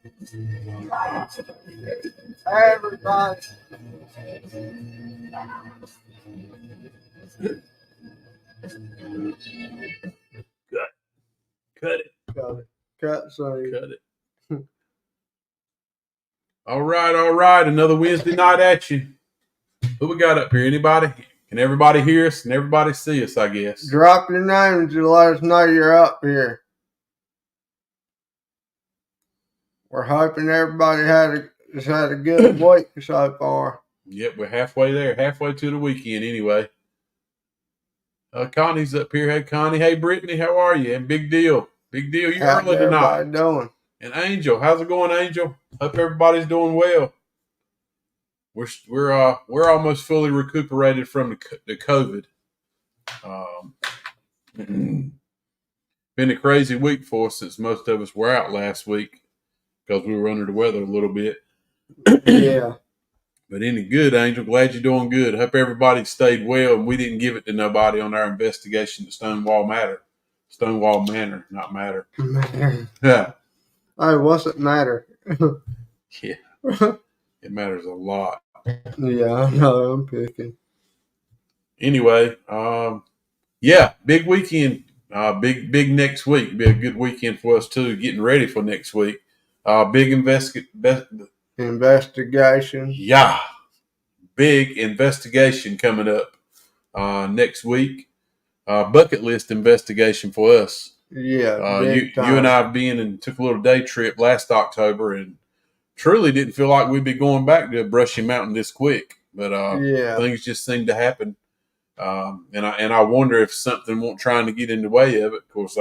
Everybody. Cut it. Cut save. Cut it. All right. Another Wednesday night at you. Who we got up here? Anybody? Can everybody hear us and everybody see us, I guess? Drop your names to let us know you're up here. We're hoping everybody has had a good week so far. Yep, we're halfway there. Halfway to the weekend anyway. Connie's up here. Hey, Connie. Hey, Brittany. How are you? And big deal. Big deal. You're How's early tonight. everybody doing? And Angel. How's it going, Angel? Hope everybody's doing well. We're almost fully recuperated from the COVID. Been a crazy week for us since most of us were out last week because we were under the weather a little bit. Yeah. But any good, Angel. Glad you're doing good. Hope everybody stayed well and we didn't give it to nobody on our investigation to Stonewall Manor, not Matter. Yeah. Hey, what's it matter? Yeah. It matters a lot. Yeah, I know. I'm picking. Anyway, yeah, big weekend. Big next week. Be a good weekend for us too. Getting ready for next week. Big Investigation. Yeah, big investigation coming up next week. Bucket list investigation for us. Yeah, you and I been and took a little day trip last October and truly didn't feel like we'd be going back to Brushy Mountain this quick. But things just seem to happen. And I wonder if something won't trying to get in the way of it. Of course,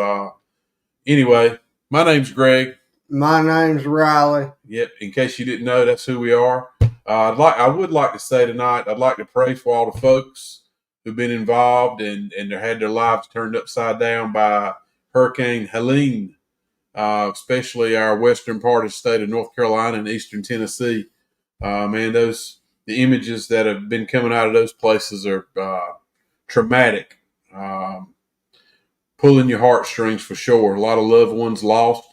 anyway, my name's Greg. My name's Riley. Yep. In case you didn't know, that's who we are. I would like to say tonight, I'd like to pray for all the folks who've been involved and they had their lives turned upside down by Hurricane Helene, especially our western part of the state of North Carolina and eastern Tennessee. Man, the images that have been coming out of those places are traumatic, pulling your heartstrings for sure. A lot of loved ones lost.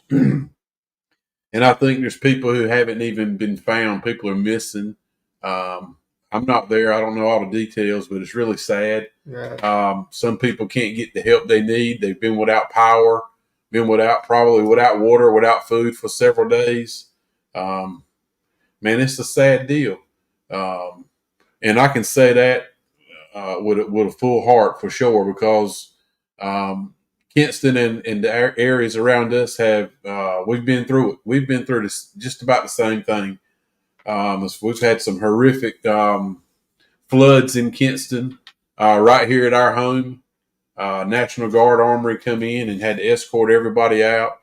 And I think there's people who haven't even been found. People are missing. I'm not there. I don't know all the details, but it's really sad. Yeah. Some people can't get the help they need. They've been without power, probably without water, without food for several days. Man, it's a sad deal. And I can say that with a full heart for sure because Kinston and the areas around us have we've been through it. We've been through this just about the same thing. We've had some horrific floods in Kinston right here at our home. National Guard Armory come in and had to escort everybody out.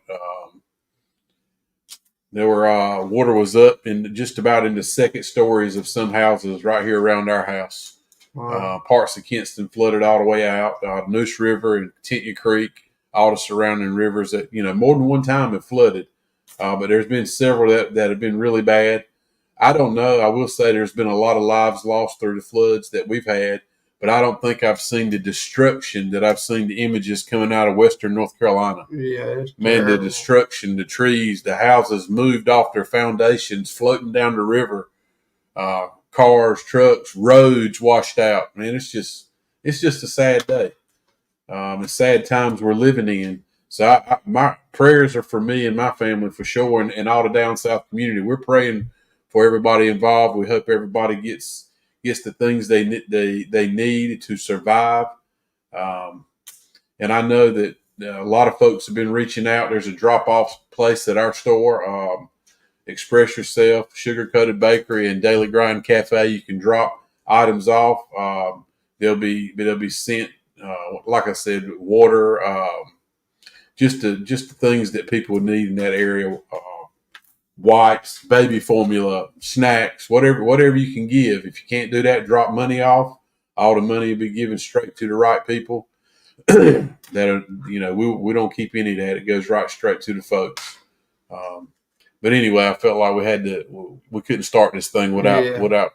There were water was up in just about in the second stories of some houses right here around our house. Wow. Parts of Kinston flooded all the way out. Noose River and Tentya Creek, all the surrounding rivers that more than one time have flooded. But there's been several that have been really bad. I don't know. I will say there's been a lot of lives lost through the floods that we've had, but I don't think I've seen the destruction that I've seen the images coming out of western North Carolina. Yeah, man, the destruction, the trees, the houses moved off their foundations, floating down the river. Cars, trucks, roads washed out. Man, it's just a sad day. And sad times we're living in. So my prayers are for me and my family for sure, and all the down south community. We're praying for everybody involved. We hope everybody gets the things they need to survive. And I know that a lot of folks have been reaching out. There's a drop-off place at our store, Express Yourself, Sugar Coated Bakery, and Daily Grind Cafe. You can drop items off. They'll be sent, like I said, water, just the things that people need in that area. Wipes, baby formula, snacks, whatever you can give. If you can't do that, drop money off. All the money will be given straight to the right people. That are, we don't keep any of that. It goes right straight to the folks. But anyway, I felt like we couldn't start this thing without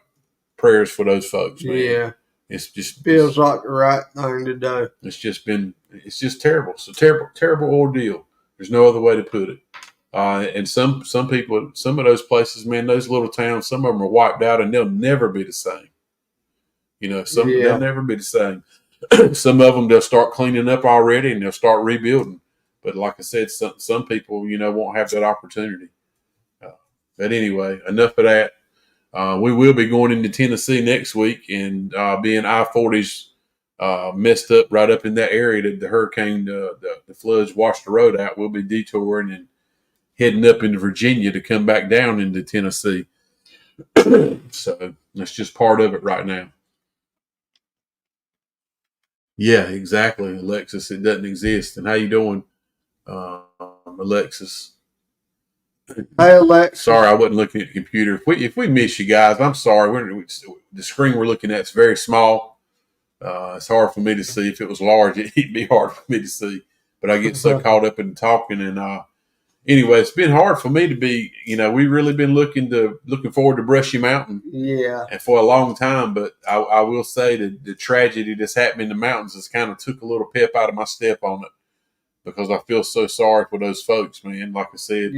prayers for those folks, man. Yeah. It's just feels like the right thing to do. It's just terrible. It's a terrible ordeal. There's no other way to put it. And some people, some of those places, man, those little towns, some of them are wiped out, and they'll never be the same. They'll never be the same. Some of them they'll start cleaning up already, and they'll start rebuilding. But like I said, some people, won't have that opportunity. But anyway, enough of that. We will be going into Tennessee next week, and being I-40's messed up right up in that area that the hurricane, the floods washed the road out. We'll be detouring and heading up into Virginia to come back down into Tennessee. So that's just part of it right now. Yeah, exactly, Alexis. It doesn't exist. And how you doing, Alexis? Hey, Alexis. Sorry, I wasn't looking at the computer. If we miss you guys, I'm sorry. The screen we're looking at is very small. It's hard for me to see. If it was large, it'd be hard for me to see. But I get so caught up in talking. And anyway, it's been hard for me to be. We've really been looking forward to Brushy Mountain. Yeah. And for a long time. But I will say that the tragedy that's happened in the mountains has kind of took a little pep out of my step on it, because I feel so sorry for those folks, man. Like I said,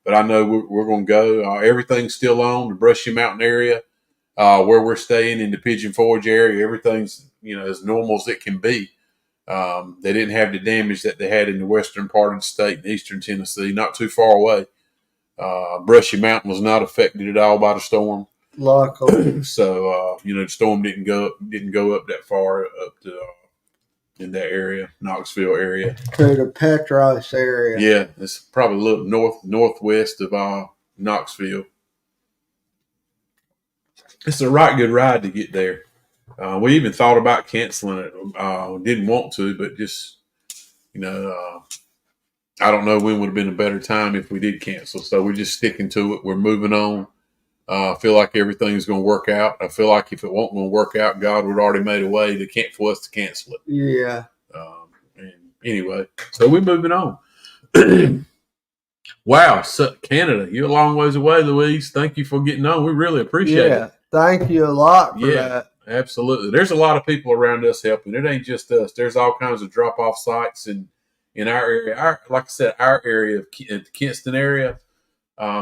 but I know we're going to go. Everything's still on the Brushy Mountain area, where we're staying in the Pigeon Forge area. Everything's as normal as it can be. They didn't have the damage that they had in the western part of the state in eastern Tennessee, not too far away. Brushy Mountain was not affected at all by the storm. Luckily, so the storm didn't go up that far up to. In that area, Knoxville area. To the Petros area. Yeah, it's probably a little northwest of Knoxville. It's a right good ride to get there. We even thought about canceling it. Didn't want to, but just, I don't know when would have been a better time if we did cancel. So we're just sticking to it. We're moving on. I feel like everything's going to work out. I feel like if it won't going to work out, God would already made a way for us to cancel it. Yeah. And anyway, so we're moving on. Wow, Canada, you're a long ways away, Louise. Thank you for getting on. We really appreciate it. Thank you a lot for that. Absolutely. There's a lot of people around us helping. It ain't just us. There's all kinds of drop-off sites in our area. Like I said, our area, the Kinston area,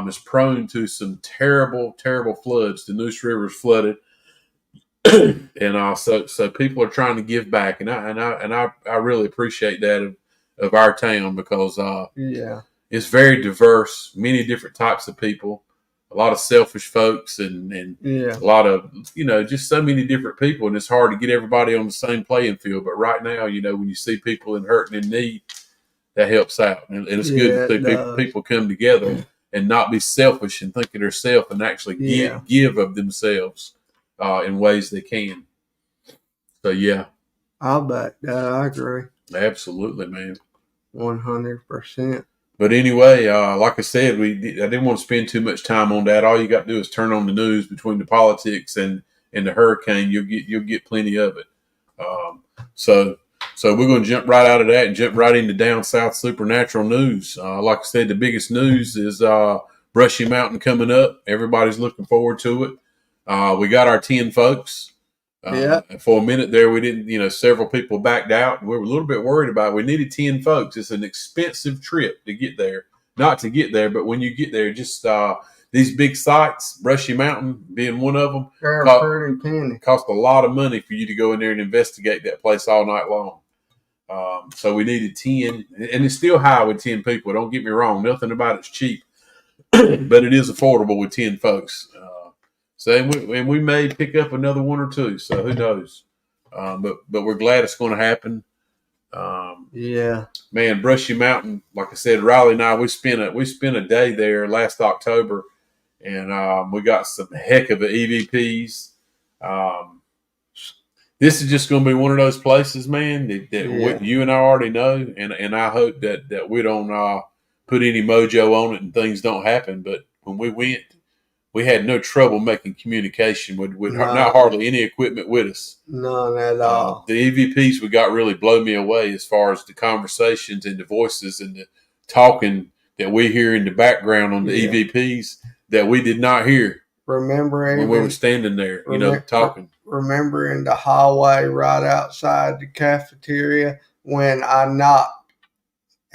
is prone to some terrible, terrible floods. The Neuse River is flooded. And so people are trying to give back, and I really appreciate that of our town, because it's very diverse, many different types of people, a lot of selfish folks, and a lot of just so many different people, and it's hard to get everybody on the same playing field. But right now, when you see people in hurt and in need, that helps out, and it's good that people come together and not be selfish and think of themselves, and actually give of themselves. In ways they can. So I'll back that. I agree. Absolutely, man. 100%. But anyway, like I said, I didn't want to spend too much time on that. All you got to do is turn on the news between the politics and the hurricane. You'll get plenty of it. So we're going to jump right out of that and jump right into down south supernatural news. Like I said, the biggest news is Brushy Mountain coming up. Everybody's looking forward to it. We got our 10 folks. And for a minute there, we didn't, several people backed out. And we were a little bit worried about it. We needed 10 folks. It's an expensive trip to get there. Not to get there, but when you get there, just these big sites, Brushy Mountain being one of them, pretty penny. Cost a lot of money for you to go in there and investigate that place all night long. So we needed 10. And it's still high with 10 people. Don't get me wrong. Nothing about it's cheap. But it is affordable with 10 folks. And we may pick up another one or two, so who knows? But we're glad it's going to happen. Man, Brushy Mountain, like I said, Riley and I, we spent a day there last October, and we got some heck of EVPs. This is just going to be one of those places, man, that you and I already know, and I hope that we don't put any mojo on it and things don't happen. But when we went, we had no trouble making communication with not hardly any equipment with us. None at all. The EVPs we got really blow me away as far as the conversations and the voices and the talking that we hear in the background on the EVPs that we did not hear. When we were standing there, talking. Remember in the hallway right outside the cafeteria when I knocked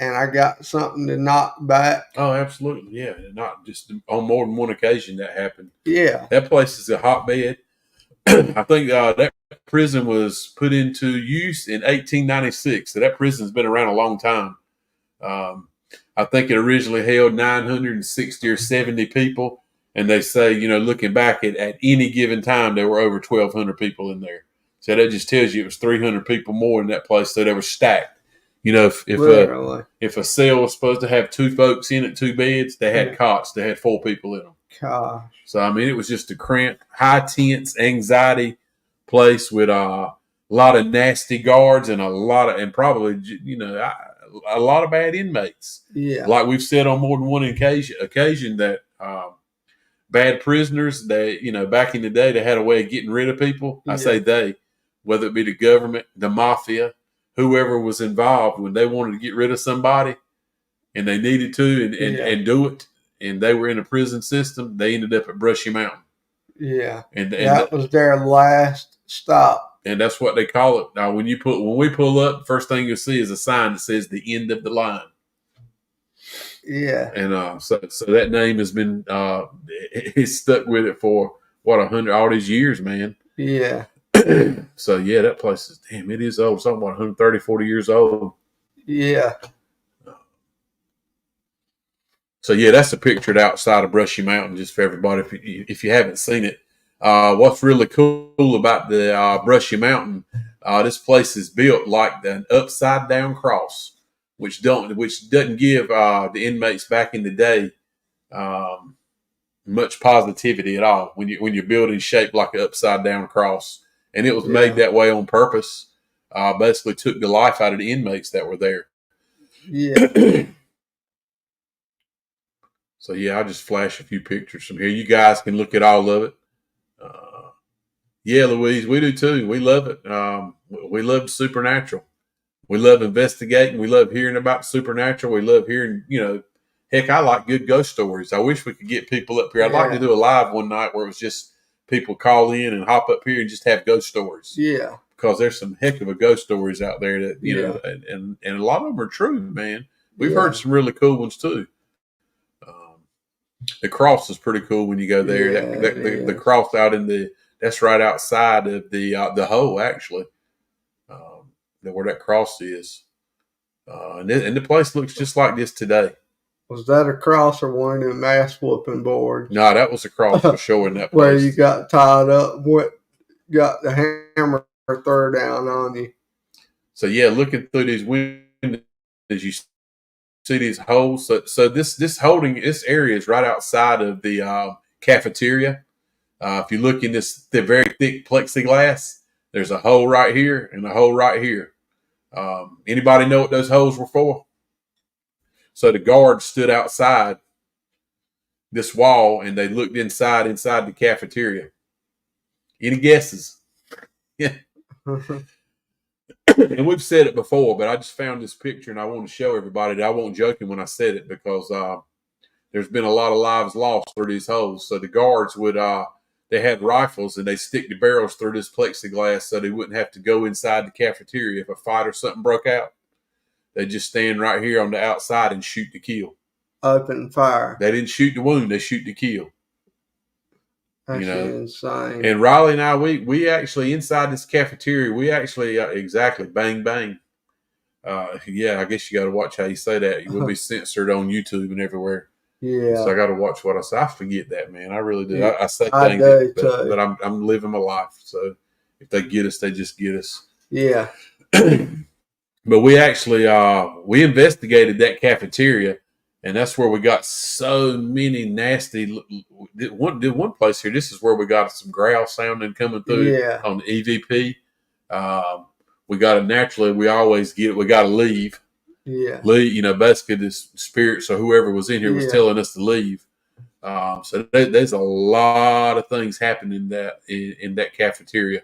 and I got something to knock back. Oh, absolutely, yeah. Not just on more than one occasion that happened. Yeah. That place is a hotbed. I think that prison was put into use in 1896. So that prison's been around a long time. I think it originally held 960 or 70 people. And they say, looking back at any given time, there were over 1,200 people in there. So that just tells you it was 300 people more in that place. So they were stacked. If a cell was supposed to have 2 folks in it, 2 beds, they had cots. They had 4 people in them. Gosh. So, I mean, it was just a cramped, high tense, anxiety place with a lot of nasty guards and probably, a lot of bad inmates. Yeah. Like we've said on more than one occasion that bad prisoners, back in the day, they had a way of getting rid of people. I say they, whether it be the government, the mafia, whoever was involved, when they wanted to get rid of somebody and they needed to and do it, and they were in a prison system, they ended up at Brushy Mountain. Yeah. And that was their last stop. And that's what they call it. Now, when we pull up, the first thing you'll see is a sign that says the end of the line. Yeah. And so that name has been he's stuck with it for 100 all these years, man. Yeah. So yeah, that place is it is old. Something about 130, 40 years old. Yeah. So yeah, that's a picture outside of Brushy Mountain, just for everybody if you haven't seen it. What's really cool about the Brushy Mountain, this place is built like an upside down cross, which doesn't give the inmates back in the day much positivity at all when you're building shaped like an upside down cross, and it was made that way on purpose. Basically took the life out of the inmates that were there. Yeah. So yeah, I'll just flash a few pictures from here. You guys can look at all of it. Yeah, Louise, we do too. We love it. We love supernatural. We love investigating. We love hearing about supernatural. We love hearing, heck, I like good ghost stories. I wish we could get people up here. I'd like to do a live one night where it was just people call in and hop up here and just have ghost stories. Yeah. Because there's some heck of a ghost stories out there that, know, and a lot of them are true, man. We've heard some really cool ones too. The cross is pretty cool when you go there. The cross out that's right outside of the hole, actually, where that cross is. And the place looks just like this today. Was that a cross or one of them ass whooping boards? No, that was a cross for sure in that place. Where you got tied up, got the hammer thrown down on you. So yeah, looking through these windows, you see these holes. So this area is right outside of the cafeteria. If you look in the very thick plexiglass, there's a hole right here and a hole right here. Anybody know what those holes were for? So the guards stood outside this wall and they looked inside the cafeteria. Any guesses? Yeah. And we've said it before, but I just found this picture and I want to show everybody that I wasn't joking when I said it, because there's been a lot of lives lost through these holes. So the guards they had rifles and they stick the barrels through this plexiglass so they wouldn't have to go inside the cafeteria if a fight or something broke out. They just stand right here on the outside and shoot to kill. Open fire. They didn't shoot to wound; they shoot to kill. That's insane. And Riley and I, we actually inside this cafeteria, we actually exactly bang bang. Yeah, I guess you got to watch how you say that. You will be censored on YouTube and everywhere. Yeah. So I got to watch what I say. I forget that, man. I really do. Yeah. I say things, but I'm living my life. So if they get us, they just get us. Yeah. But we actually we investigated that cafeteria, and that's where we got so many nasty. One place here. This is where we got some growl sounding coming through on the EVP. We got to naturally. We always get it. We got to leave. Yeah. Leave. Basically, this spirits or whoever was in here was telling us to leave. So there's a lot of things happening in that cafeteria.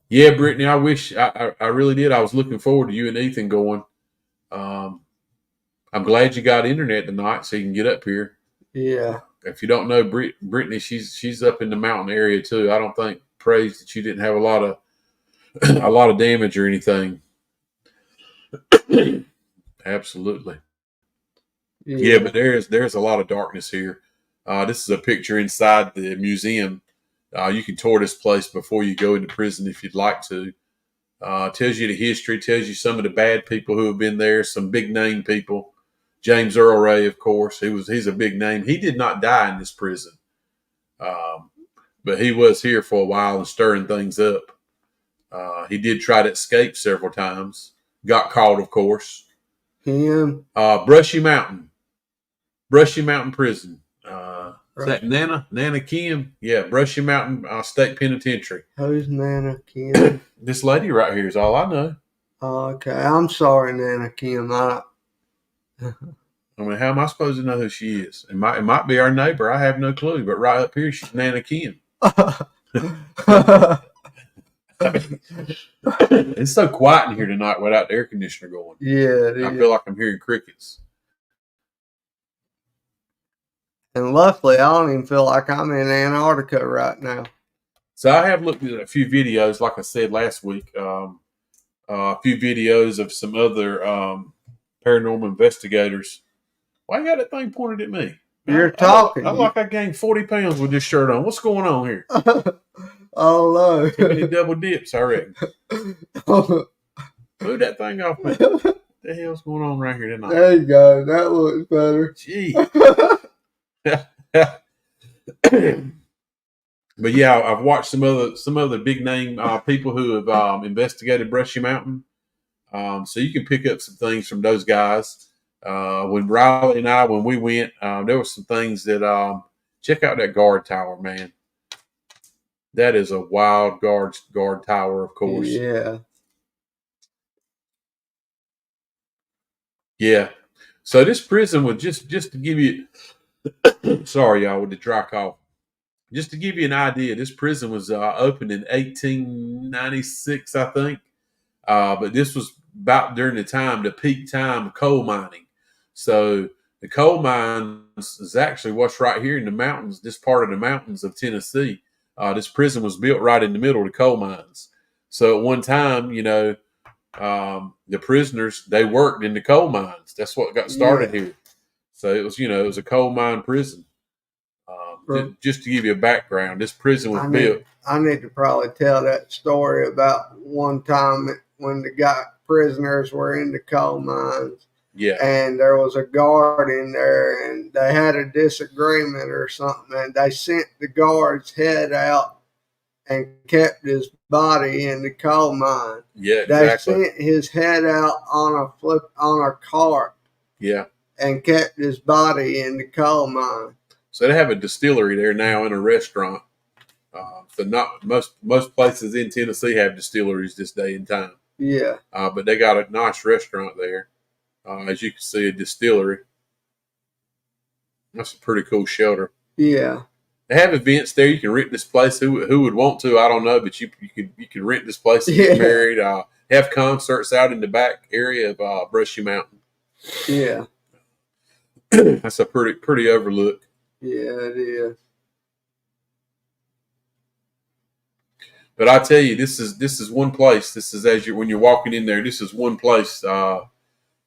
Yeah, Brittany, I wish I really did. I was looking forward to you and Ethan going. I'm glad you got internet tonight so you can get up here. Yeah. If you don't know Brittany, she's up in the mountain area too. I don't think praise that you didn't have a lot of damage or anything. Absolutely. Yeah, but there's a lot of darkness here. This is a picture inside the museum. You can tour this place before you go into prison if you'd like to. Tells you the history, tells you some of the bad people who have been there, some big name people. James Earl Ray, of course, he's a big name. He did not die in this prison, but he was here for a while and stirring things up. He did try to escape several times. Got caught, of course. Him. Brushy Mountain Prison. Is that Nana Kim? Yeah, Brushy Mountain State Penitentiary. Who's Nana Kim? This lady right here is all I know. Okay, I'm sorry, Nana Kim. I mean, how am I supposed to know who she is? It might be our neighbor. I have no clue. But right up here, she's Nana Kim. It's so quiet in here tonight without the air conditioner going. Yeah, I feel like I'm hearing crickets. And luckily, I don't even feel like I'm in Antarctica right now. So I have looked at a few videos, like I said last week, a few videos of some other paranormal investigators. Why you got that thing pointed at me? You're talking. I like I gained 40 pounds with this shirt on. What's going on here? Oh, no. Too many double dips, I reckon. Move that thing off me. What the hell's going on right here tonight? There you go. That looks better. Gee. But yeah, I've watched some other big name people who have investigated Brushy Mountain. So you can pick up some things from those guys. When Riley and I, when we went, there were some things that check out that guard tower, man. That is a wild guard tower, of course. Yeah. Yeah. So this prison was just to give you sorry, y'all, with the dry cough. Just to give you an idea, this prison was opened in 1896, I think. But this was about during the peak time of coal mining. So the coal mines is actually what's right here in the mountains, this part of the mountains of Tennessee. This prison was built right in the middle of the coal mines. So at one time, the prisoners, they worked in the coal mines. That's what got started here. So it was a coal mine prison. Just to give you a background, this prison was built. I need to probably tell that story about one time when the prisoners were in the coal mines. Yeah. And there was a guard in there, and they had a disagreement or something, and they sent the guard's head out and kept his body in the coal mine. Yeah, exactly. They sent his head out on a cart. Yeah. And kept his body in the coal mine. So they have a distillery there now and a restaurant. So not most places in Tennessee have distilleries this day and time. Yeah. But they got a nice restaurant there. As you can see, a distillery. That's a pretty cool shelter. Yeah. They have events there. You can rent this place. Who would want to? I don't know, but you could rent this place and get married. Have concerts out in the back area of Brushy Mountain. Yeah. That's a pretty overlook. Yeah, it is. But I tell you, this is one place. This is when you're walking in there. This is one place.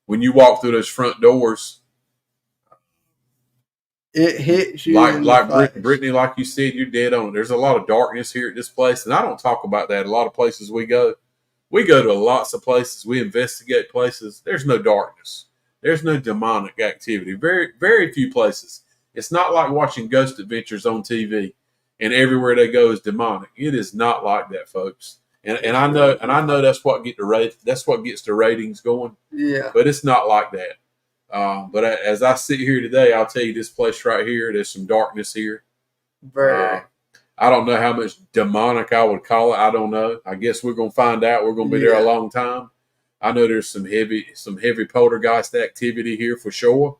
When you walk through those front doors, it hits you. Like Brittany, like you said, you're dead on it. There's a lot of darkness here at this place, and I don't talk about that. A lot of places we go to lots of places. We investigate places. There's no darkness. There's no demonic activity. Very, very few places. It's not like watching Ghost Adventures on TV, and everywhere they go is demonic. It is not like that, folks. And I know that's what gets the ratings going. Yeah. But it's not like that. But as I sit here today, I'll tell you this place right here. There's some darkness here. Very. I don't know how much demonic I would call it. I don't know. I guess we're gonna find out. We're gonna be there a long time. I know there's some heavy poltergeist activity here for sure.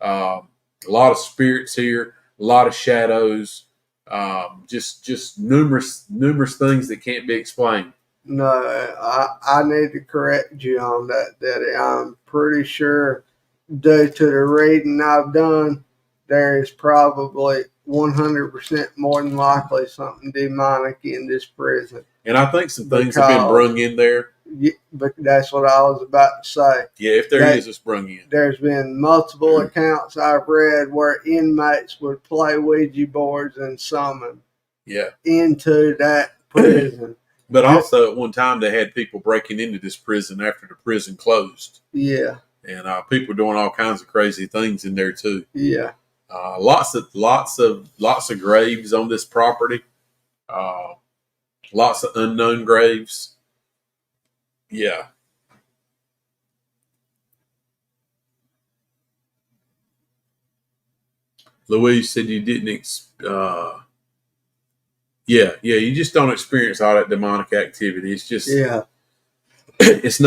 A lot of spirits here. A lot of shadows. Just numerous things that can't be explained. No, I need to correct you on that, Daddy. I'm pretty sure, due to the reading I've done, there is probably 100% more than likely something demonic in this prison. And I think some things have been brung in there. but that's what I was about to say. Yeah, if there is, it's brung in. There's been multiple accounts I've read where inmates would play Ouija boards and summon into that prison. But also at one time they had people breaking into this prison after the prison closed. Yeah. And people doing all kinds of crazy things in there too. Yeah. Lots of graves on this property. Lots of unknown graves. Yeah. Louise said you didn't. You just don't experience all that demonic activity. It's just it's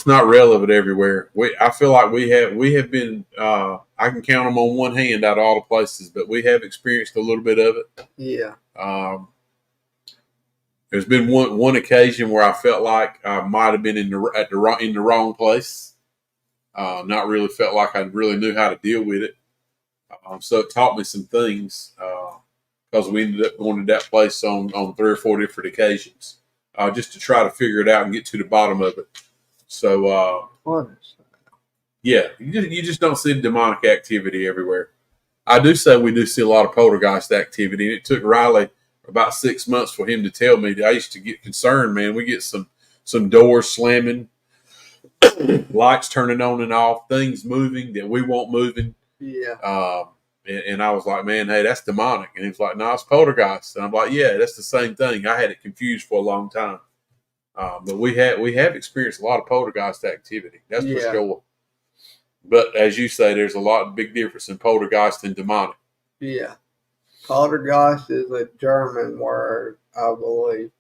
not relevant everywhere. I feel like we have been. I can count them on one hand out of all the places, but we have experienced a little bit of it. Yeah. There's been one occasion where I felt like I might have been in the wrong place. Not really felt like I really knew how to deal with it. So it taught me some things because we ended up going to that place on 3 or 4 different occasions just to try to figure it out and get to the bottom of it. So, you just don't see demonic activity everywhere. I do say we do see a lot of poltergeist activity, and it took Riley about 6 months for him to tell me. I used to get concerned, man. We get some doors slamming, lights turning on and off, things moving that we want moving. Yeah. And I was like, man, hey, that's demonic. And he was like, no, it's poltergeist. And I'm like, yeah, that's the same thing. I had it confused for a long time. But we have experienced a lot of poltergeist activity. That's for sure. But as you say, there's a big difference in poltergeist and demonic. Yeah. Poltergeist is a German word, I believe,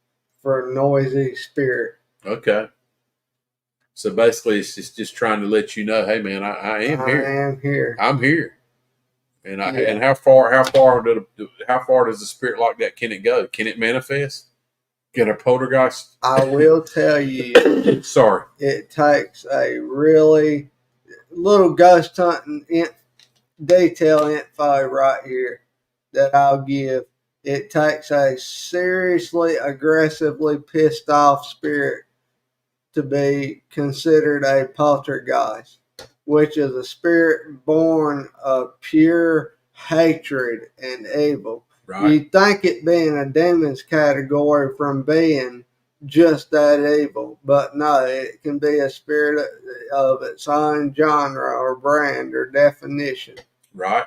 for noisy spirit. Okay. So basically, it's just trying to let you know, hey, man, I am here. I am here. I'm here. And and how far does a spirit like that can it go? Can it manifest? Can a poltergeist? I will tell you. Sorry. It takes a really little ghost hunting detail info right here that I'll give. It takes a seriously aggressively pissed off spirit to be considered a poltergeist, which is a spirit born of pure hatred and evil. Right. You think it being a demon's category from being just that evil, but no, it can be a spirit of its own genre or brand or definition. Right.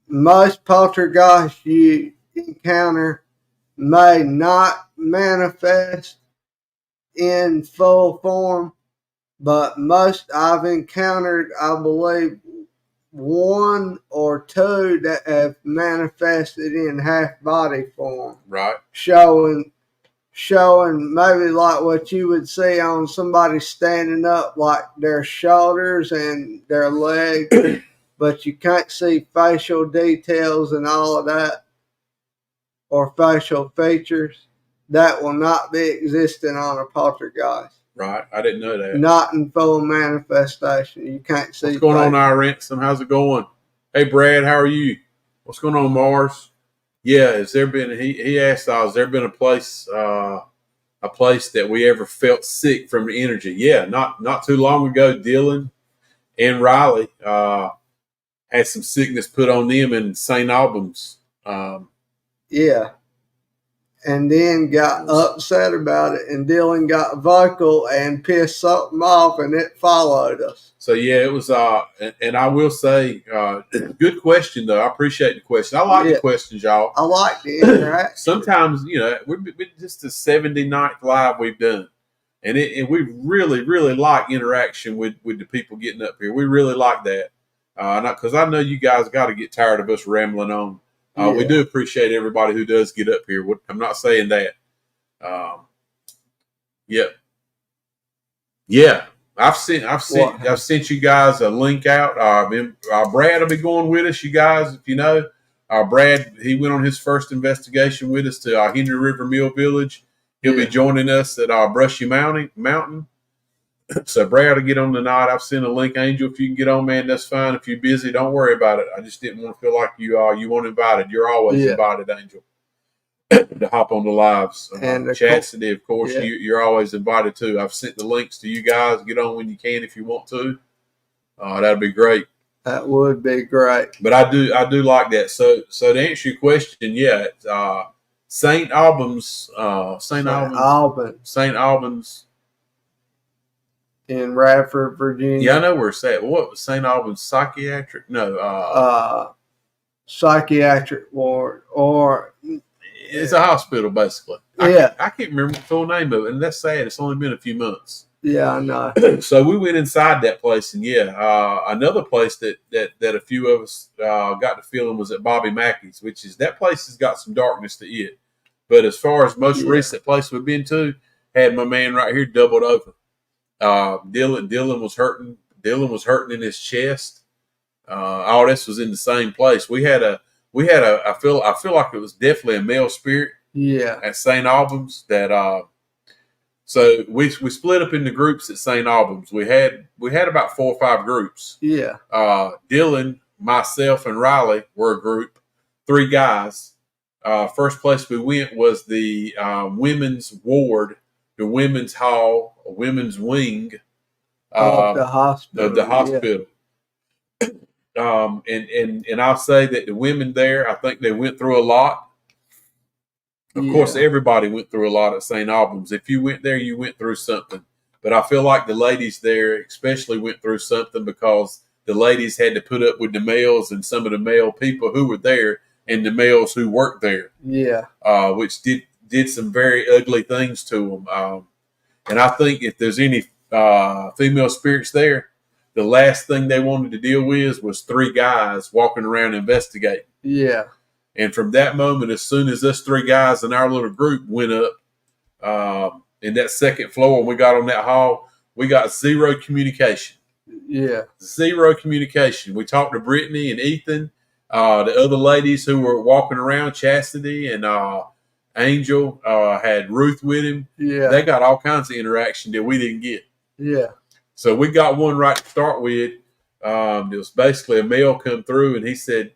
Most poltergeists you encounter may not manifest in full form, but most I've encountered, I believe, 1 or 2 that have manifested in half body form. Right. Showing maybe like what you would see on somebody standing up, like their shoulders and their legs, but you can't see facial details and all of that, or facial features. That will not be existing on a poltergeist. Right. I didn't know that. Not in full manifestation. You can't see. What's going on, Ira Ransom? How's it going? Hey, Brad, how are you? What's going on, Mars? Yeah, has there been? He asked, has there been a place that we ever felt sick from the energy? Yeah, not too long ago, Dylan and Riley had some sickness put on them in St. Albans. Yeah. And then got upset about it, and Dylan got vocal and pissed something off, and it followed us. So yeah, it was. And I will say, good question though. I appreciate the question. I like the questions, y'all. I like the interaction. Sometimes we're just the 79th live we've done, and we really like interaction with the people getting up here. We really like that, because I know you guys got to get tired of us rambling on. We do appreciate everybody who does get up here. I'm not saying that. Yeah. I've sent you guys a link out. Brad will be going with us, you guys. If you know, Brad, he went on his first investigation with us to Henry River Mill Village. He'll be joining us at Brushy Mountain. So Brad will get on tonight. I've sent a link, Angel. If you can get on, man, that's fine. If you're busy, don't worry about it. I just didn't want to feel like you weren't invited. You're always invited, Angel. to hop on the lives. And Chastity, of course, yeah. you're always invited too. I've sent the links to you guys. Get on when you can if you want to. That'd be great. That would be great. But I do like that. So to answer your question, yeah, St. Albans, St. Albans in Radford, Virginia. Yeah, I know where it's at. What was St. Albans Psychiatric? No, psychiatric ward, or it's a hospital basically. Yeah, I can't remember the full name of it, and that's sad. It's only been a few months. Yeah, I know. So we went inside that place, and another place that a few of us got to feeling was at Bobby Mackey's, which is that place has got some darkness to it. But as far as most recent place we've been to, had my man right here doubled over. Dylan was hurting. Dylan was hurting in his chest. All this was in the same place. We had a. I feel like it was definitely a male spirit. Yeah. At St. Albans that. So we split up into groups at St. Albans. We had about 4 or 5 groups. Yeah. Dylan, myself, and Riley were a group, 3 guys. First place we went was the women's ward, the women's hall, a women's wing of the hospital. And I'll say that the women there, I think they went through a lot. Of course, everybody went through a lot at St. Albans. If you went there, you went through something. But I feel like the ladies there especially went through something because the ladies had to put up with the males and some of the male people who were there and the males who worked there. Yeah. Which did some very ugly things to them. And I think if there's any female spirits there, the last thing they wanted to deal with was 3 guys walking around investigating. Yeah. And from that moment, as soon as us 3 guys in our little group went up in that second floor and we got on that hall, we got 0 communication. Yeah. 0 communication. We talked to Brittany and Ethan, the other ladies who were walking around, Chastity and Angel had Ruth with him. Yeah. They got all kinds of interaction that we didn't get. Yeah. So we got one right to start with. It was basically a male come through and he said,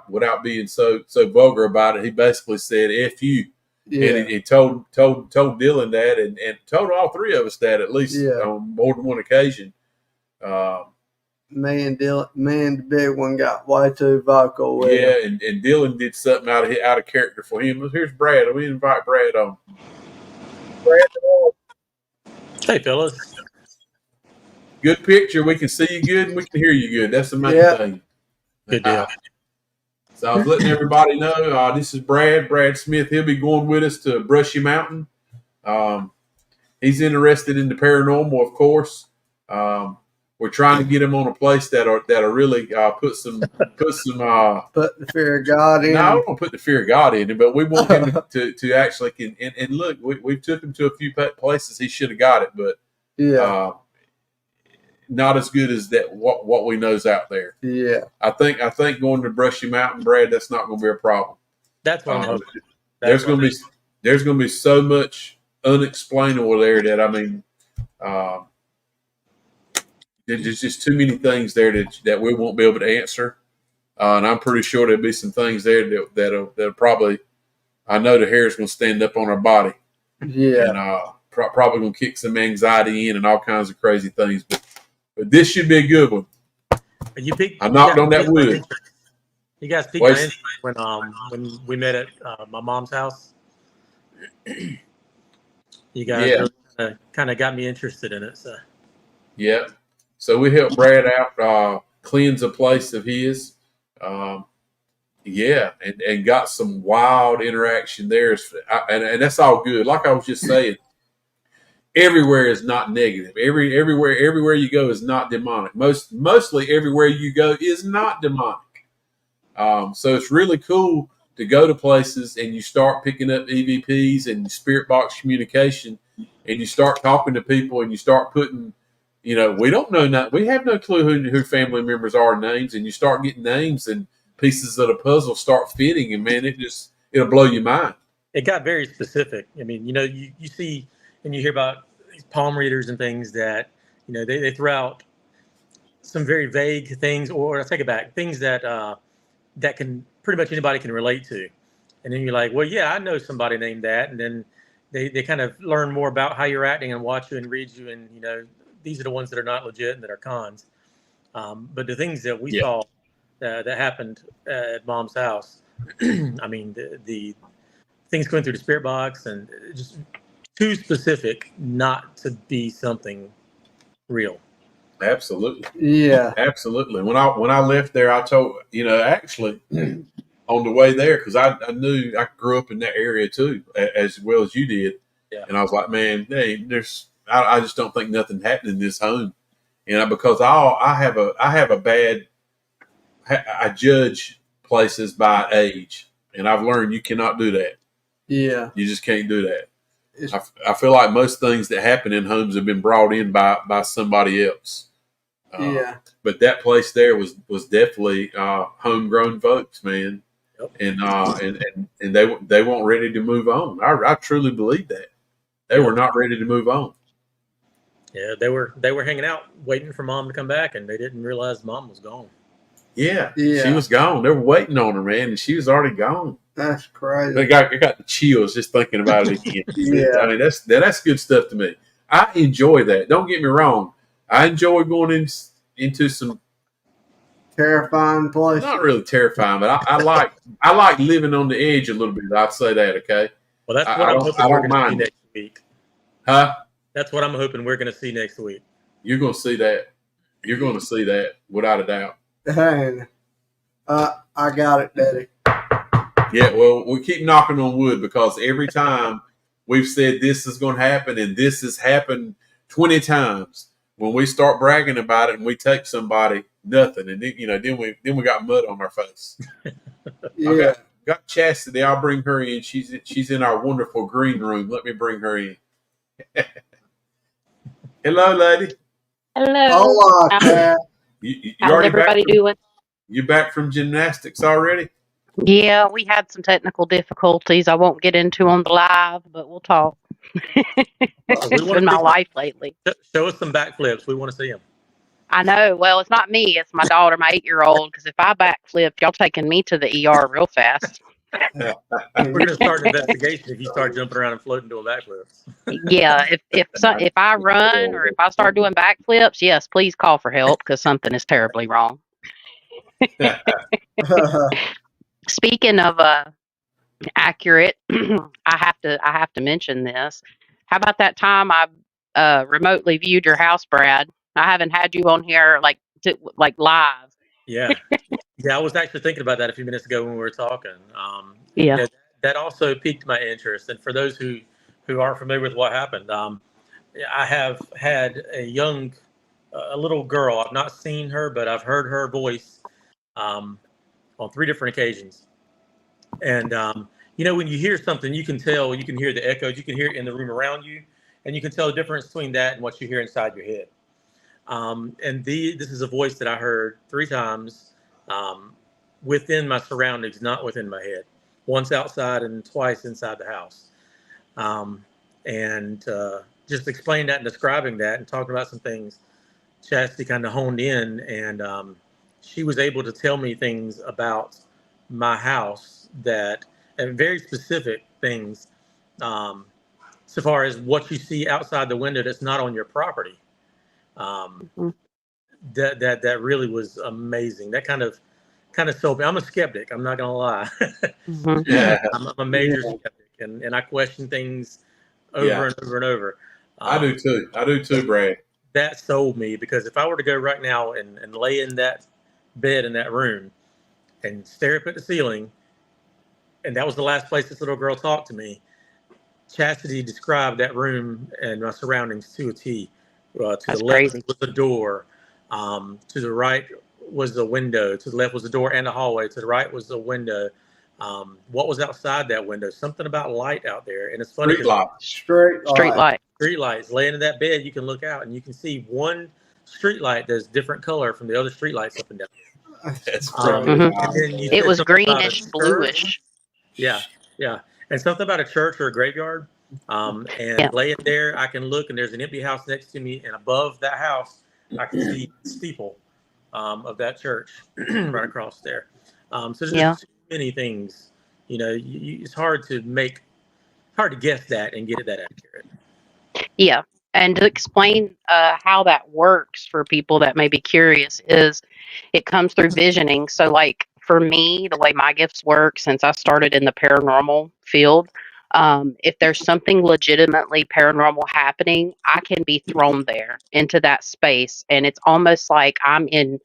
without being so vulgar about it, he basically said "F you," and he told Dylan that, and told all 3 of us that at least on more than one occasion. The big one got way too vocal with him. And Dylan did something out of character for him. Here's Brad. We invite Brad on. Brad, hey fellas, good picture. We can see you good, and we can hear you good. That's the main thing. Good deal. So I was letting everybody know this is Brad Smith. He'll be going with us to Brushy Mountain. He's interested in the paranormal, of course. We're trying to get him on a place that'll really put the fear of God in. No, I don't want to put the fear of God in him, but we want him to actually and look. We took him to a few places he should have got it, but not as good as that what we know's out there. Yeah. I think going to Brushy Mountain, Brad, that's not going to be a problem. That's what I'm hoping. There's going to be so much unexplainable there that I mean, there's just too many things there that we won't be able to answer. And I'm pretty sure there'll be some things there that'll probably, I know the hair is going to stand up on our body. Yeah. And probably going to kick some anxiety in and all kinds of crazy things. But this should be a good one. I knocked on that wood. You guys piqued my interest when we met at my mom's house. You guys kind of got me interested in it. So. Yeah. So we helped Brad out cleanse a place of his. And got some wild interaction there. And that's all good. Like I was just saying, everywhere is not negative. Everywhere you go is not demonic. Mostly everywhere you go is not demonic. So it's really cool to go to places and you start picking up EVPs and spirit box communication, and you start talking to people and you start putting, we don't know, we have no clue who family members are names, and you start getting names and pieces of the puzzle start fitting, and man, it'll blow your mind. It got very specific. I mean, you see. And you hear about these palm readers and things that, they throw out some very vague things, or I take it back, things that that can pretty much anybody can relate to. And then you're like, well, yeah, I know somebody named that. And then they kind of learn more about how you're acting and watch you and read you. And, these are the ones that are not legit and that are cons. But the things that we Yeah. saw that happened at Mom's house, I mean, the things going through the spirit box and just too specific not to be something real. Absolutely. Yeah. Absolutely. When I left there, I told actually on the way there because I knew I grew up in that area too, as well as you did, Yeah. and I was like, man, I just don't think nothing happened in this home, because I have a bad I judge places by age, and I've learned you cannot do that. Yeah. You just can't do that. I feel like most things that happen in homes have been brought in by somebody else. Yeah. But that place there was definitely homegrown folks, man, Yep. and they weren't ready to move on. I truly believe that they were not ready to move on. Yeah, they were hanging out waiting for Mom to come back, and they didn't realize Mom was gone. Yeah, she was gone. They were waiting on her, man, and she was already gone. That's crazy. I got the chills just thinking about it again. Yeah. I mean, that's good stuff to me. I enjoy that. Don't get me wrong. I enjoy going into some Terrifying place. not really terrifying, but I like living on the edge a little bit. I'd say that. Okay. Well, that's what I'm hoping we're going to see next week. Huh? That's what I'm hoping we're going to see next week. You're going to see that. You're going to see that without a doubt. And I got it, Daddy. Yeah, well, we keep knocking on wood because every time we've said this is going to happen and this has happened 20 times, when we start bragging about it and we take somebody, nothing. And then we got mud on our face. Yeah. Got Chastity. I'll bring her in. She's in our wonderful green room. Let me bring her in. Hello, lady. Hello. Hola, Cat. How's everybody doing? You back from gymnastics already? Yeah, we had some technical difficulties I won't get into on the live, but we'll talk. It's been my life lately. Show us some backflips. We want to see them. I know. Well, it's not me. It's my daughter, my 8-year-old, because if I backflip, y'all taking me to the ER real fast. We're going to start an investigation if you start jumping around and floating doing backflips. Yeah, if I run or if I start doing backflips, yes, please call for help because something is terribly wrong. Speaking of accurate, I have to mention this. How about that time I remotely viewed your house, Brad? I haven't had you on here like live. Yeah. I was actually thinking about that a few minutes ago when we were talking. Yeah. That also piqued my interest. And for those who aren't familiar with what happened, I have had a little girl. I've not seen her, but I've heard her voice on 3 different occasions. And, when you hear something, you can tell, you can hear the echoes, you can hear it in the room around you, and you can tell the difference between that and what you hear inside your head. This is a voice that I heard 3 times within my surroundings, not within my head. Once outside and twice inside the house. Just explaining that and describing that and talking about some things, Chastity kind of honed in, and she was able to tell me things about my house and very specific things, so far as what you see outside the window that's not on your property. That really was amazing. That kind of sold me. I'm a skeptic. I'm not gonna lie. Yeah. I'm a major skeptic, and I question things over and over and over. I do too, Brad. That sold me because if I were to go right now and lay in that bed in that room and stare up at the ceiling, and that was the last place this little girl talked to me, Chastity described that room and my surroundings to a T. To That's the left crazy. was the door. To the right was the window. To the left was the door and the hallway. To the right was the window. What was outside that window? Something about light out there. And it's funny. Street light. Street lights. Laying in that bed, you can look out and you can see one street light that's different color from the other street lights up and down. That's it was greenish, bluish. Yeah. And something about a church or a graveyard. Laying there, I can look and there's an empty house next to me, and above that house, I can see the steeple of that church right across there. So there's just too many things it's hard to guess that and get it that accurate. Yeah. And to explain how that works for people that may be curious is it comes through visioning. So, like for me, the way my gifts work since I started in the paranormal field, if there's something legitimately paranormal happening, I can be thrown there into that space. And it's almost like I'm in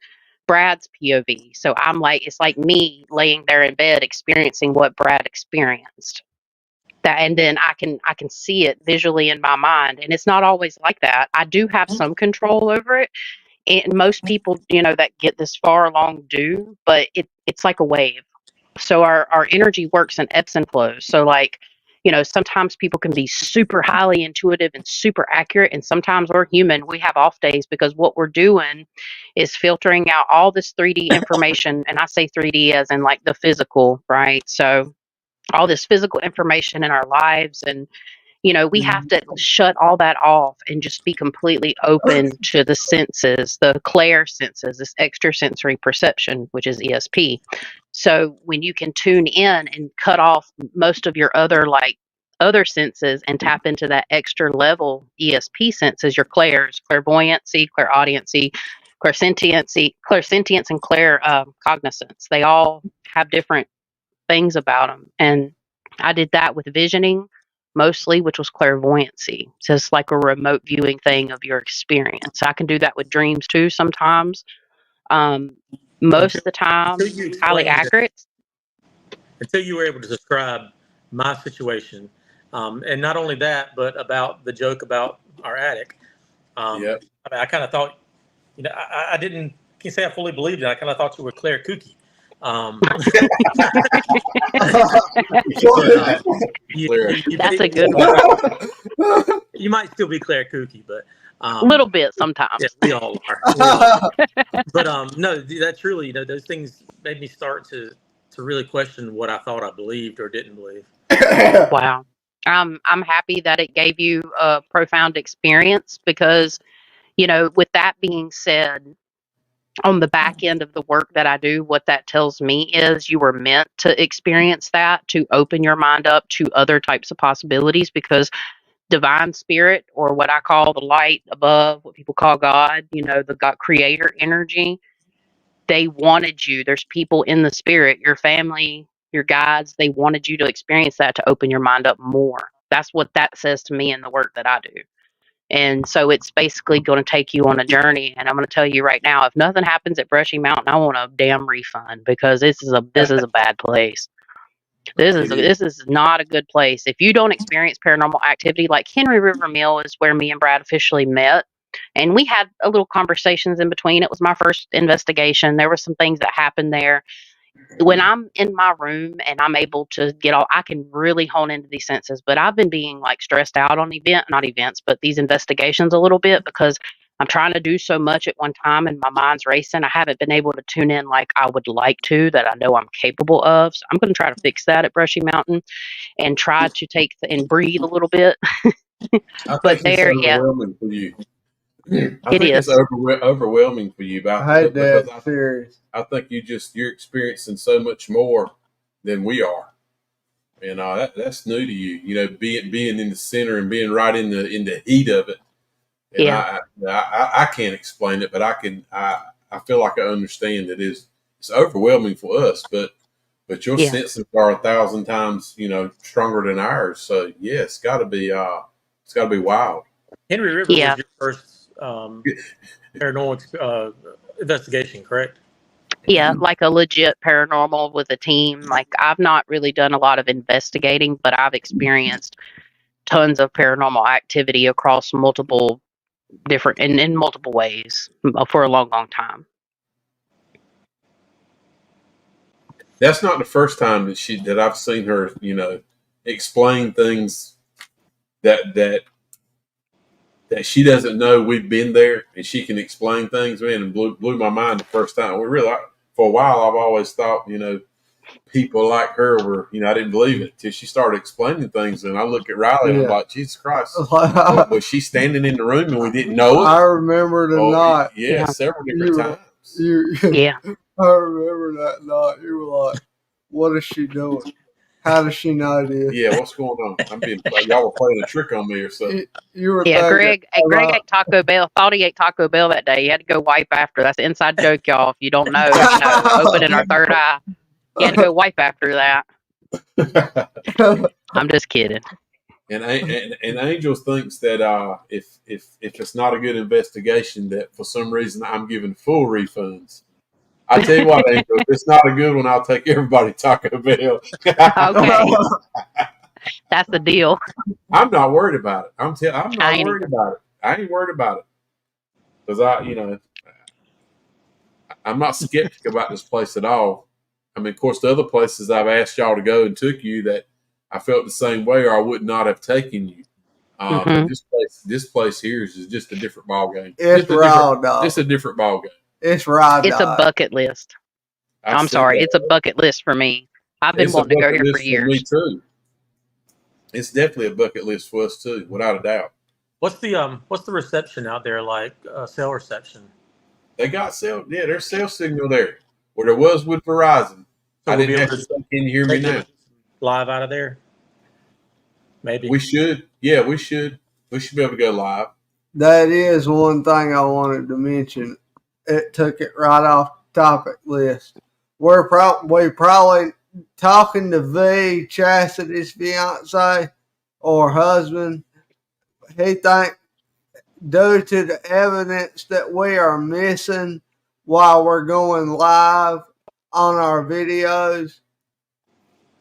Brad's POV. So it's like me laying there in bed experiencing what Brad experienced. And then I can see it visually in my mind, and it's not always like that. I do have some control over it, and most people that get this far along do, but it's like a wave. So our energy works in ebbs and flows. So like sometimes people can be super highly intuitive and super accurate, and sometimes we're human, we have off days because what we're doing is filtering out all this 3D information. And I say 3D as in like the physical, right? So all this physical information in our lives, and we have to shut all that off and just be completely open to the senses, the clair senses, this extrasensory perception, which is ESP. So when you can tune in and cut off most of your other senses and tap into that extra level ESP senses, your clairs, clairvoyancy, clairaudiency, clairsentience, and cognizance, they all have different things about them. And I did that with visioning mostly, which was clairvoyancy. So it's like a remote viewing thing of your experience. I can do that with dreams too sometimes. Most of the time, Until you highly explained accurate. until you were able to describe my situation, and not only that, but about the joke about our attic. Yep. I kind of thought, I didn't can't say I fully believed it. I kind of thought you were Claire Kooky. That's a good one. You might still be Claire Kooky, but A little bit sometimes. yeah, we all are. We all are. But no, that's really those things made me start to really question what I thought I believed or didn't believe. Wow. I'm happy that it gave you a profound experience because, with that being said, on the back end of the work that I do, what that tells me is you were meant to experience that, to open your mind up to other types of possibilities, because divine spirit, or what I call the light above, what people call God, the God creator energy, they wanted you. There's people in the spirit, your family, your guides, they wanted you to experience that, to open your mind up more. That's what that says to me in the work that I do. And so it's basically going to take you on a journey. And I'm going to tell you right now, if nothing happens at Brushy Mountain, I want a damn refund, because this is a bad place. This is not a good place. If you don't experience paranormal activity, like Henry River Mill is where me and Brad officially met. And we had a little conversations in between. It was my first investigation. There were some things that happened there. When I'm in my room and I'm able to I can really hone into these senses. But I've been being like stressed out on not events, but these investigations a little bit, because I'm trying to do so much at one time and my mind's racing. I haven't been able to tune in like I would like to, that I know I'm capable of. So I'm going to try to fix that at Brushy Mountain and try to and breathe a little bit. I But think it's there, yeah, overwhelming for you. I it think it's is. overwhelming for you, because I think you're experiencing so much more than we are, and that's new to you. Being in the center and being right in the heat of it. And Yeah. I can't explain it, but I feel like I understand that it's overwhelming for us, but your Yeah. senses are 1,000 times stronger than ours. So yeah, it's got to be wild. Henry River Yeah. was your first paranormal investigation, correct? Yeah, like a legit paranormal with a team. Like, I've not really done a lot of investigating, but I've experienced tons of paranormal activity across multiple different in multiple ways for a long, long time. That's not the first time that I've seen her, explain things that she doesn't know we've been there, and she can explain things. Man, and blew my mind the first time. For a while, I've always thought, people like her were, I didn't believe it till she started explaining things. And I look at Riley and I'm like, Jesus Christ, was she standing in the room and we didn't know it? I remember the night. Yeah, several different times. Yeah. I remember that night. You were like, what is she doing? How does she know this? Yeah, what's going on? Y'all were playing a trick on me or something. You were Yeah, thinking Greg about ate Taco Bell. Thought he ate Taco Bell that day. He had to go wipe after. That's an inside joke, y'all. If you don't know, opening our third eye. He had to go wipe after that. I'm just kidding. And Angel thinks that if it's not a good investigation, that for some reason I'm giving full refunds. I tell you what, Angel, if it's not a good one, I'll take everybody Taco Bell. Okay, that's the deal. I'm not worried about it. I'm I not ain't worried either. about it. I ain't worried about it because I'm not skeptic about this place at all. I mean, of course, the other places I've asked y'all to go and took you that I felt the same way, or I would not have taken you. But Hmm. this place here is just a different ball game. it's raw dog. Just a different ball game. It's raw It's a dog. bucket list. I I'm see sorry, that. it's a bucket list for me. I've been It's a wanting to go bucket here for list for me years. too. It's definitely a bucket list for us too, without a doubt. What's the reception out there like? Cell reception. They got there's cell signal there where there was with Verizon. So I we'll be didn't able have to to say, "Can you hear me take now?" it live out of there. Maybe. We should. Yeah, we should. We should be able to go live. That is one thing I wanted to mention. It took it right off the topic list. We probably talking to V, Chastity's fiance or husband. He think due to the evidence that we are missing while we're going live on our videos,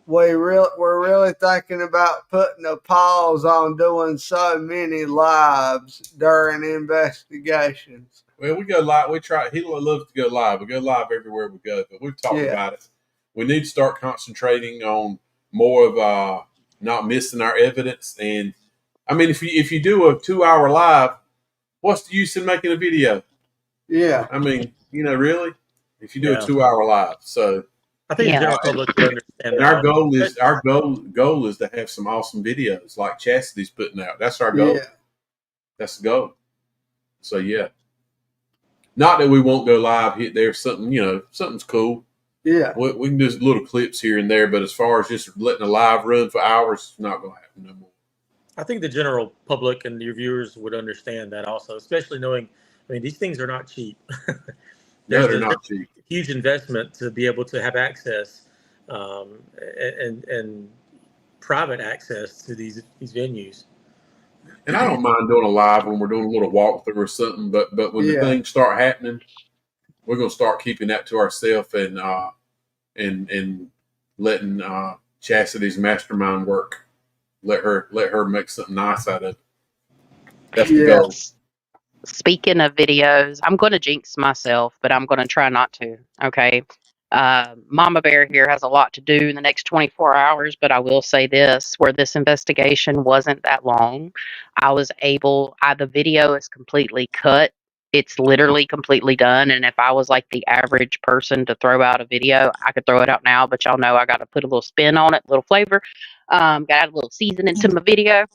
we're really thinking about putting a pause on doing so many lives during investigations. Well, we go live. We try. He loves to go live. We go live everywhere we go. But we've talked Yeah. about it. We need to start concentrating on more of not missing our evidence. And I mean, if you do a 2 hour live, what's the use in making a video? Yeah. I mean, really, if you do a Yeah. 2 hour live. So, I think the Yeah. general public would understand and that. our goal Also. is our goal is to have some awesome videos like Chastity's putting out. That's our goal. Yeah. That's the goal. So yeah. Not that we won't go live hit there. Something's cool. Yeah. We can do little clips here and there, but as far as just letting a live run for hours, it's not going to happen no more. I think the general public and your viewers would understand that also, especially knowing, I mean, these things are not cheap. No, there's they're a not cheap. huge investment to be able to have access and private access to these venues. And I don't mind doing a live when we're doing a little walkthrough or something, but when the things start happening, we're going to start keeping that to ourselves and letting Chastity's mastermind work. Let her make something nice out of it. That's the goal. Speaking of videos, I'm going to jinx myself, but I'm going to try not to. Okay. Mama Bear here has a lot to do in the next 24 hours, but I will say this where this investigation wasn't that long, the video is completely cut. It's literally completely done. And if I was like the average person to throw out a video, I could throw it out now, but y'all know I got to put a little spin on it, a little flavor. Got to add a little seasoning to my video.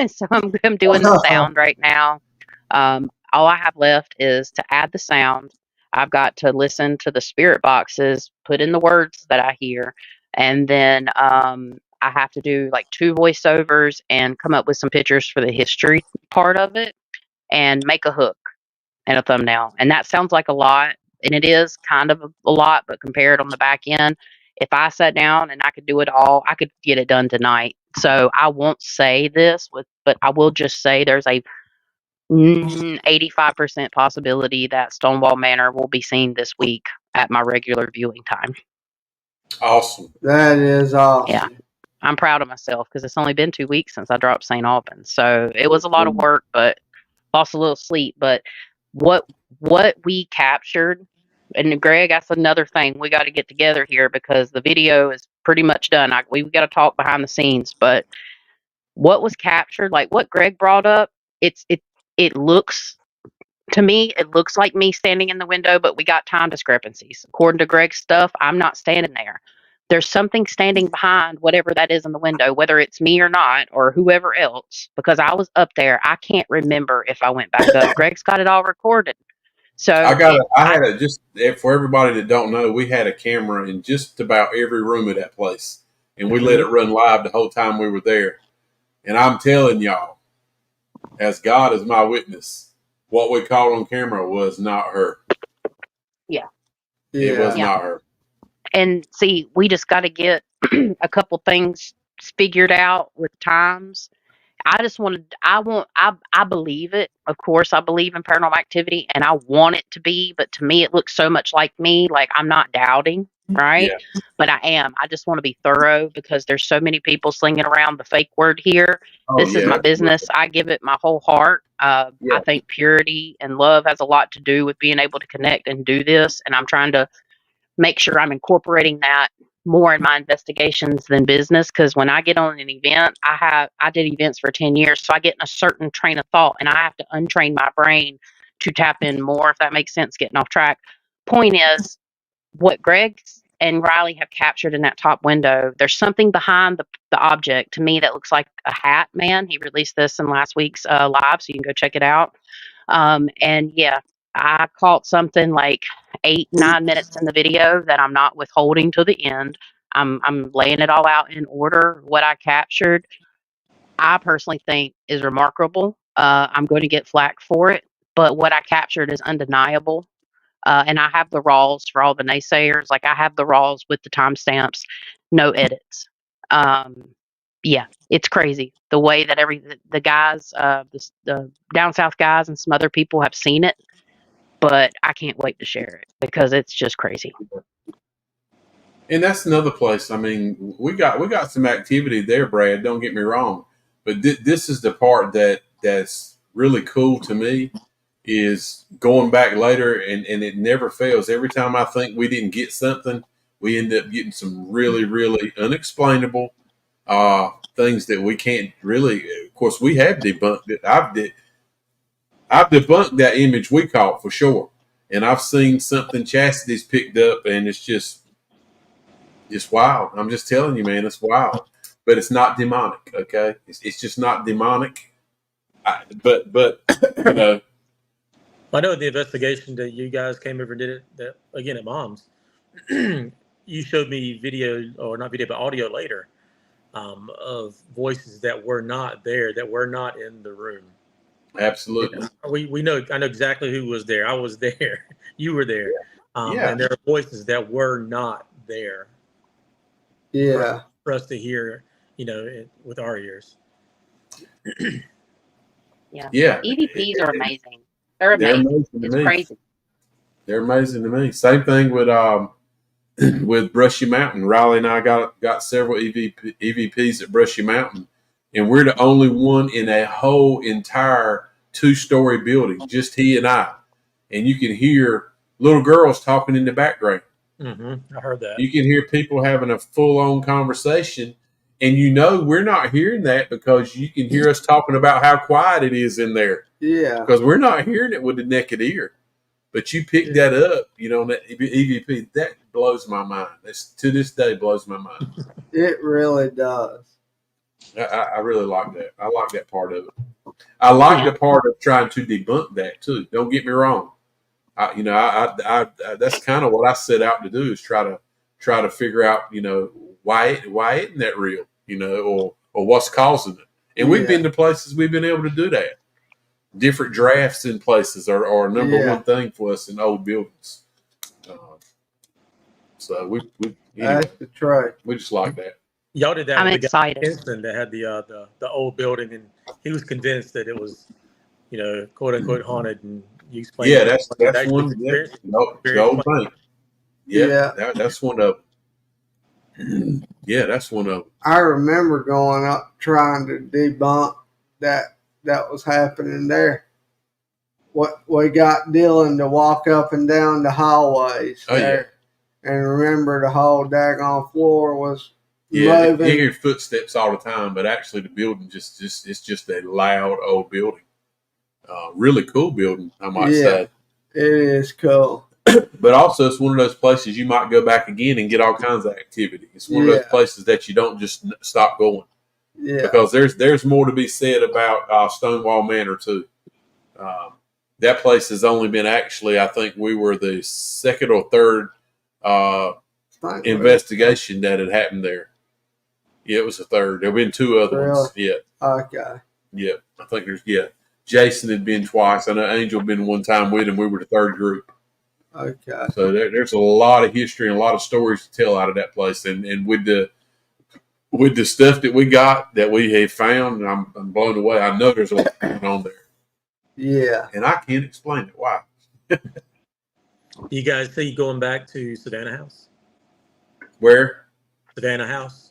So I'm doing the sound right now. All I have left is to add the sound. I've got to listen to the spirit boxes, put in the words that I hear, and then I have to do like 2 voiceovers and come up with some pictures for the history part of it and make a hook and a thumbnail. And that sounds like a lot, and it is kind of a lot, but compared on the back end, if I sat down and I could do it all, I could get it done tonight. So I won't say this but I will just say there's a 85% possibility that Stonewall Manor will be seen this week at my regular viewing time. Awesome. That is awesome. Yeah. I'm proud of myself because it's only been 2 weeks since I dropped St. Albans. So it was a lot of work, but lost a little sleep. But what we captured, and Greg, that's another thing we got to get together here because the video is pretty much done. We got to talk behind the scenes, but what was captured, like what Greg brought up, it looks to me, it looks like me standing in the window, but we got time discrepancies. According to Greg's stuff, I'm not standing there. There's something standing behind whatever that is in the window, whether it's me or not, or whoever else, because I was up there. I can't remember if I went back up. Greg's got it all recorded. So just for everybody that don't know, we had a camera in just about every room of that place. and we let it run live the whole time we were there. And I'm telling y'all, as God is my witness, what we caught on camera was not her. Yeah. It was Yeah. not her. And see, we just got to get a couple things figured out with times. I believe it. Of course, I believe in paranormal activity and I want it to be, but to me, it looks so much like me. Like I'm not doubting, right? Yeah. But I am. I just want to be thorough because there's so many people slinging around the fake word here. Oh, This is yeah. my business. I give it my whole heart. Yeah. I think purity and love has a lot to do with being able to connect and do this. And I'm trying to make sure I'm incorporating that more in my investigations than business. Because when I get on an event, I did events for 10 years, so I get in a certain train of thought, and I have to untrain my brain to tap in more. If that makes sense, getting off track. Point is, what Greg and Riley have captured in that top window. There's something behind the object to me that looks like a hat. Man, he released this in last week's live, so you can go check it out. And yeah, I caught something like 8, 9 minutes in the video that I'm not withholding to the end. I'm laying it all out in order. What I captured, I personally think is remarkable. I'm going to get flack for it, but what I captured is undeniable. And I have the raws for all the naysayers. Like I have the raws with the timestamps, no edits. Yeah, it's crazy the way that the guys, the down south guys, and some other people have seen it. But I can't wait to share it because it's just crazy. And that's another place. I mean, we got some activity there, Brad. Don't get me wrong, but this is the part that's really cool to me is going back later, and it never fails. Every time I think we didn't get something, we end up getting some really, really unexplainable things that we can't really. Of course, we have debunked it. I've debunked that image we caught for sure, and I've seen something Chastity's picked up, and it's just wild. I'm just telling you, man, it's wild. But it's not demonic, okay? It's just not demonic. But you know, I know the investigation that you guys came over and did it that again at Mom's. You showed me video, or not video, but audio later, of voices that were not there, that were not in the room. absolutely. We know. I know exactly who was there. I was there. You were there. Yeah. And there are voices that were not there. Yeah. For us to hear, with our ears. Yeah. Yeah. EVPs are amazing. They're They're amazing. amazing to It's me. crazy. They're amazing to me. Same thing with with Brushy Mountain. Riley and I got several EVPs at Brushy Mountain, and we're the only one in a whole entire 2-story building, just he and I. And you can hear little girls talking in the background. Mm-hmm. I heard that. You can hear people having a full-on conversation, and we're not hearing that because you can hear us talking about how quiet it is in there. Yeah. Because we're not hearing it with the naked ear. But you pick that up, that EVP, that blows my mind. That's, to this day, blows my mind. It really does. I really like that. I like that part of it. I like the part of trying to debunk that too. Don't get me wrong. That's kind of what I set out to do, is try to figure out, why isn't that real, or what's causing it. And we've been to places we've been able to do that. Different drafts in places are number one thing for us in old buildings. So we anyway, That's the truth. we just like that. Y'all did that. I'm with the excited. guy Kinston that had the old building, and he was convinced that it was, quote unquote haunted, and you explained. Yeah, that's one. Yeah, the old bank. Yeah, that's one of them. Yeah, that's one of them. I remember going up trying to debunk that was happening there. What we got Dylan to walk up and down the hallways there, and remember the whole daggone floor was moving. You hear footsteps all the time, but actually the building it's just a loud old building. Really cool building, I might say. It is cool. But also, it's one of those places you might go back again and get all kinds of activity. It's one of those places that you don't just stop going. Yeah. Because there's more to be said about Stonewall Manor too. That place has only been actually, I think we were the second or third investigation that had happened there. Yeah, it was the third. There've been two other ones. Yeah. Okay. Yeah. I think Jason had been twice. I know Angel had been one time with him. We were the third group. Okay. So there's a lot of history and a lot of stories to tell out of that place. And with the stuff that we got that we have found, I'm blown away. I know there's a lot going on there. Yeah. And I can't explain it. Why? You guys see going back to Savannah House? Where? Savannah House.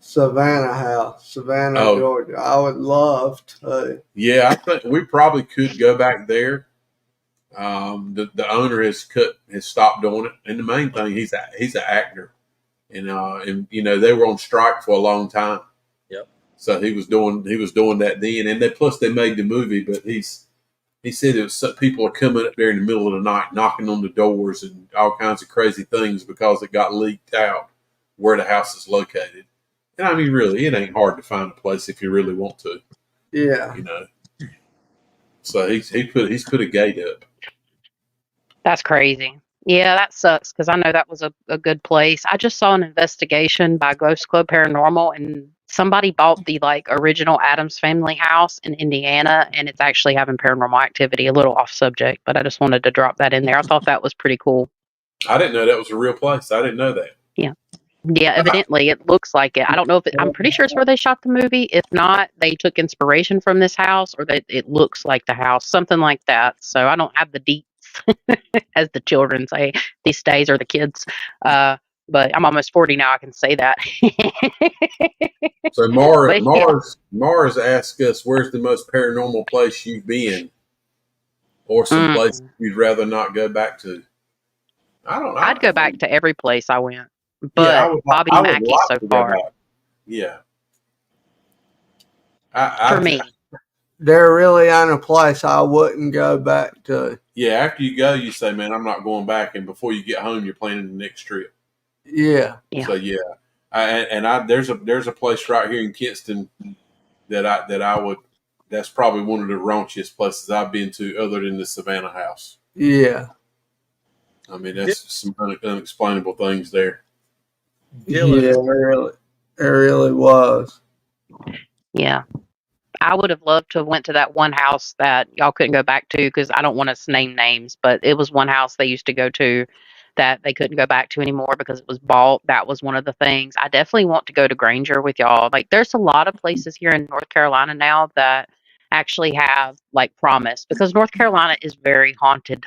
Savannah House, Savannah, Georgia. I would love to. Yeah, I think we probably could go back there. The owner has stopped doing it, and the main thing he's an actor, and they were on strike for a long time. Yep. So he was doing that then, and plus they made the movie, but he said it was people are coming up there in the middle of the night, knocking on the doors and all kinds of crazy things because it got leaked out where the house is located. And I mean, really, it ain't hard to find a place if you really want to. Yeah. So he's put a gate up. That's crazy. Yeah, that sucks because I know that was a good place. I just saw an investigation by Ghost Club Paranormal, and somebody bought the original Addams Family house in Indiana, and it's actually having paranormal activity. A little off subject, but I just wanted to drop that in there. I thought that was pretty cool. I didn't know that was a real place. I didn't know that. Yeah, evidently it looks like it. I don't know if I'm pretty sure it's where they shot the movie. If not, they took inspiration from this house, or that it looks like the house, something like that. So I don't have the deets, as the children say these days, or the kids. But I'm almost 40 now. I can say that. So Mars asked us, "Where's the most paranormal place you've been, or some place you'd rather not go back to?" I don't know. I'd go back to every place I went, but Bobby Mackey so far. Yeah. For me. There really ain't a place I wouldn't go back to. Yeah, after you go, you say, "Man, I'm not going back," and before you get home, you're planning the next trip. Yeah. So there's a place right here in Kinston that I would. That's probably one of the raunchiest places I've been to, other than the Savannah House. Yeah. I mean, that's some unexplainable things there. Dylan. Yeah, it really was. Yeah. I would have loved to have went to that one house that y'all couldn't go back to, because I don't want to name names, but it was one house they used to go to that they couldn't go back to anymore because it was bought. That was one of the things. I definitely want to go to Granger with y'all. There's a lot of places here in North Carolina now that actually have promise, because North Carolina is very haunted.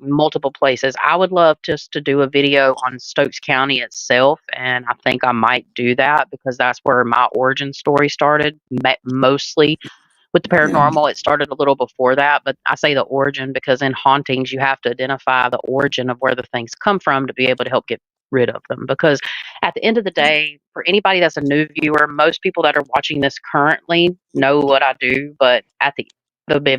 Multiple places. I would love just to do a video on Stokes County itself, and I think I might do that because that's where my origin story started, mostly with the paranormal. It started a little before that, but I say the origin because in hauntings, you have to identify the origin of where the things come from to be able to help get rid of them. Because at the end of the day, for anybody that's a new viewer, most people that are watching this currently know what I do, but at the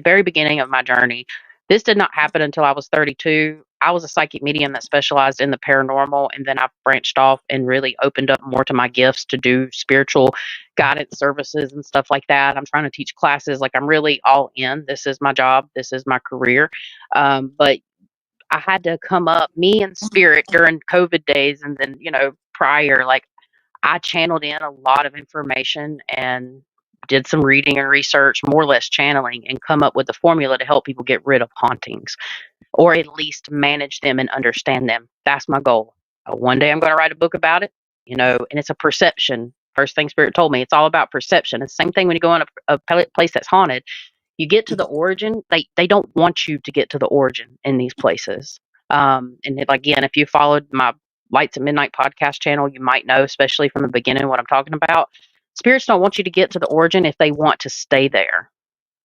very beginning of my journey, this did not happen until I was 32. I was a psychic medium that specialized in the paranormal, and then I branched off and really opened up more to my gifts to do spiritual guidance services and stuff like that. I'm trying to teach classes. I'm really all in. This is my job. This is my career. But I had to come up, me and spirit, during COVID days, and then prior, I channeled in a lot of information and did some reading and research, more or less channeling, and come up with a formula to help people get rid of hauntings, or at least manage them and understand them. That's my goal. One day I'm going to write a book about it, and it's a perception. First thing Spirit told me, it's all about perception. It's the same thing when you go in a place that's haunted. You get to the origin. They don't want you to get to the origin in these places. Again, if you followed my Lights at Midnight podcast channel, you might know, especially from the beginning, what I'm talking about. Spirits don't want you to get to the origin if they want to stay there.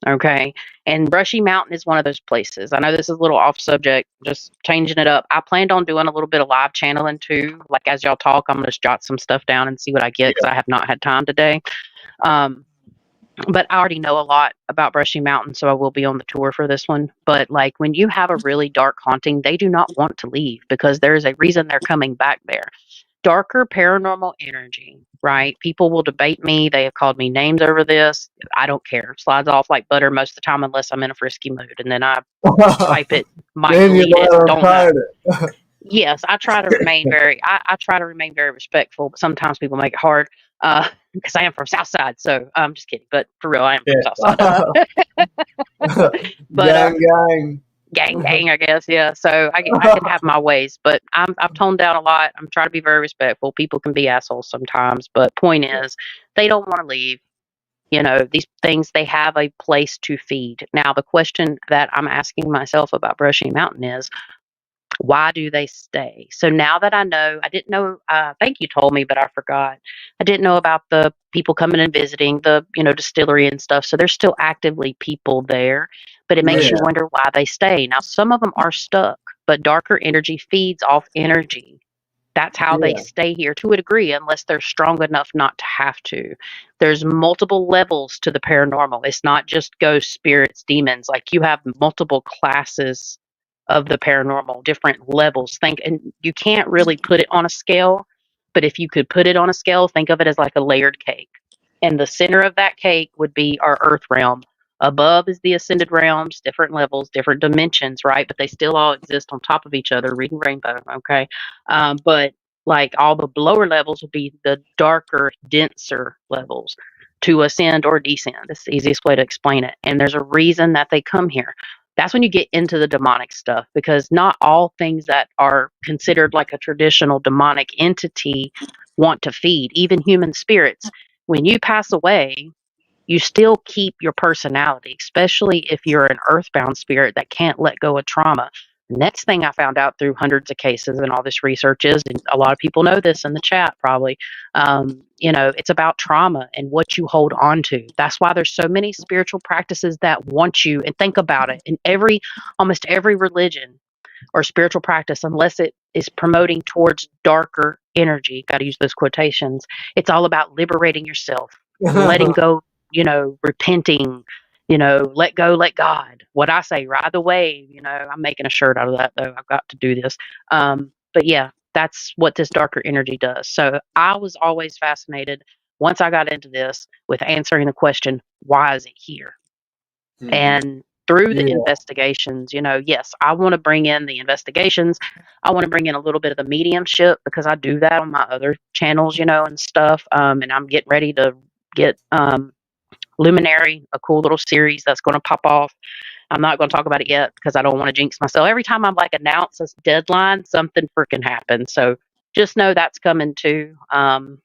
Okay. And Brushy Mountain is one of those places. I know this is a little off subject, just changing it up. I planned on doing a little bit of live channeling too. As y'all talk, I'm going to jot some stuff down and see what I get, because I have not had time today. But I already know a lot about Brushy Mountain, so I will be on the tour for this one. But when you have a really dark haunting, they do not want to leave because there is a reason they're coming back there. Darker paranormal energy, right? People will debate me. They have called me names over this. I don't care. Slides off like butter most of the time, unless I'm in a frisky mood, and then I swipe it, might delete it, don't know. Yes, I try to remain I try to remain very respectful, but sometimes people make it hard because I am from Southside. So I'm just kidding, but for real, I am from Yeah. Southside. But Gang, gang. gang, gang, I guess, yeah. So I can have my ways, but I've toned down a lot. I'm trying to be very respectful. People can be assholes sometimes, but point is, they don't want to leave. You know, these things, they have a place to feed. Now, the question that I'm asking myself about Brushy Mountain is, why do they stay? So now that I know, I didn't know, I think you told me, but I forgot. I didn't know about the people coming and visiting the, distillery and stuff. So there's still actively people there, but it makes Yeah. you wonder why they stay. Now, some of them are stuck, but darker energy feeds off energy. That's how they Yeah. stay here to a degree, unless they're strong enough not to have to. There's multiple levels to the paranormal. It's not just ghosts, spirits, demons. Like, you have multiple classes of the paranormal, different levels. And you can't really put it on a scale, but if you could put it on a scale, think of it as like a layered cake. And the center of that cake would be our earth realm. Above is the ascended realms, different levels, different dimensions, right? But they still all exist on top of each other, reading rainbow, okay? But like, all the lower levels would be the darker, denser levels to ascend or descend. It's the easiest way to explain it. And there's a reason that they come here. That's when you get into the demonic stuff, because not all things that are considered like a traditional demonic entity want to feed, even human spirits. When you pass away, you still keep your personality, especially if you're an earthbound spirit that can't let go of trauma. Next thing I found out through hundreds of cases and all this research is, and a lot of people know this in the chat probably, it's about trauma and what you hold on to. That's why there's so many spiritual practices that want you, and think about it, in almost every religion or spiritual practice, unless it is promoting towards darker energy, got to use those quotations, it's all about liberating yourself, letting go, repenting, let go, let God. What I say, ride the wave. I'm making a shirt out of that, though. I've got to do this. But yeah, that's what this darker energy does. So I was always fascinated, once I got into this, with answering the question, why is it here? Mhm. And through the Yeah. investigations, yes, I want to bring in the investigations. I want to bring in a little bit of the mediumship, because I do that on my other channels, and stuff. And I'm getting ready to get Luminary, a cool little series that's going to pop off. I'm not going to talk about it yet because I don't want to jinx myself. Every time I'm like announce this deadline, something freaking happens. So just know that's coming too. But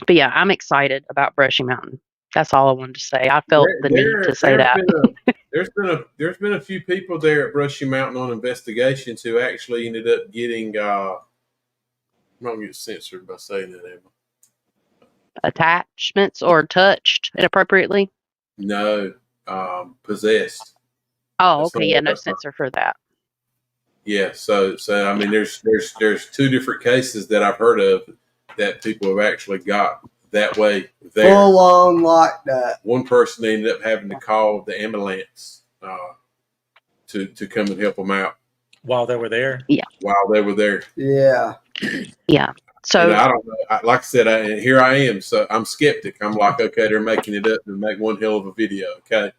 yeah, I'm excited about Brushy Mountain. That's all I wanted to say. I felt the need to say There's that. there's been a few people there at Brushy Mountain on investigations who actually ended up getting I'm not gonna get censored by saying that, Emma. Attachments or touched inappropriately. No, possessed. Oh, That's okay. Yeah, no that's not. censor for that. Yeah. So I mean, Yeah. there's two different cases that I've heard of that people have actually got that way there. Full on like that. One person ended up having to call the ambulance to come and help them out while they were there. Yeah. while they were there. Yeah. Yeah. And So I don't know. Like I said, and here I am. So I'm skeptic. I'm like, okay, they're making it up and make one hell of a video. Okay.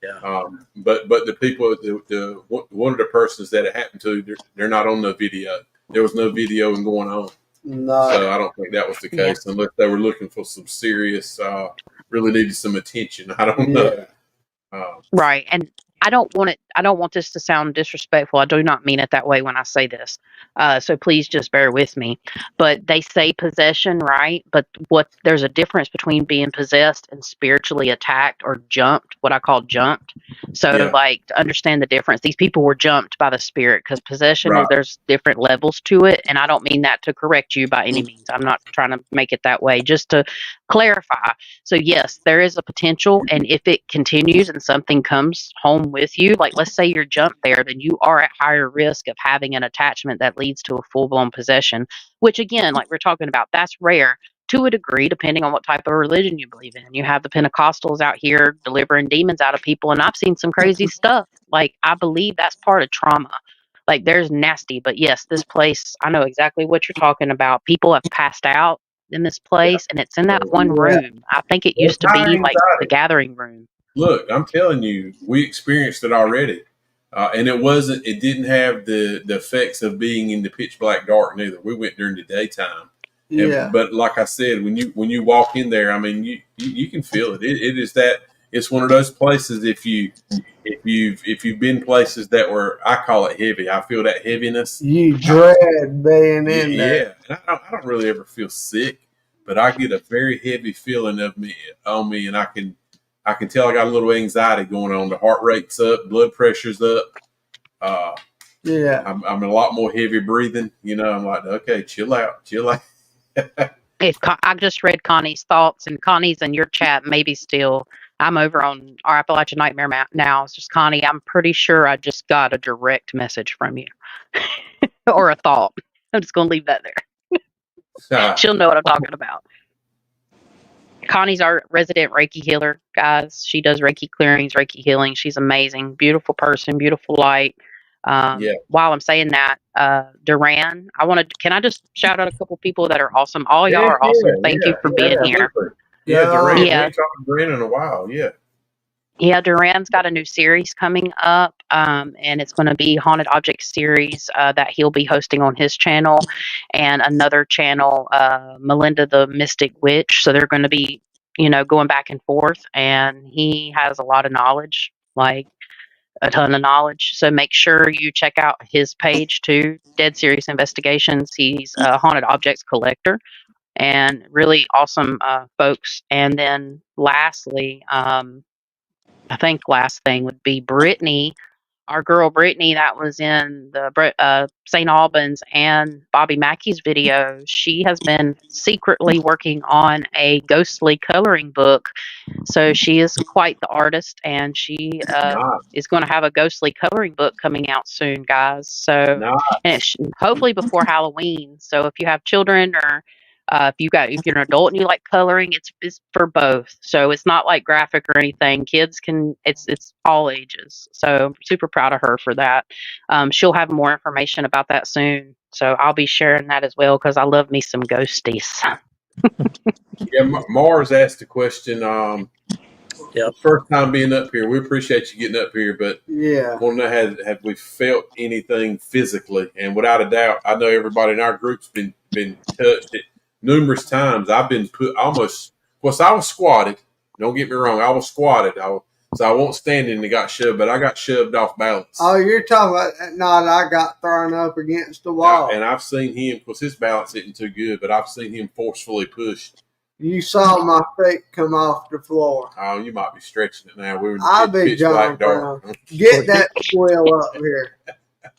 Yeah. But the people, the one of the persons that it happened to, they're not on the video. There was no video going on. No. So I don't think that was the case, unless they were looking for some serious, really needed some attention. I don't know. right. And I don't want this to sound disrespectful. I do not mean it that way when I say this. So please just bear with me. But they say possession, right? But there's a difference between being possessed and spiritually attacked or jumped, what I call jumped. So Yeah. like, to understand the difference, these people were jumped by the spirit, because possession Right. there's different levels to it. And I don't mean that to correct you by any means. I'm not trying to make it that way, just to clarify. So yes, there is a potential, and if it continues and something comes home with you, like let's say you're jumped there, then you are at higher risk of having an attachment that leads to a full-blown possession, which again, like we're talking about, that's rare to a degree, depending on what type of religion you believe in. You have the Pentecostals out here delivering demons out of people, and I've seen some crazy stuff. Like, I believe that's part of trauma. Like, there's nasty, but yes, this place, I know exactly what you're talking about. People have passed out in this place, and it's in that one Yeah. room. I think it It's used to high be like the anxiety. gathering room. Look, I'm telling you, we experienced it already. And it didn't have the effects of being in the pitch black dark neither. We went during the daytime. Yeah. But like I said, when you walk in there, I mean, you can feel it. It is that it's one of those places. If you've been places that were, I call it heavy. I feel that heaviness. You dread being in Yeah, there. and I don't really ever feel sick, but I get a very heavy feeling of me on me, and I can tell I got a little anxiety going on. The heart rate's up, blood pressure's up. Uh, Yeah. I'm a lot more heavy breathing. You know, I'm like, okay, chill out, chill out. I just read Connie's thoughts, and Connie's in your chat. Maybe still, I'm over on our Appalachian Nightmare map now. It's just Connie. I'm pretty sure I just got a direct message from you, or a thought. I'm just gonna leave that there. She'll know what I'm talking about. Connie's our resident Reiki healer, guys. She does Reiki clearings, Reiki healing. She's amazing, beautiful person, beautiful light. Yeah. While I'm saying that, Duran, can I just shout out a couple people that are awesome? All y'all are awesome. Thank you for being here. Yeah, Durant. Yeah. We ain't talking Durant in a while. Yeah. Yeah, Duran's got a new series coming up, and it's going to be Haunted Object series that he'll be hosting on his channel and another channel, Melinda the Mystic Witch. So they're going to be, going back and forth, and he has a lot of knowledge, like a ton of knowledge. So make sure you check out his page too, Dead Serious Investigations. He's a haunted objects collector and really awesome folks. And then lastly, I think last thing would be Brittany, our girl Brittany that was in the St. Albans and Bobby Mackey's video. She has been secretly working on a ghostly coloring book. So she is quite the artist, and she Nice. is going to have a ghostly coloring book coming out soon, guys. So, Nice. and hopefully before Halloween. So if you have children, or if you're an adult and you like coloring, it's for both. So it's not like graphic or anything. Kids can, it's all ages. So I'm super proud of her for that. She'll have more information about that soon. So I'll be sharing that as well, because I love me some ghosties. Yeah, Mars asked a question. Yep. First time being up here. We appreciate you getting up here, but Yeah. want to know have we felt anything physically? And without a doubt, I know everybody in our group's been touched it numerous times. I've been put almost. Of course, I was squatted. Don't get me wrong. I was squatted. So I won't stand in and got shoved, but I got shoved off balance. Oh, you're talking about that night I got thrown up against the wall. And I've seen him, because his balance isn't too good, but I've seen him forcefully pushed. You saw my feet come off the floor. Oh, you might be stretching it now. We were I'll be pitch black John dark. Brown. Get that wheel up here.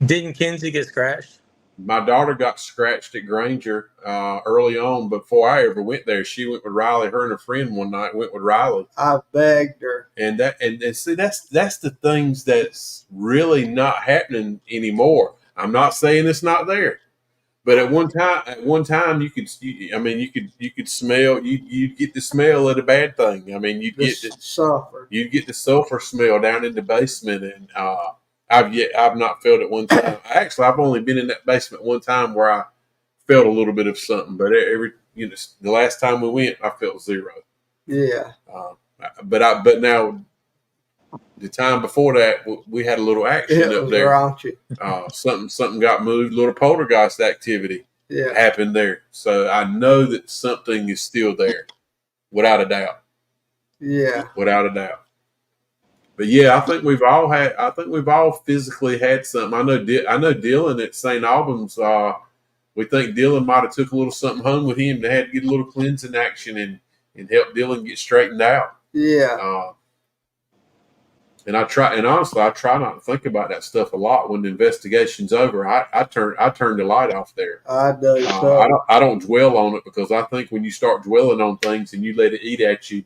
Didn't Kinsey get scratched? My daughter got scratched at Granger early on. Before I ever went there, she went with Riley. Her and a friend one night went with Riley. I begged her. And see, that's the things that's really not happening anymore. I'm not saying it's not there, but at one time you could smell. You'd get the smell of the bad thing. I mean, you'd get the sulfur smell down in the basement, and I've not felt it one time. Actually, I've only been in that basement one time where I felt a little bit of something, but the last time we went, I felt zero. Yeah. But now the time before that, we had a little action up there. Raunchy. Something got moved. Little poltergeist activity happened there. So I know that something is still there, without a doubt. Yeah, without a doubt. But yeah, I think we've all physically had something. I know Dylan at St. Albans. We think Dylan might have took a little something home with him. They had to get a little cleansing action and help Dylan get straightened out. Yeah. And honestly, I try not to think about that stuff a lot when the investigation's over. I turn the light off there. I do. I don't dwell on it, because I think when you start dwelling on things and you let it eat at you,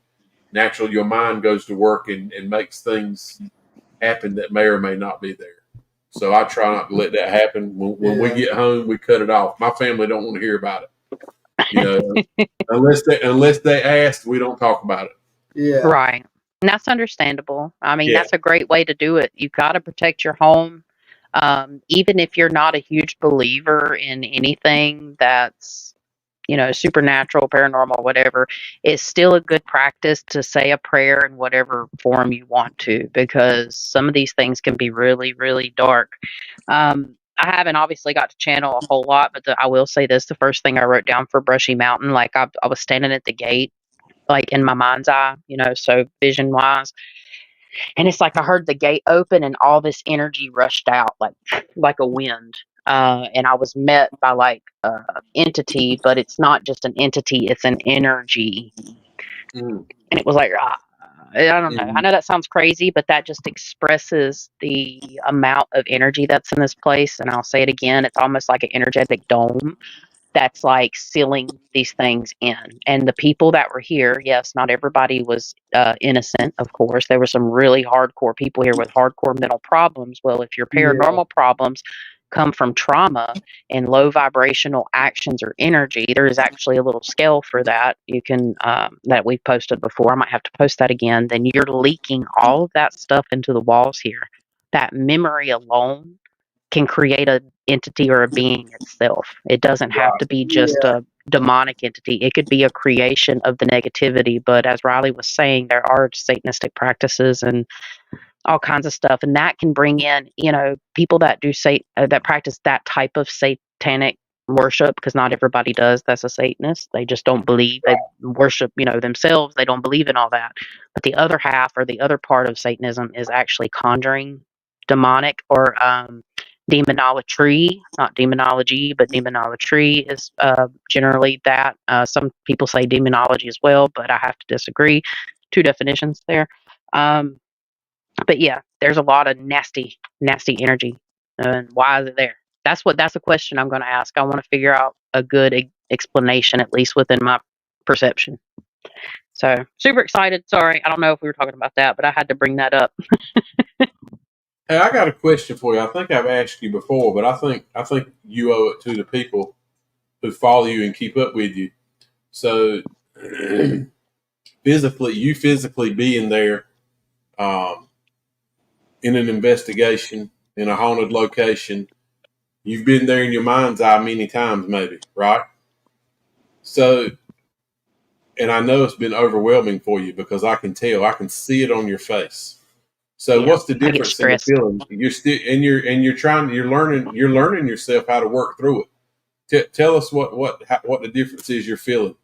naturally your mind goes to work and makes things happen that may or may not be there. So I try not to let that happen. When we get home, we cut it off. My family don't want to hear about it. Unless they ask, we don't talk about it. Yeah. Right. And that's understandable. I mean, that's a great way to do it. You've got to protect your home. Even if you're not a huge believer in anything that's supernatural, paranormal, whatever, it's still a good practice to say a prayer in whatever form you want to, because some of these things can be really, really dark. I haven't obviously got to channel a whole lot, but I will say this: the first thing I wrote down for Brushy Mountain, like I was standing at the gate, like in my mind's eye, so vision wise, and it's like I heard the gate open and all this energy rushed out like a wind. And I was met by like entity, but it's not just an entity; it's an energy. Mm. And it was like, I don't know. I Mhm. know that sounds crazy, but that just expresses the amount of energy that's in this place. And I'll say it again: it's almost like an energetic dome that's like sealing these things in. And the people that were here, yes, not everybody was innocent, of course. There were some really hardcore people here with hardcore mental problems. Well, if your Yeah. paranormal problems come from trauma and low vibrational actions or energy, there is actually a little scale for that. You can, that we've posted before. I might have to post that again. Then you're leaking all of that stuff into the walls here. That memory alone can create a entity or a being itself. It doesn't have to be just Yeah. a demonic entity. It could be a creation of the negativity. But as Riley was saying, there are Satanistic practices and all kinds of stuff, and that can bring in, people that do that practice that type of satanic worship, because not everybody does. That's a Satanist. They just don't believe. They worship, themselves. They don't believe in all that. But the other half, or the other part of Satanism, is actually conjuring demonic or demonolatry, not demonology, but demonolatry is generally that. Some people say demonology as well, but I have to disagree. Two definitions there. But yeah, there's a lot of nasty, nasty energy. And why is it there? That's a question I'm going to ask. I want to figure out a good explanation, at least within my perception. So super excited. Sorry, I don't know if we were talking about that, but I had to bring that up. Hey, I got a question for you. I think I've asked you before, but I think you owe it to the people who follow you and keep up with you. So, physically being there, um, in an investigation in a haunted location, you've been there in your mind's eye many times, maybe, right? So, and I know it's been overwhelming for you because I can tell, I can see it on your face. So, Yeah, what's the I get difference in the stressed. feeling? You're still, you're learning yourself how to work through it. Tell us what the difference is you're feeling.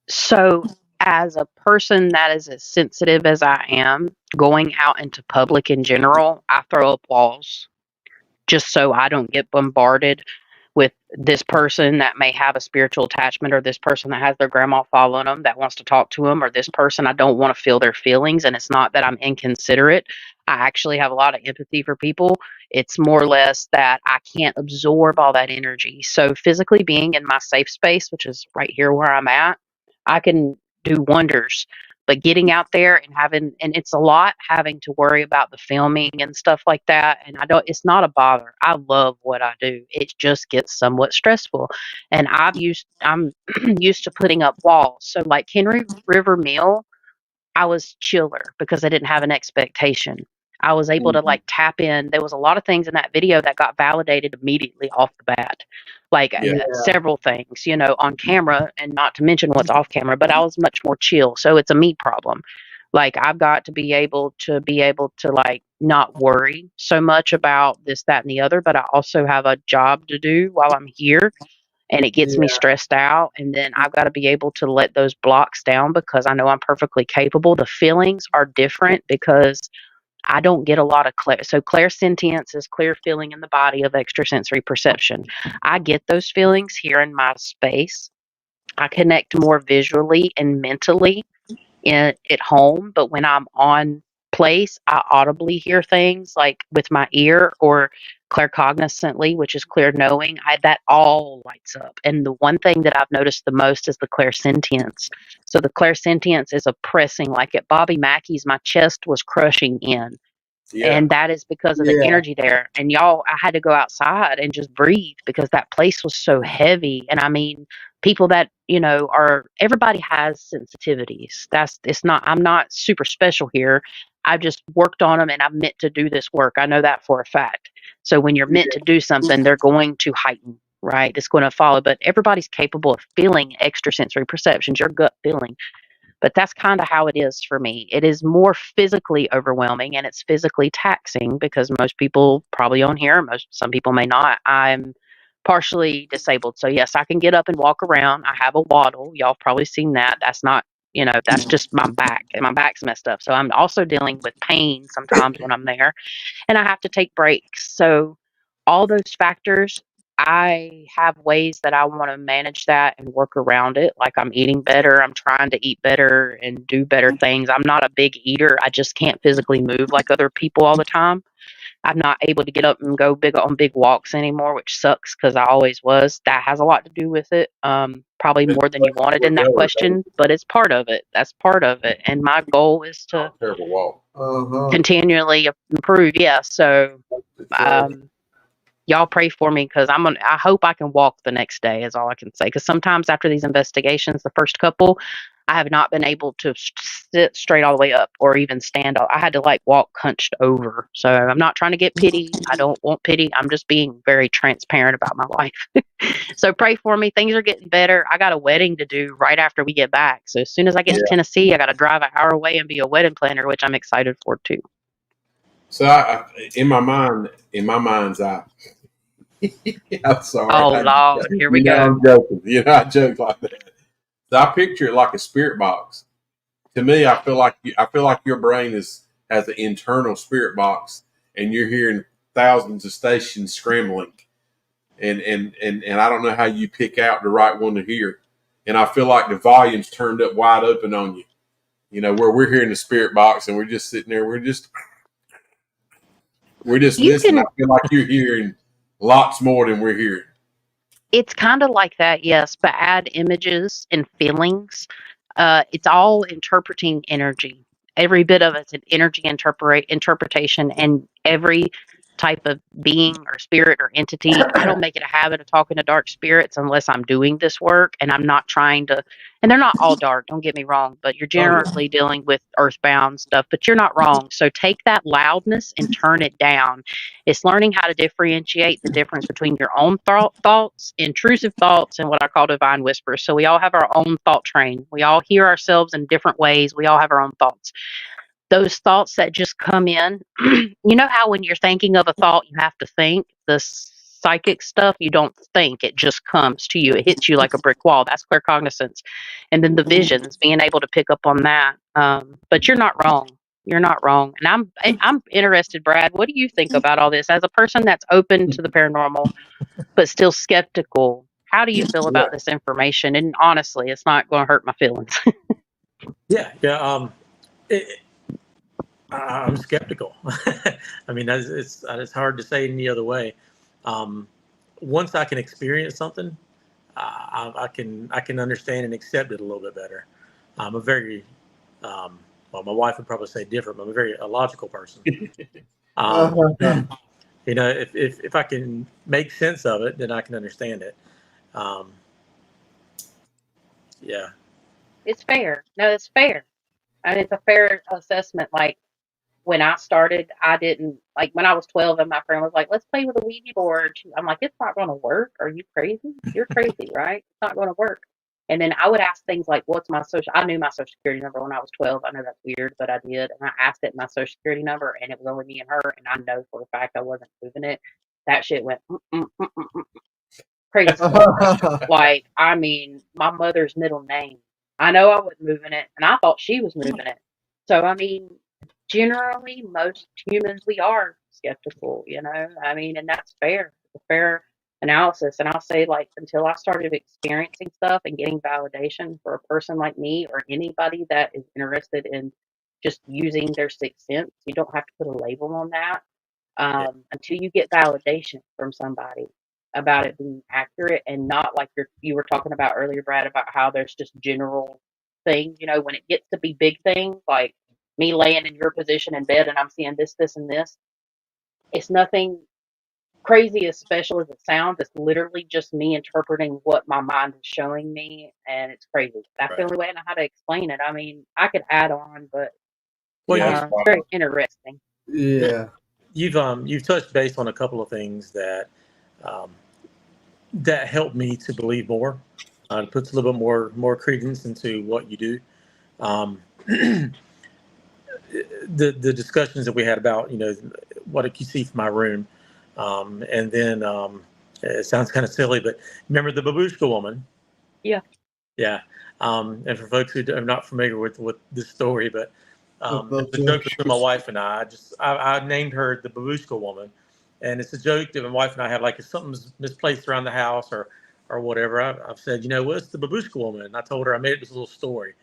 So, as a person that is as sensitive as I am, going out into public in general, I throw up walls just so I don't get bombarded with this person that may have a spiritual attachment, or this person that has their grandma following them that wants to talk to them, or this person I don't want to feel their feelings. And it's not that I'm inconsiderate. I actually have a lot of empathy for people. It's more or less that I can't absorb all that energy. So physically being in my safe space, which is right here where I'm at, I can do wonders. But getting out there and and it's a lot having to worry about the filming and stuff like that. And it's not a bother. I love what I do. It just gets somewhat stressful. And I'm used to putting up walls. So like Henry River Mill, I was chiller because I didn't have an expectation. I was able to Mhm. like tap in. There was a lot of things in that video that got validated immediately off the bat, like Yeah, Yeah. several things, on camera, and not to mention what's off camera. But I was much more chill, so it's a me problem. Like I've got to be able to like not worry so much about this, that, and the other. But I also have a job to do while I'm here, and it gets me Yeah. stressed out. And then I've got to be able to let those blocks down because I know I'm perfectly capable. The feelings are different because I don't get a lot of so clairsentience is clear feeling in the body of extrasensory perception. I get those feelings here in my space. I connect more visually and mentally at home, but when I'm on place, I audibly hear things like with my ear, or claircognizantly, which is clear knowing. That all lights up. And the one thing that I've noticed the most is the clairsentience. So the clairsentience is oppressing. Like at Bobby Mackey's, my chest was crushing in, yeah, and that is because of the Yeah. energy there. And y'all, I had to go outside and just breathe because that place was so heavy. And I mean, people that are, everybody has sensitivities. It's not, I'm not super special here. I've just worked on them, and I'm meant to do this work. I know that for a fact. So when you're meant to do something, they're going to heighten. right, that's going to follow. But everybody's capable of feeling extrasensory perceptions, your gut feeling. But that's kind of how it is for me. It is more physically overwhelming and it's physically taxing because most people probably on here, some people may not. I'm partially disabled. So yes, I can get up and walk around. I have a waddle. Y'all have probably seen that. That's not, that's just my back and my back's messed up. So I'm also dealing with pain sometimes when I'm there and I have to take breaks. So all those factors, I have ways that I want to manage that and work around it. Like I'm eating better. I'm trying to eat better and do better things. I'm not a big eater. I just can't physically move like other people all the time. I'm not able to get up and go big walks anymore, which sucks because I always was. That has a lot to do with it. Probably more than you wanted in that question, but it's part of it. That's part of it. And my goal is to Terrible walk. continually improve. Yeah. So, y'all pray for me because I hope I can walk the next day is all I can say. Because sometimes after these investigations, the first couple, I have not been able to sit straight all the way up or even stand up. I had to like walk hunched over. So I'm not trying to get pity. I don't want pity. I'm just being very transparent about my life. So pray for me. Things are getting better. I got a wedding to do right after we get back. So as soon as I get to Tennessee, I got to drive an hour away and be a wedding planner, which I'm excited for too. So in my mind's eye, I'm sorry. Oh, Lord, here we go. I'm joking. I joke like that. So I picture it like a spirit box. To me, I feel like your brain has an internal spirit box, and you're hearing thousands of stations scrambling, and I don't know how you pick out the right one to hear. And I feel like the volume's turned up wide open on you. Where we're hearing the spirit box, and we're just sitting there. We're just listening. I feel like you're hearing lots more than we're hearing. It's kind of like that, yes, but add images and feelings. It's all interpreting energy. Every bit of it's an energy interpretation, and every type of being or spirit or entity. I don't make it a habit of talking to dark spirits unless I'm doing this work and I'm not trying to. And they're not all dark, don't get me wrong, but you're generally dealing with earthbound stuff, but you're not wrong. So take that loudness and turn it down. It's learning how to differentiate the difference between your own thoughts, intrusive thoughts, and what I call divine whispers. So we all have our own thought train. We all hear ourselves in different ways. We all have our own thoughts. Those thoughts that just come in, you know how when you're thinking of a thought, you have to think? The psychic stuff, you don't think. It just comes to you. It hits you like a brick wall. That's claircognizance. And then the visions, being able to pick up on that. But you're not wrong. You're not wrong. And I'm interested, Brad. What do you think about all this as a person that's open to the paranormal but still skeptical? How do you feel about this information? And honestly, it's not going to hurt my feelings. I'm skeptical. I mean, it's hard to say any other way. Once I can experience something, I can understand and accept it a little bit better. I'm a very well, my wife would probably say different, but I'm a very logical person. If I can make sense of it, then I can understand it. It's fair. No, it's fair. And it's a fair assessment. Like when I started, I didn't like when I was 12 and my friend was like, let's play with a Ouija board. I'm like, it's not going to work. Are you crazy? You're crazy, right? It's not going to work. And then I would ask things like, what's my social? I knew my social security number when I was 12. I know that's weird, but I did. And I asked it my social security number and it was only me and her. And I know for a fact I wasn't moving it. That shit went crazy. Like, I mean, my mother's middle name. I know I wasn't moving it, and I thought she was moving it. So, I mean, generally, most humans, we are skeptical, I mean, and that's fair. It's a fair analysis. And I'll say, like, until I started experiencing stuff and getting validation for a person like me or anybody that is interested in just using their sixth sense, you don't have to put a label on that until you get validation from somebody about it being accurate and not like you were talking about earlier, Brad, about how there's just general things, when it gets to be big things, like me laying in your position in bed and I'm seeing this, this, and this. It's nothing crazy as special as it sounds. It's literally just me interpreting what my mind is showing me, and it's crazy. That's the only way I know how to explain it. I mean, I could add on, but it's very interesting. Yeah. You've touched base on a couple of things that that helped me to believe more. It puts a little bit more credence into what you do. Um, the discussions that we had about what you see from my room, and then it sounds kind of silly, but remember the babushka woman? Yeah. Yeah. And for folks who are not familiar with this story, but The there's a joke between my babushkas. wife and I named her the babushka woman, and it's a joke that my wife and I have, like if something's misplaced around the house or whatever. I've said, what's the babushka woman? And I told her I made it this little story.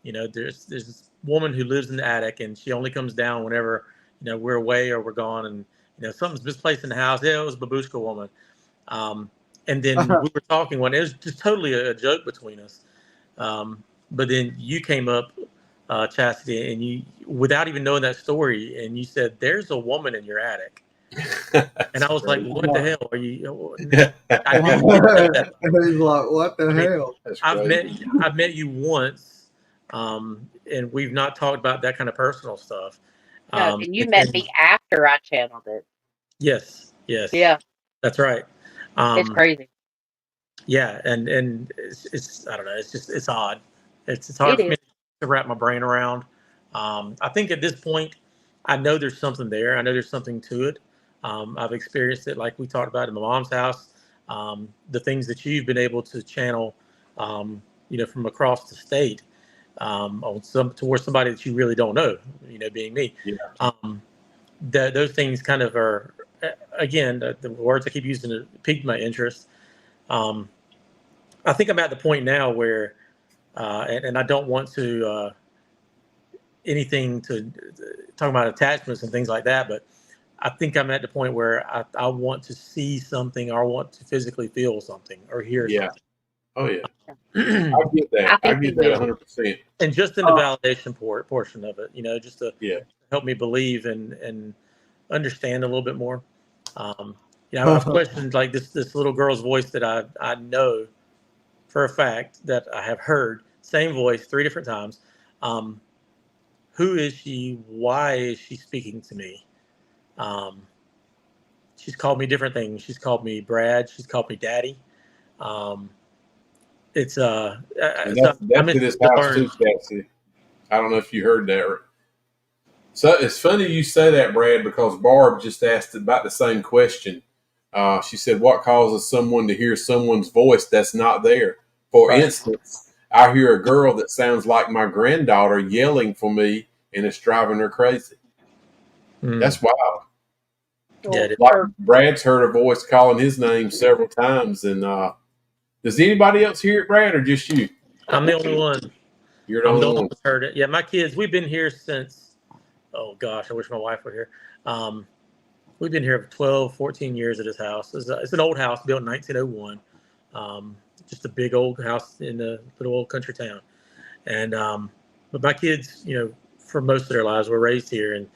There's this woman who lives in the attic, and she only comes down whenever we're away or we're gone, and something's misplaced in the house. Yeah, it was babushka woman. Um, and then we were talking one. It was just totally a joke between us. But then you came up, Chastity, and you, without even knowing that story, and you said, "There's a woman in your attic," and I was like, "What the hell are you?" I didn't get that. He's like, what the I mean, hell? That's I've crazy. met you once, and we've not talked about that kind of personal stuff. No, and you And met then, me after I channeled it. yes, Yeah, that's right. it's Um, crazy. yeah, and it's I don't know. It's odd. It's hard It for me is. to wrap my brain around. I think at this point, I know there's something there. I know there's something to it. I've experienced it, like we talked about in my mom's house. The things that you've been able to channel, from across the state, on towards somebody that you really don't know. Being me. Yeah. Those things kind of are, again, the words I keep using piqued my interest. Um, I think I'm at the point now where, and I don't want to anything to talk about attachments and things like that, but I think I'm at the point where I want to see something, or I want to physically feel something or hear Yeah. Oh yeah. something. I get that. I I think you get that will. 100%. And just in the validation portion of it, just to Yeah. help me believe and understand a little bit more. Um, I've questioned like this little girl's voice that I know for a fact that I have heard, same voice 3 different times. Um, who is she? Why is she speaking to me? Um, she's called me different things. She's called me Brad. She's called me Daddy. Um, it's And so I'm that's in interested his to house learn. too, Patsy. I don't know if you heard that. So it's funny you say that, Brad, because Barb just asked about the same question. She said, "What causes someone to hear someone's voice that's not there?" For Right. instance, I hear a girl that sounds like my granddaughter yelling for me, and it's driving her crazy. Mm, That's wild. yeah, Well, it is. Like or Brad's heard a voice calling his name several times, and does anybody else hear it, Brad, or just you? I'm the only one. You're the I'm the only only one one. that's heard it. Yeah, my kids. We've been here since. Oh gosh, I wish my wife were here. Um, we've been here for 12, 14 years at this house. It's an old house built in 1901. Um, just a big old house in a little old country town. And but my kids, for most of their lives, were raised here,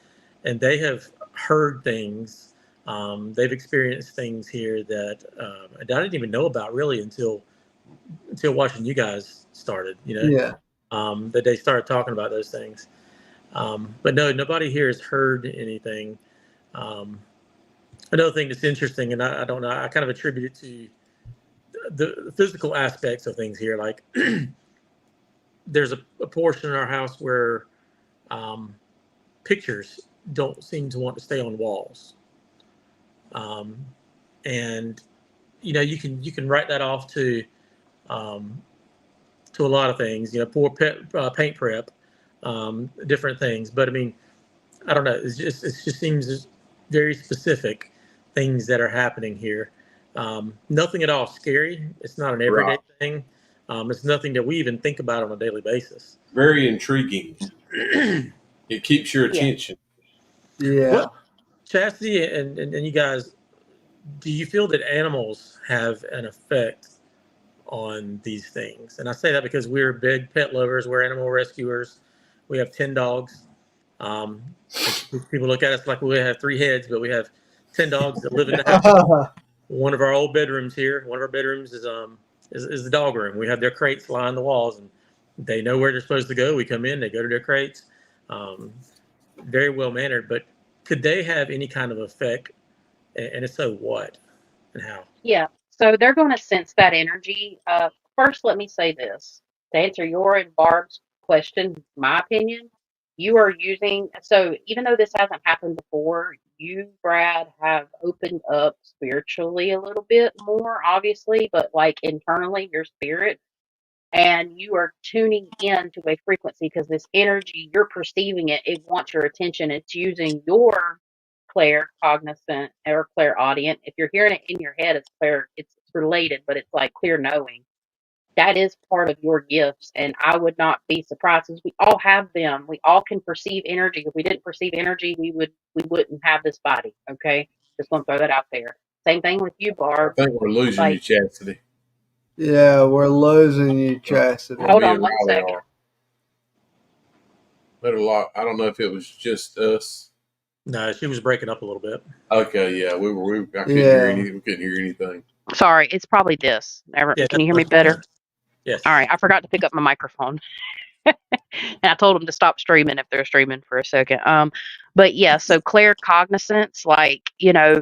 and they have heard things. They've experienced things here that I didn't even know about really until watching you guys started. Yeah. That they started talking about those things. But no, nobody here has heard anything. Um, Another thing that's interesting, and I don't know, I kind of attribute it to the physical aspects of things here. Like there's a portion in our house where um, pictures don't seem to want to stay on walls, um, and you can write that off um, to a lot of things. Poor paint prep, different things. But I mean, I don't know. It just seems very specific things that are happening here. Nothing at all scary. It's not an everyday Right. thing. It's nothing that we even think about on a daily basis. Very intriguing. It keeps your yeah, attention. Yeah. What, Chastity and you guys, do you feel that animals have an effect on these things? And I say that because we're big pet lovers. We're animal rescuers. We have 10 dogs. Um, People look at us like we have 3 heads, but we have 10 dogs that live in the house. One of our old bedrooms here, one of our bedrooms is the dog room. We have their crates line the walls, and they know where they're supposed to go. We come in, they go to their crates. Um, Very well mannered, but could they have any kind of effect? And if so, what and how? yeah. So they're going to sense that energy. First, let me say this to answer your and Barb's question. My opinion, you are using. So even though this hasn't happened before, you, Brad, have opened up spiritually a little bit more, obviously, but like internally, your spirit, and you are tuning in to a frequency because this energy, you're perceiving it. It wants your attention. It's using your claircognizant or clairaudient. If you're hearing it in your head, it's clear, it's related, but it's like clear knowing. That is part of your gifts, and I would not be surprised because we all have them. We all can perceive energy. If we didn't perceive energy, we wouldn't have this body. Okay, just want to throw that out there. Same thing with you, I Barb. think we're losing you, Like, Chastity. Yeah, we're losing you, Well, Chastity. hold me on and one Riley second. are. But a lot. I don't know if it was just us. No, she was breaking up a little bit. Okay, yeah, we were. I couldn't hear Yeah. any. We couldn't hear anything. Sorry, it's probably this. Yeah, Can you that's hear me much better? better. Yes. All right, I forgot to pick up my microphone. And I told them to stop streaming if they're streaming for a second. But yeah, so claircognizance, like,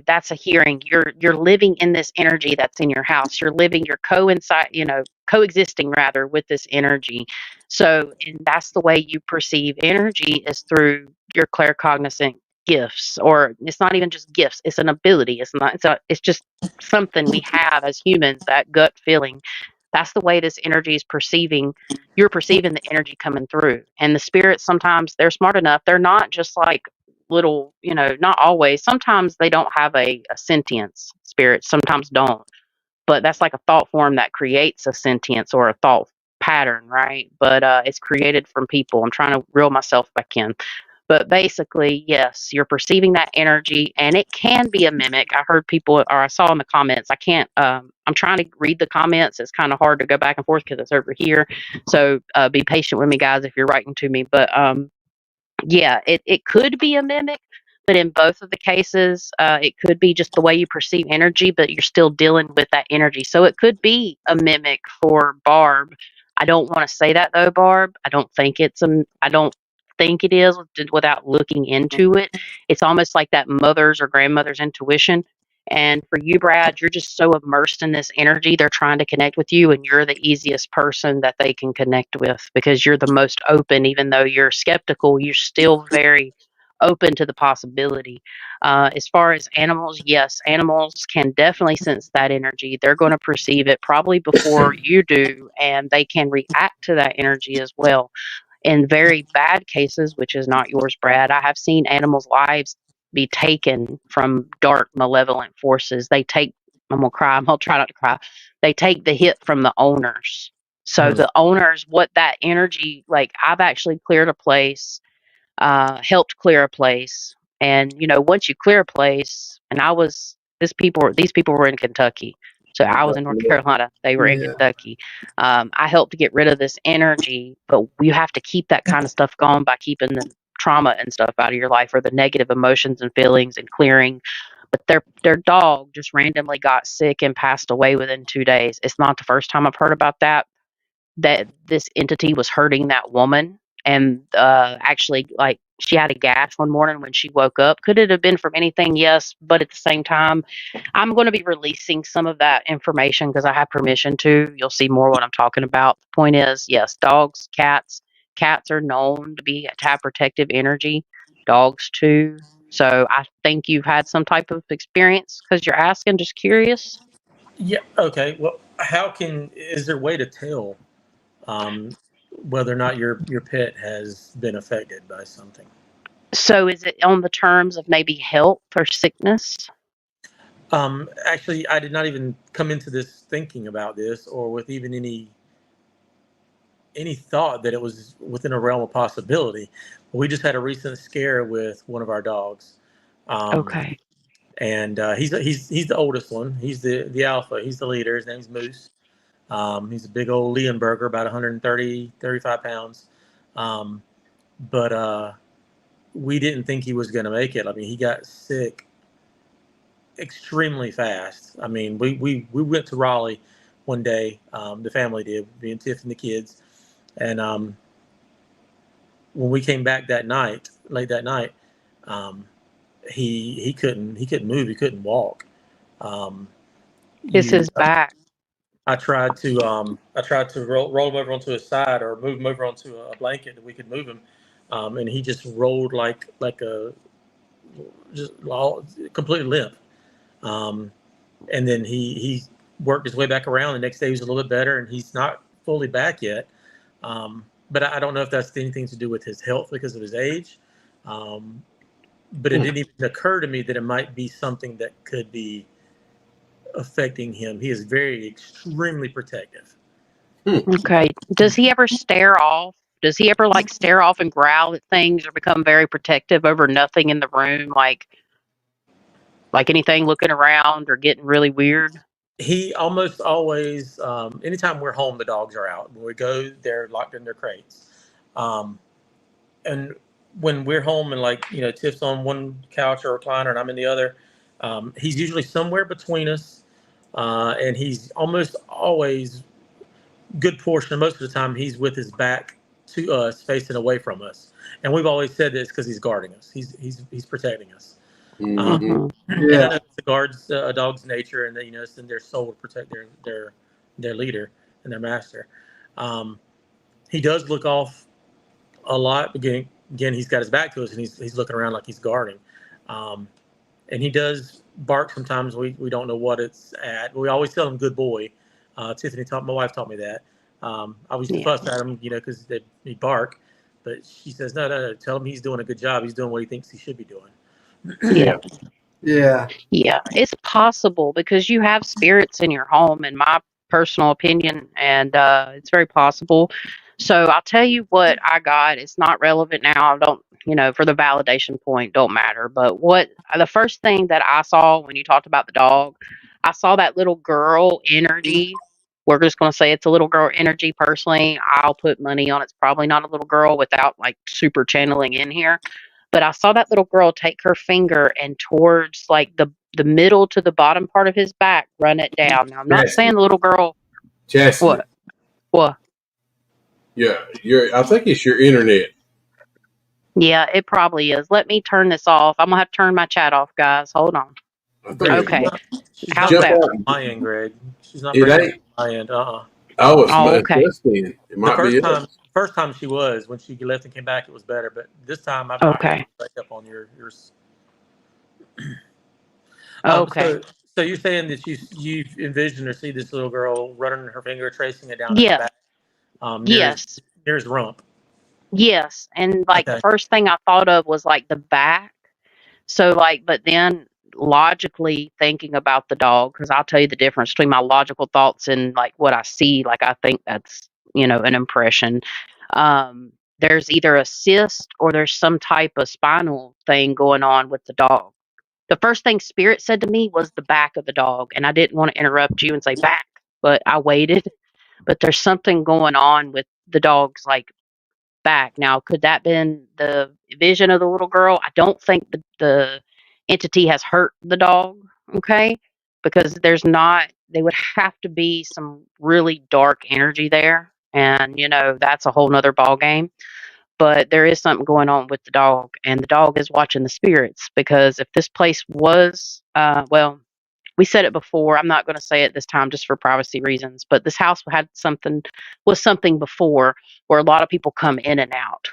that's a hearing. You're living in this energy that's in your house. You're coexisting rather with this energy. So, and that's the way you perceive energy is through your claircognizant gifts, or it's not even just gifts. It's an ability. It's just something we have as humans, that gut feeling. That's the way this energy is perceiving. You're perceiving the energy coming through. And the spirits, sometimes they're smart enough. They're not just like little, not always. Sometimes they don't have a sentience. Spirits sometimes don't. But that's like a thought form that creates a sentience or a thought pattern, right? But it's created from people. I'm trying to reel myself back in. But basically, yes, you're perceiving that energy, and it can be a mimic. I heard people, or I saw in the comments. I can't. I'm trying to read the comments. It's kind of hard to go back and forth because it's over here. So be patient with me, guys, if you're writing to me. But yeah, it could be a mimic, but in both of the cases, it could be just the way you perceive energy, but you're still dealing with that energy. So it could be a mimic for Barb. I don't want to say that though, Barb. I don't think it is without looking into it. It's almost like that mother's or grandmother's intuition. And for you, Brad, you're just so immersed in this energy. They're trying to connect with you, and you're the easiest person that they can connect with because you're the most open. Even though you're skeptical, you're still very open to the possibility. As far as animals, yes, animals can definitely sense that energy. They're going to perceive it probably before you do, and they can react to that energy as well. In very bad cases, which is not yours, Brad, I have seen animals' lives be taken from dark, malevolent forces. I'm going to cry, I'm going to try not to cry. They take the hit from the owners. So Mm. the owners, what that energy, like I've actually cleared a place, helped clear a place. And, once you clear a place, and these people were in Kentucky. So I was in North Carolina. They were in Yeah. Kentucky. I helped to get rid of this energy, but you have to keep that kind of stuff going by keeping the trauma and stuff out of your life, or the negative emotions and feelings, and clearing. But their dog just randomly got sick and passed away within 2 days. It's not the first time I've heard about that this entity was hurting that woman, and actually, like, she had a gas one morning when she woke up. Could it have been from anything? Yes, but at the same time, I'm going to be releasing some of that information because I have permission to. You'll see more what I'm talking about. The point is, yes, dogs, cats are known to have protective energy. Dogs too. So I think you've had some type of experience because you're asking. Just curious. Yeah. Okay. Well, is there a way to tell um, whether or not your pet has been affected by something? So is it on the terms of maybe health or sickness? Actually, I did not even come into this thinking about this, or with even any thought that it was within a realm of possibility. We just had a recent scare with one of our dogs, um, Okay. and he's the oldest one. He's the alpha. He's the leader. His name's Moose. He's a big old Leonberger, about 130, 35 pounds. Um, but we didn't think he was going to make it. I mean, he got sick extremely fast. I mean, we went to Raleigh one day. The family did, me and Tiff and the kids. And when we came back that night, late that night, um, he couldn't move. He couldn't walk. Um, Is you his back? I tried to roll him over onto his side or move him over onto a blanket that we could move him, and he just rolled like a just completely limp. Um, and then he worked his way back around. The next day he was a little bit better, and he's not fully back yet. But I don't know if that's anything to do with his health because of his age. Um, but it didn't even occur to me that it might be something that could be affecting him. He is very extremely protective. Okay. Does he ever stare off? Does he ever like stare off and growl at things or become very protective over nothing in the room? Like anything looking around or getting really weird? He almost always, anytime we're home, the dogs are out. When we go, they're locked in their crates. Um, and when we're home and Tiff's on one couch or recliner and I'm in the other, he's usually somewhere between us, and he's almost always good portion most of the time he's with his back to us, facing away from us. And we've always said this because he's guarding us. He's protecting us. Mm-hmm. And I Yeah. know it's a guard's a dog's nature, and it's in their soul to protect their leader and their master. Um, he does look off a lot. Again, he's got his back to us, and he's looking around like he's guarding. Um, and he does bark sometimes. We don't know what it's at. We always tell him "good boy." My wife taught me that. I used to Yeah. fuss at him, because he bark, but she says, "No, no, no. Tell him he's doing a good job. He's doing what he thinks he should be doing." Yeah. Yeah. Yeah. It's possible because you have spirits in your home, in my personal opinion, and it's very possible. So I'll tell you what I got. It's not relevant now. I don't, for the validation point, don't matter. But what the first thing that I saw when you talked about the dog, I saw that little girl energy. We're just going to say it's a little girl energy. Personally, I'll put money on it's probably not a little girl without like super channeling in here. But I saw that little girl take her finger and towards like the middle to the bottom part of his back, run it down. Now I'm not saying Chastity. the little girl. Chastity. What? What? Yeah, I think it's your internet. Yeah, it probably is. Let me turn this off. I'm gonna have to turn my chat off, guys. Hold on. I think Greg, it's Okay. she's How's not jump breaking that? out. on my end, Greg. She's not It breaking ain't. on my end. Oh, Oh, it's okay. us then. It The might be us. first time she was when she left and came back, it was better. But this time, I've not heard Okay. you break up on yours. Okay. So you're saying that you envisioned or see this little girl running her finger, tracing it down his Yeah. back, Yes. near his rump. Yes. And like the Okay. first thing I thought of was like the back. So like, but then logically thinking about the dog, because I'll tell you the difference between my logical thoughts and like what I see. Like I think that's an impression. There's either a cyst or there's some type of spinal thing going on with the dog. The first thing Spirit said to me was the back of the dog, and I didn't want to interrupt you and say back, but I waited. But there's something going on with the dog's like back. Now, could that been the vision of the little girl? I don't think the entity has hurt the dog, okay? Because they would have to be some really dark energy there. And, that's a whole nother ball game. But there is something going on with the dog, and the dog is watching the spirits because if this place was, well, we said it before. I'm not going to say it this time just for privacy reasons, but this house was something before where a lot of people come in and out.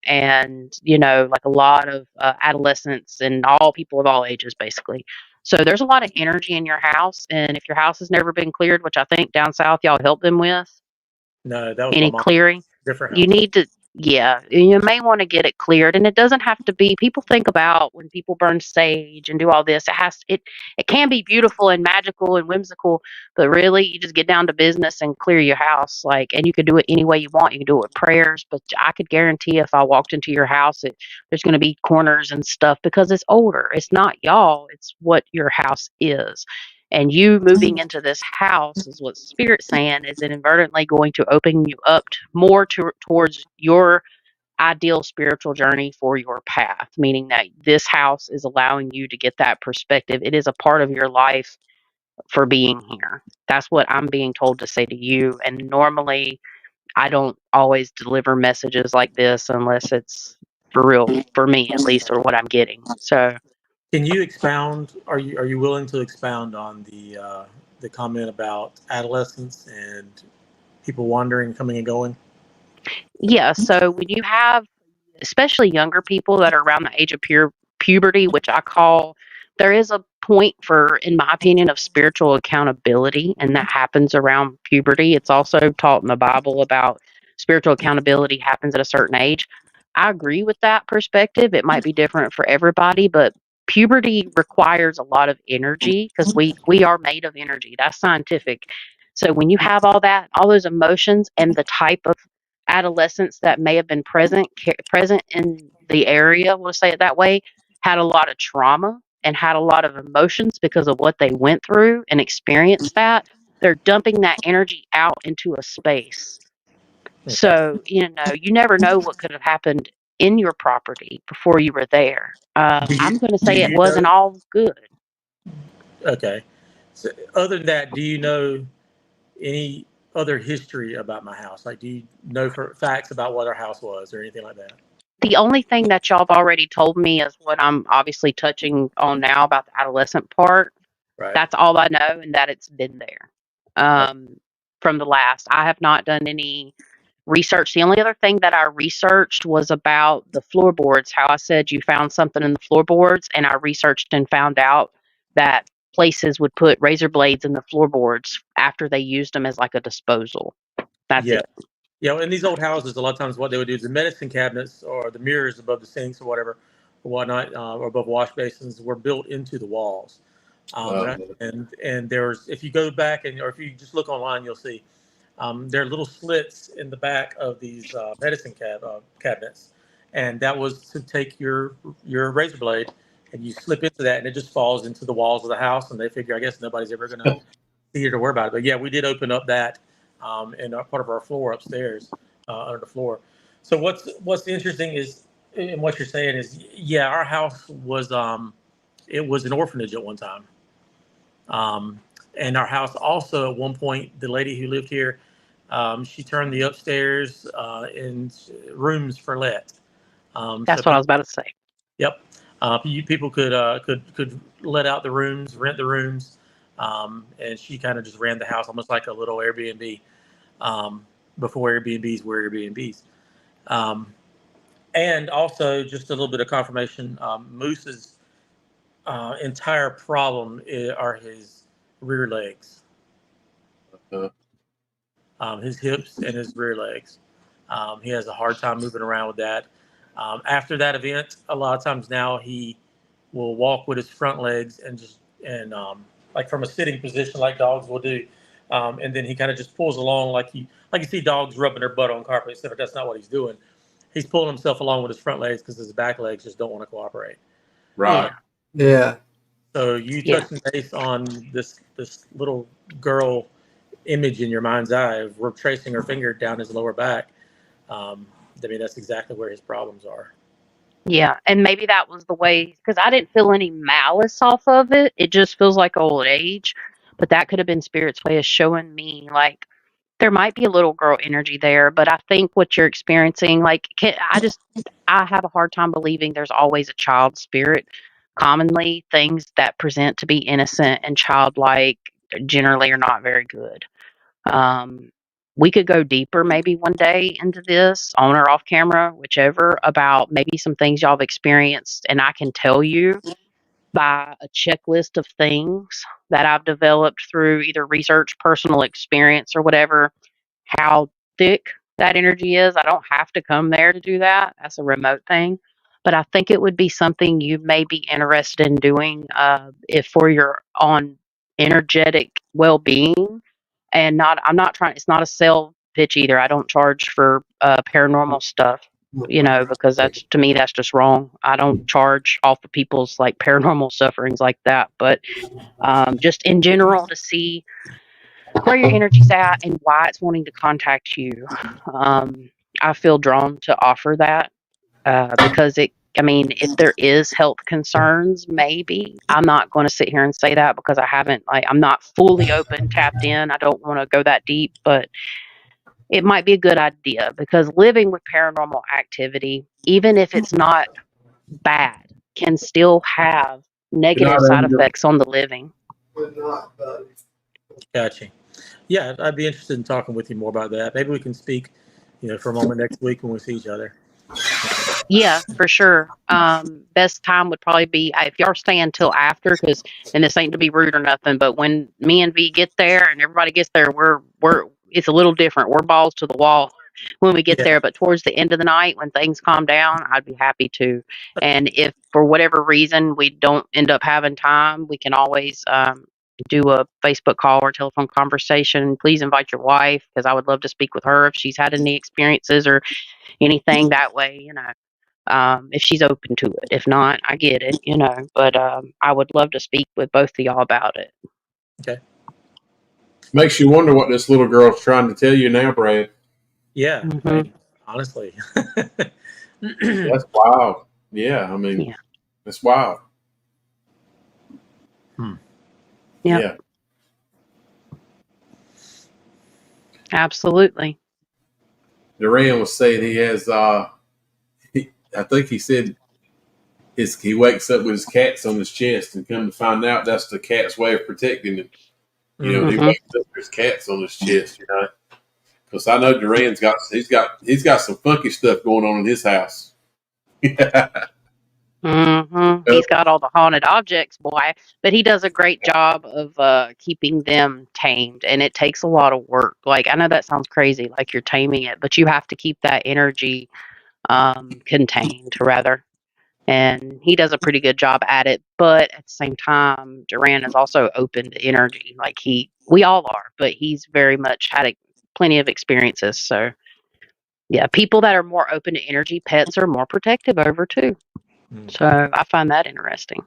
And, like a lot of adolescents and all people of all ages, basically. So there's a lot of energy in your house. And if your house has never been cleared, which I think down south y'all help them with, No, that was my any mom. clearing, Different you house. need to, yeah, you may want to get it cleared. And it doesn't have to be, people think about when people burn sage and do all this, it can be beautiful and magical and whimsical, but really you just get down to business and clear your house. Like, and you can do it any way you want. You can do it with prayers, but I could guarantee if I walked into your house, there's going to be corners and stuff because it's older. It's not y'all, it's what your house is. And you moving into this house is what Spirit's saying is inadvertently going to open you up more towards your ideal spiritual journey for your path, meaning that this house is allowing you to get that perspective. It is a part of your life for being here. That's what I'm being told to say to you. And normally, I don't always deliver messages like this unless it's for real, for me at least, or what I'm getting. So Can you expound? Are you willing to expound on the comment about adolescence and people wandering, coming and going? Yeah, so when you have especially younger people that are around the age of puberty, which I call, there is a point for, in my opinion, of spiritual accountability, and that happens around puberty. It's also taught in the Bible about spiritual accountability happens at a certain age. I agree with that perspective. It might be different for everybody, but puberty requires a lot of energy because we are made of energy. That's scientific. So when you have all that, all those emotions, and the type of adolescents that may have been present in the area, we'll say it that way, had a lot of trauma and had a lot of emotions because of what they went through and experienced that. They're dumping that energy out into a space. Okay. So, you never know what could have happened in your property before you were there. Do you I'm going to do say it you wasn't know? all good. Okay. So other than that, do you know any other history about my house? Like, do you know for facts about what our house was or anything like that? The only thing that y'all have already told me is what I'm obviously touching on now about the adolescent part. Right. That's all I know, and that it's been there, Okay. from the last. I have not done any research. The only other thing that I researched was about the floorboards, how I said you found something in the floorboards, and I researched and found out that places would put razor blades in the floorboards after they used them as like a disposal. That's Yeah. it. In these old houses, a lot of times what they would do is the medicine cabinets or the mirrors above the sinks or whatever, or whatnot, or above wash basins were built into the walls. Uh, And there's, if you go back and, or if you just look online, you'll see there are little slits in the back of these cabinets, and that was to take your razor blade and you slip into that, and it just falls into the walls of the house. And they figure, I guess nobody's ever going to see it or worry about it. But yeah, we did open up that in part of our floor upstairs under the floor. So what's interesting is, and what you're saying is, yeah, our house was it was an orphanage at one time. Um, and our house also, at one point, the lady who lived here, she turned the upstairs in rooms for let. So That's what I was people, about to say. yep, people could let out the rooms, rent the rooms, and she kind of just ran the house almost like a little Airbnb, before Airbnbs were Airbnbs. Um, and also, just a little bit of confirmation, Moose's entire problem are his rear legs, uh, his hips and his rear legs. He has a hard time moving around with that. After that event, a lot of times now he will walk with his front legs and just, and like from a sitting position like dogs will do, and then he kind of just pulls along like you see dogs rubbing their butt on carpet, except that's not what he's doing. He's pulling himself along with his front legs because his back legs just don't want to cooperate. Uh, right. Yeah. Yeah. so you Yeah. touching base on this little girl image in your mind's eye of we're tracing her finger down his lower back. Um, I mean, that's exactly where his problems are. Yeah, and maybe that was the way, because I didn't feel any malice off of it. It just feels like old age, but that could have been Spirit's way of showing me, like, there might be a little girl energy there, but I think what you're experiencing, like, I have a hard time believing there's always a child spirit. Commonly, things that present to be innocent and childlike generally are not very good. Um, we could go deeper maybe one day into this, on or off camera, whichever, about maybe some things y'all have experienced. And I can tell you by a checklist of things that I've developed through either research, personal experience, or whatever, how thick that energy is. I don't have to come there to do that. That's a remote thing. But I think it would be something you may be interested in doing, if for your on energetic well being. And I'm not trying, it's not a sell pitch either. I don't charge for paranormal stuff, because that's, to me, that's just wrong. I don't charge off of people's like paranormal sufferings like that. But just in general, to see where your energy's at and why it's wanting to contact you. Um, I feel drawn to offer that, because I mean, if there is health concerns, maybe I'm not going to sit here and say that because I haven't, like, I'm not fully open, tapped in. I don't want to go that deep, but it might be a good idea because living with paranormal activity, even if it's not bad, can still have negative side effects on the living. But not, Gotcha. Yeah, I'd be interested in talking with you more about that. Maybe we can speak, for a moment next week when we see each other. Yeah, for sure. Best time would probably be if y'all are staying till after, because and this ain't to be rude or nothing, but when me and V get there and everybody gets there, we're it's a little different. We're balls to the wall when we get Yeah. there. But towards the end of the night, when things calm down, I'd be happy to. And if for whatever reason we don't end up having time, we can always do a Facebook call or telephone conversation. Please invite your wife, because I would love to speak with her if she's had any experiences or anything that way. If she's open to it. If not, I get it, but I would love to speak with both of y'all about it. Okay. Makes you wonder what this little girl's trying to tell you now, Brad. Yeah. Mhm. Honestly. That's wild. Yeah, I mean, Yeah. that's wild. Yep. Yeah. Absolutely. Duran was saying he has, I think he said he wakes up with his cats on his chest, and come to find out that's the cat's way of protecting him. He Mhm. wakes up with his cats on his chest, Because I know Duran's he's got some funky stuff going on in his house. Mhm. He's got all the haunted objects, boy, but he does a great job of keeping them tamed, and it takes a lot of work. Like, I know that sounds crazy, like you're taming it, but you have to keep that energy contained, rather. And he does a pretty good job at it. But at the same time, Duran is also open to energy. Like we all are, but he's very much had plenty of experiences. So yeah, people that are more open to energy, pets are more protective over too. So I find that interesting.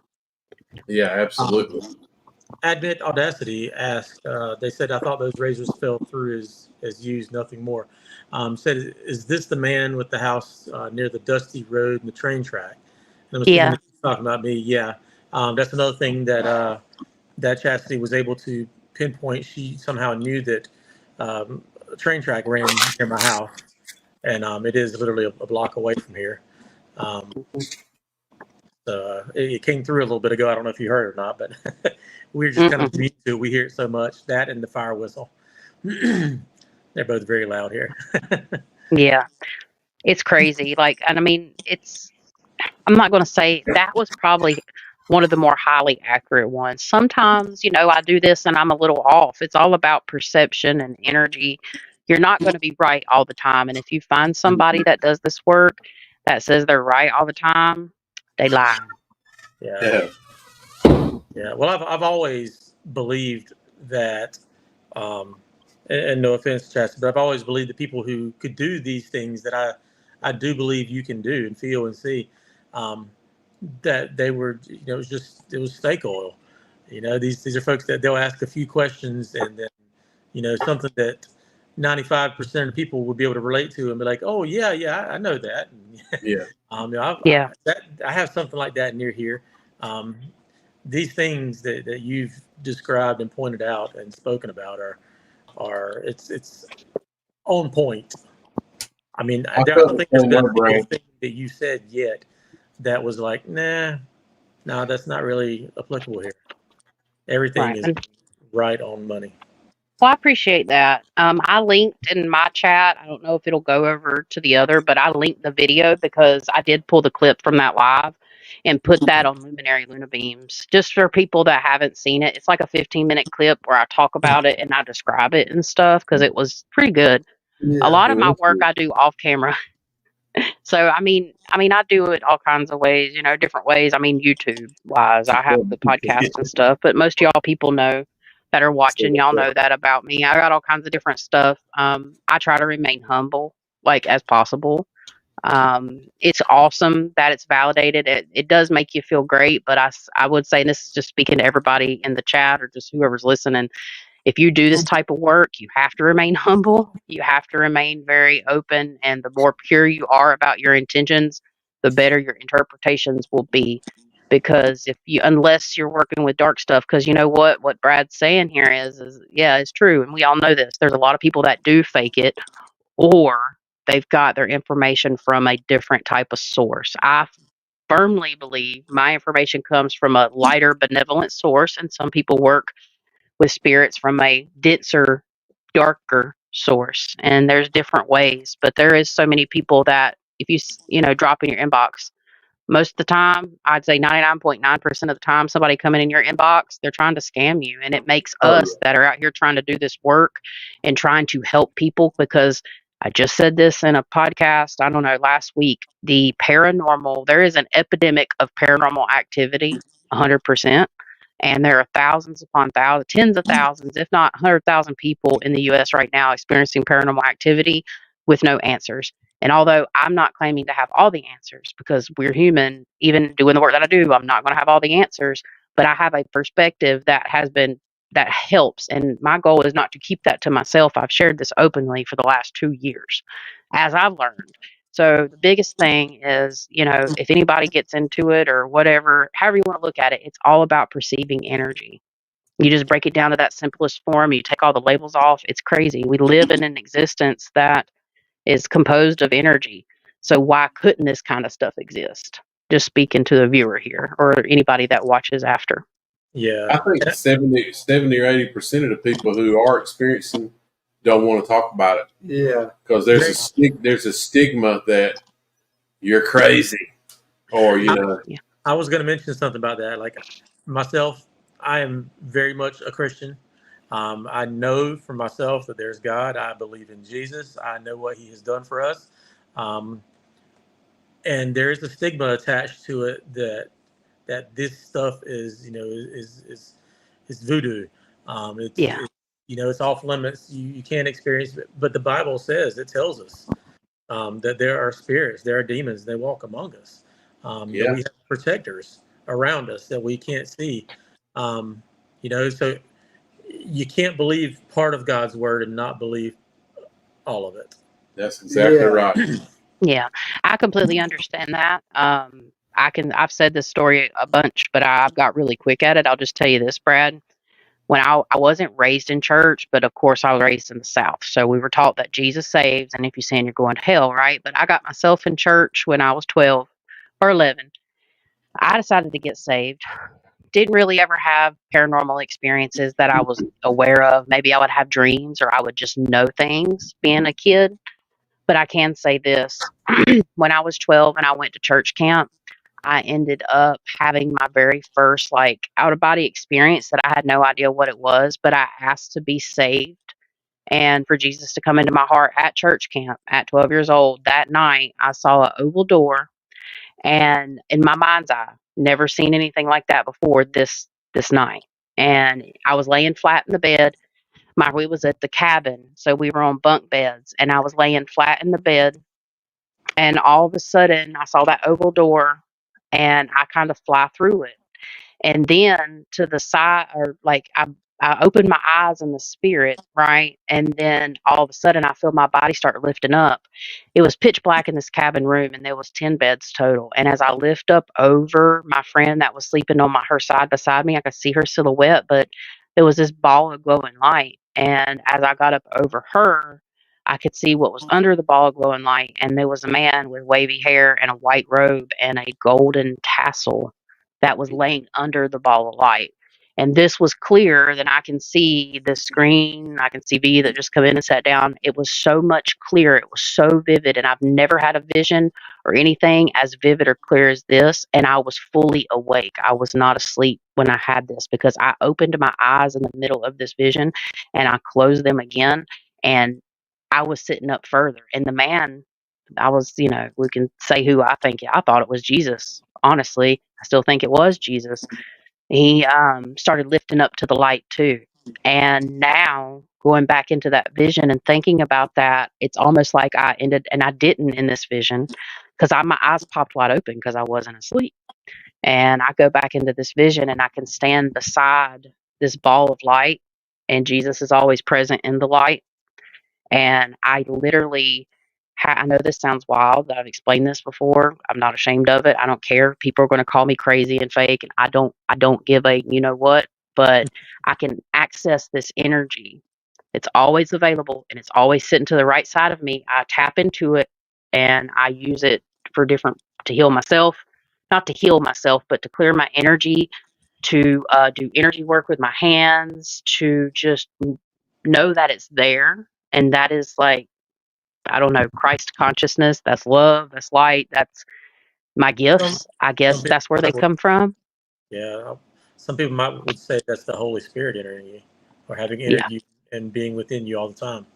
Yeah, absolutely. Admit Audacity asked, they said, I thought those razors fell through as used, nothing more. Said, is this the man with the house near the dusty road and the train track? And I'm assuming Yeah. that he's talking about me. Yeah. That's another thing that Chastity was able to pinpoint. She somehow knew that a train track ran near my house, and it is literally a block away from here. Um, it came through a little bit ago. I don't know if you heard it or not, but we're just kind of used to it. We hear it so much. That and the fire whistle. They're both very loud here. Yeah. It's crazy. Like, and I mean, I'm not going to say that was probably one of the more highly accurate ones. Sometimes, I do this and I'm a little off. It's all about perception and energy. You're not going to be right all the time. And if you find somebody that does this work that says they're right all the time, they lie. Yeah. Yeah. Well, I've always believed that, um, and no offense, Chastity, but I've always believed that people who could do these things that I do believe you can do and feel and see, um, that they were, it was fake oil. These are folks that they'll ask a few questions and then, something that 95% of people would be able to relate to and be like, oh yeah, yeah, I know that. Yeah. Yeah. I have something like that near here. Um, these things that you've described and pointed out and spoken about are it's on point. I mean, I felt don't the think there's same been way, a single Brad. thing that you said yet that was like, nah, no, that's not really applicable here. Everything Right. is right on money. Well, I appreciate that. I linked in my chat. I don't know if it'll go over to the other, but I linked the video because I did pull the clip from that live and put that on Luminary Luna Beams just for people that haven't seen it. It's like a 15-minute clip where I talk about it and I describe it and stuff because it was pretty good. A yeah. lot It of my was work good. I do off camera. So I do it all kinds of ways, different ways. I mean, YouTube wise, I have the podcast and stuff, but most of y'all people know that are watching, y'all know that about me. I got all kinds of different stuff. I try to remain humble, like as possible. It's awesome that it's validated. It does make you feel great, but I would say, and this is just speaking to everybody in the chat or just whoever's listening, if you do this type of work, you have to remain humble. You have to remain very open. And the more pure you are about your intentions, the better your interpretations will be. Because unless you're working with dark stuff, because you know what Brad's saying here is yeah, it's true. And we all know this. There's a lot of people that do fake it, or they've got their information from a different type of source. I firmly believe my information comes from a lighter, benevolent source, and some people work with spirits from a denser, darker source. And there's different ways, but there is so many people that if drop in your inbox, most of the time, I'd say 99.9% of the time, somebody coming in your inbox, they're trying to scam you. And it makes Oh, us that are out here trying to do this work and trying to help people, because I just said this in a podcast, I don't know, last week. The paranormal, there is an epidemic of paranormal activity, 100%. And there are thousands upon thousands, tens of thousands, if not 100,000 people in the US right now experiencing paranormal activity with no answers. And although I'm not claiming to have all the answers, because we're human, even doing the work that I do, I'm not going to have all the answers, but I have a perspective that helps. And my goal is not to keep that to myself. I've shared this openly for the last 2 years as I've learned. So the biggest thing is, if anybody gets into it or whatever, however you want to look at it, it's all about perceiving energy. You just break it down to that simplest form. You take all the labels off. It's crazy. We live in an existence that is composed of energy. So why couldn't this kind of stuff exist? Just speaking to the viewer here or anybody that watches after. Yeah. I think 70 or 80% of the people who are experiencing don't want to talk about it yeah. because there's a stigma that you're crazy or Yeah. I was going to mention something about that. Like myself, I am very much a Christian. I know for myself that there's God. I believe in Jesus. I know what He has done for us, and there is a stigma attached to it that this stuff is is voodoo. Yeah. It's off limits. You can't experience it, but the Bible says, it tells us that there are spirits, there are demons, they walk among us. That we have protectors around us that we can't see. So you can't believe part of God's word and not believe all of it. That's exactly right. Yeah. I completely understand that. I've said this story a bunch, but I've got really quick at it. I'll just tell you this, Brad. When I wasn't raised in church, but of course I was raised in the South. So we were taught that Jesus saves, and if you sin, you're going to hell, right? But I got myself in church when I was 12 or 11. I decided to get saved. Didn't really ever have paranormal experiences that I was aware of. Maybe I would have dreams or I would just know things being a kid. But I can say this. When I was 12 and I went to church camp, I ended up having my very first out of body experience that I had no idea what it was, but I asked to be saved and for Jesus to come into my heart at church camp at 12 years old. That night, I saw an oval door, and in my mind's eye, never seen anything like that before this night. And I was laying flat in the bed. We was at the cabin, so we were on bunk beds, and I was laying flat in the bed, and all of a sudden I saw that oval door, and I kind of fly through it. And then to the side, or I opened my eyes in the spirit, right? And then all of a sudden I feel my body start lifting up. It was pitch black in this cabin room, and there was 10 beds total. And as I lift up over my friend that was sleeping on her side beside me, I could see her silhouette, but there was this ball of glowing light. And as I got up over her, I could see what was under the ball of glowing light, and there was a man with wavy hair and a white robe and a golden tassel that was laying under the ball of light. And this was clearer than I can see the screen. I can see V that just come in and sat down. It was so much clearer. It was so vivid. And I've never had a vision or anything as vivid or clear as this. And I was fully awake. I was not asleep when I had this, because I opened my eyes in the middle of this vision and I closed them again. And I was sitting up further. And the man, we can say who I think. I thought it was Jesus. Honestly, I still think it was Jesus. He started lifting up to the light too. And now going back into that vision and thinking about that, it's almost like I ended, and I didn't in this vision, because my eyes popped wide open because I wasn't asleep. And I go back into this vision and I can stand beside this ball of light, and Jesus is always present in the light. And I literally, I know this sounds wild that I've explained this before. I'm not ashamed of it. I don't care. People are going to call me crazy and fake, and I don't give a you know what. But I can access this energy. It's always available, and it's always sitting to the right side of me. I tap into it, and I use it for to heal myself. not to heal myself, but to clear my energy, to do energy work with my hands, to just know that it's there. And that is like, I don't know, Christ consciousness. That's love. That's light. That's my Some gifts. I some guess people that's where they come from. yeah, some people would say that's the Holy Spirit entering you, or having Yeah. entered you and being within you all the time.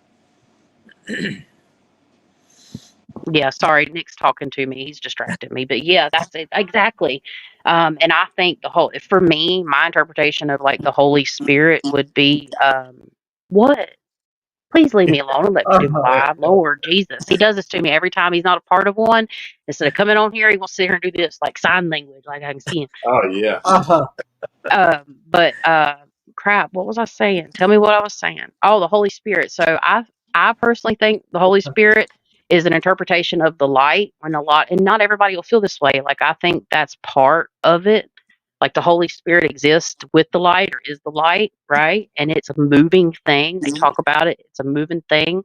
Yeah. Sorry. Nick's talking to me. He's distracted me. But yeah, that's it. Exactly. And I think for me, my interpretation of like the Holy Spirit would be, what? Please leave me alone and let me do my Uh-huh. live. Lord Jesus. He does this to me every time he's not a part of one. Instead of coming on here, he will sit here and do this like sign language, like I can see him. Oh yeah. Uh-huh. But crap, what was I saying? Tell me what I was saying. Oh, the Holy Spirit. So I personally think the Holy Spirit is an interpretation of the light, and not everybody will feel this way. Like I think that's part of it. Like the Holy Spirit exists with the light or is the light, right? And it's a moving thing. They talk about it. It's a moving thing.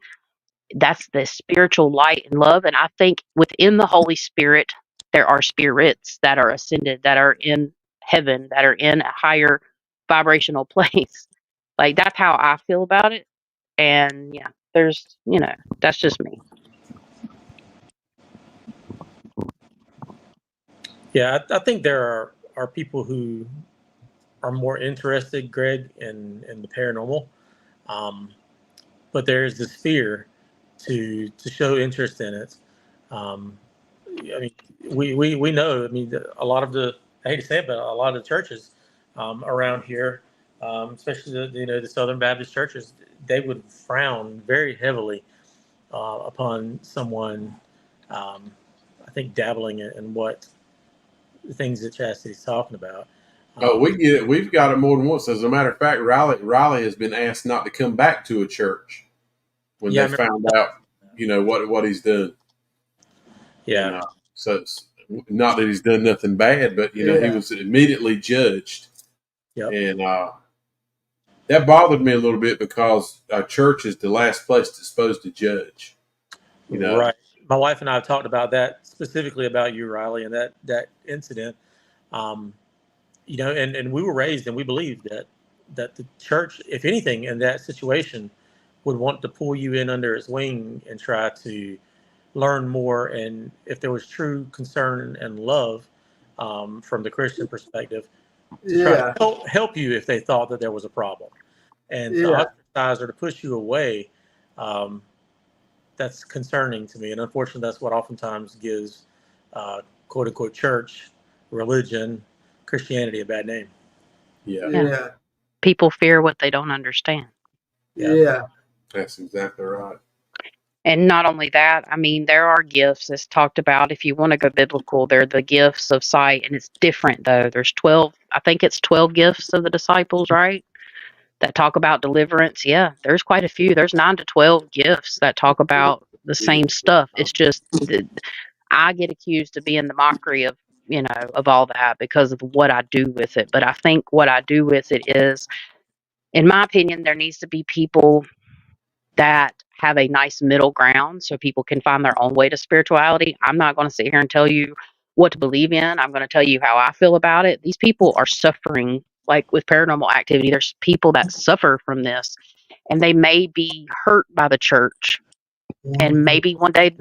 That's the spiritual light and love. And I think within the Holy Spirit, there are spirits that are ascended, that are in heaven, that are in a higher vibrational place. Like that's how I feel about it. And yeah, that's just me. Yeah, I think there are people who are more interested, Greg, in the paranormal, um, but there is this fear to show interest in it. Um, I mean, we know. I mean, a lot of the I hate to say it, but a lot of the churches around here, especially the Southern Baptist churches, they would frown very heavily upon someone. Um, I think dabbling in what the things that Chastity's talking about. Oh, we Um, get it. We've got it more than once. As a matter of fact, Riley has been asked not to come back to a church when yeah, I they remember. found out, what he's done. And Yeah, so it's not that he's done nothing bad, but he Yeah. was immediately judged, yep. and that bothered me a little bit because our church is the last place that's supposed to judge. You know, Right. My wife and I have talked about that specifically about you, Riley, and that incident. Um, and we were raised and we believed that the church, if anything, in that situation, would want to pull you in under its wing and try to learn more. And if there was true concern and love from the Christian perspective, to try to Yeah. help you if they thought that there was a problem, and to Yeah. ostracize or to push you away. Um, that's concerning to me, and unfortunately, that's what oftentimes gives uh, "quote unquote" church, religion, Christianity a bad name. yeah, Yeah. Yeah. People fear what they don't understand. Yeah, Yeah. that's exactly right. And not only that, I mean, there are gifts as talked about. If you want to go biblical, they're the gifts of sight, and it's different though. There's 12, I think it's 12 gifts of the disciples, right? That talk about deliverance. Yeah, there's quite a few. There's 9 to 12 gifts that talk about the Yeah. same stuff. It's just I get accused of being the mockery of, of all that because of what I do with it. But I think what I do with it is, in my opinion, there needs to be people that have a nice middle ground so people can find their own way to spirituality. I'm not going to sit here and tell you what to believe in. I'm going to tell you how I feel about it. These people are suffering, like with paranormal activity. There's people that suffer from this, and they may be hurt by the church. And maybe one day,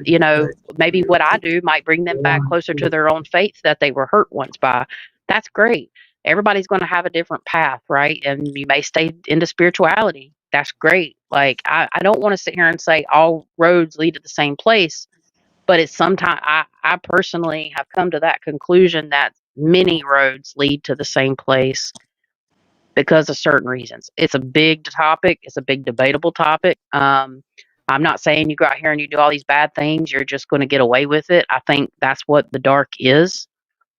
maybe what I do might bring them back closer to their own faith that they were hurt once by. That's great. Everybody's going to have a different path, right? And you may stay into spirituality. That's great. Like, I don't want to sit here and say all roads lead to the same place, but it's sometimes I personally have come to that conclusion that many roads lead to the same place because of certain reasons. It's a big topic. It's a big debatable topic. I'm not saying you go out here and you do all these bad things, you're just going to get away with it. I think that's what the dark is.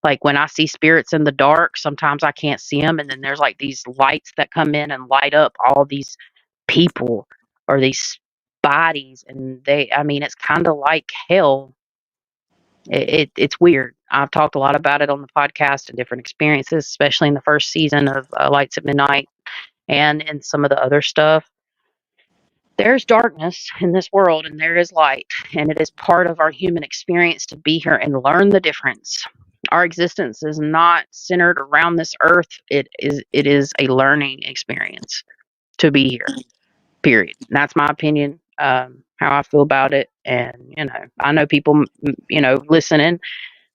Like when I see spirits in the dark, sometimes I can't see them. And then there's like these lights that come in and light up all these people or these bodies. And I mean, it's kind of like hell. It's weird. I've talked a lot about it on the podcast and different experiences, especially in the first season of Lights at Midnight and in some of the other stuff. There's darkness in this world and there is light, and it is part of our human experience to be here and learn the difference. our existence is not centered around this earth. It is a learning experience to be here. Period. And that's my opinion. How I feel about it, and I know people, listening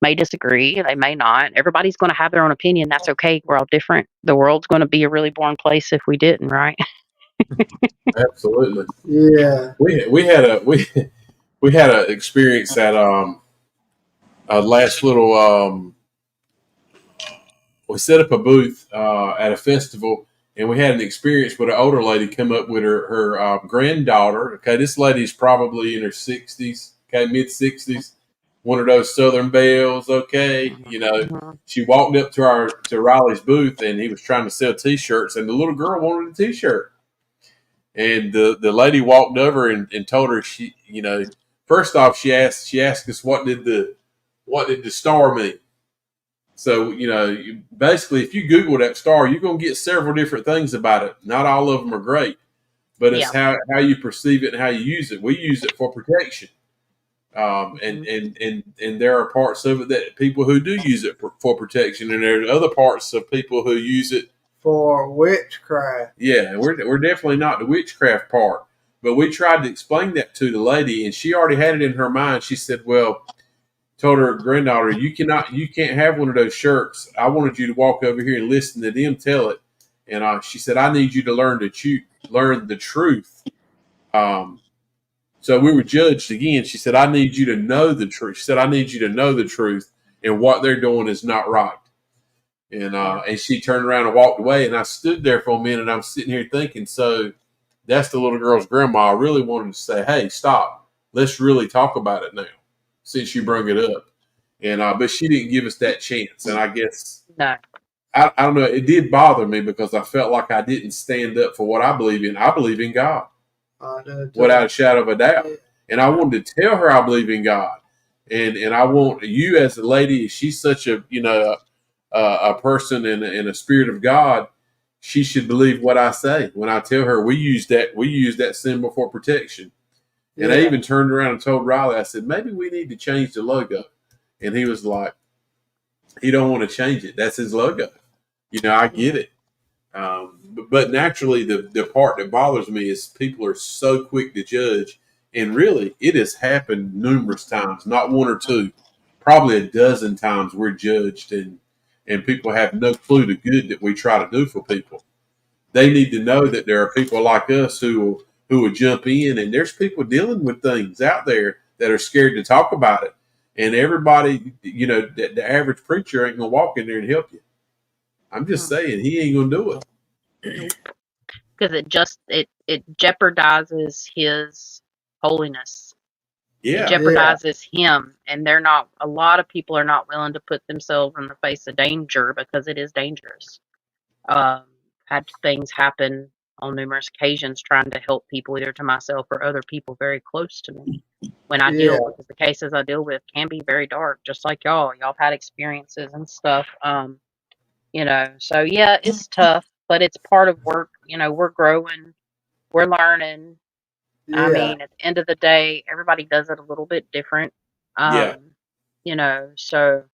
may disagree. They may not. Everybody's going to have their own opinion. That's okay. We're all different. The world's going to be a really boring place if we didn't, right? Absolutely. Yeah. We had a experience at last little we set up a booth at a festival, and we had an experience with an older lady come up with her granddaughter. Okay, this lady's probably in her 60s, okay, mid 60s, one of those Southern belles. Okay, Mhm. she walked up to Riley's booth, and he was trying to sell T-shirts, and the little girl wanted a T-shirt, and the lady walked over and told her first off she asked us what did the star mean. So, basically, if you Google that star, you're going to get several different things about it. Not all of them are great, but it's Yeah. how you perceive it and how you use it. We use it for protection. And, Mhm. and there are parts of it that people who do use it for protection, and there's other parts of people who use it For witchcraft. Yeah, we're definitely not the witchcraft part, but we tried to explain that to the lady, and she already had it in her mind. She said, "Well," told her granddaughter, you can't have one of those shirts. I wanted you to walk over here and listen to them tell it." And she said, "I need you to learn the truth." Um, so we were judged again. She said, "I need you to know the truth." She said, "I need you to know the truth, and what they're doing is not right." And she turned around and walked away, and I stood there for a minute. And I'm sitting here thinking, so that's the little girl's grandma. I really wanted to say, "Hey, stop. Let's really talk about it now, since you bring it up." And but she didn't give us that chance. And I guess No. I don't know. It did bother me because I felt like I didn't stand up for what I believe in. I believe in God I do too. without a shadow of a doubt. And I wanted to tell her I believe in God. And I want you as a lady, she's such a person in a spirit of God, she should believe what I say when I tell her we use that symbol for protection. And I even turned around and told Riley, I said, maybe we need to change the logo. And he was like, he don't want to change it. That's his logo. I get it. But naturally, the part that bothers me is people are so quick to judge. And really, it has happened numerous times, not one or two, probably a dozen times we're judged, and people have no clue the good that we try to do for people. They need to know that there are people like us who will jump in, and there's people dealing with things out there that are scared to talk about it. And everybody, the average preacher ain't gonna walk in there and help you. I'm just saying, he ain't gonna do it. Nope. Because it jeopardizes his holiness. It Yeah, jeopardizes him, and they're not. A lot of people are not willing to put themselves in the face of danger because it is dangerous. Um, had things happen on numerous occasions trying to help people, either to myself or other people very close to me. When I Yeah. deal, because the cases I deal with can be very dark, just like y'all. Y'all have had experiences and stuff. So yeah, it's tough, but it's part of work. We're growing, we're learning. I Yeah. mean, at the end of the day, everybody does it a little bit different. yeah, Um, so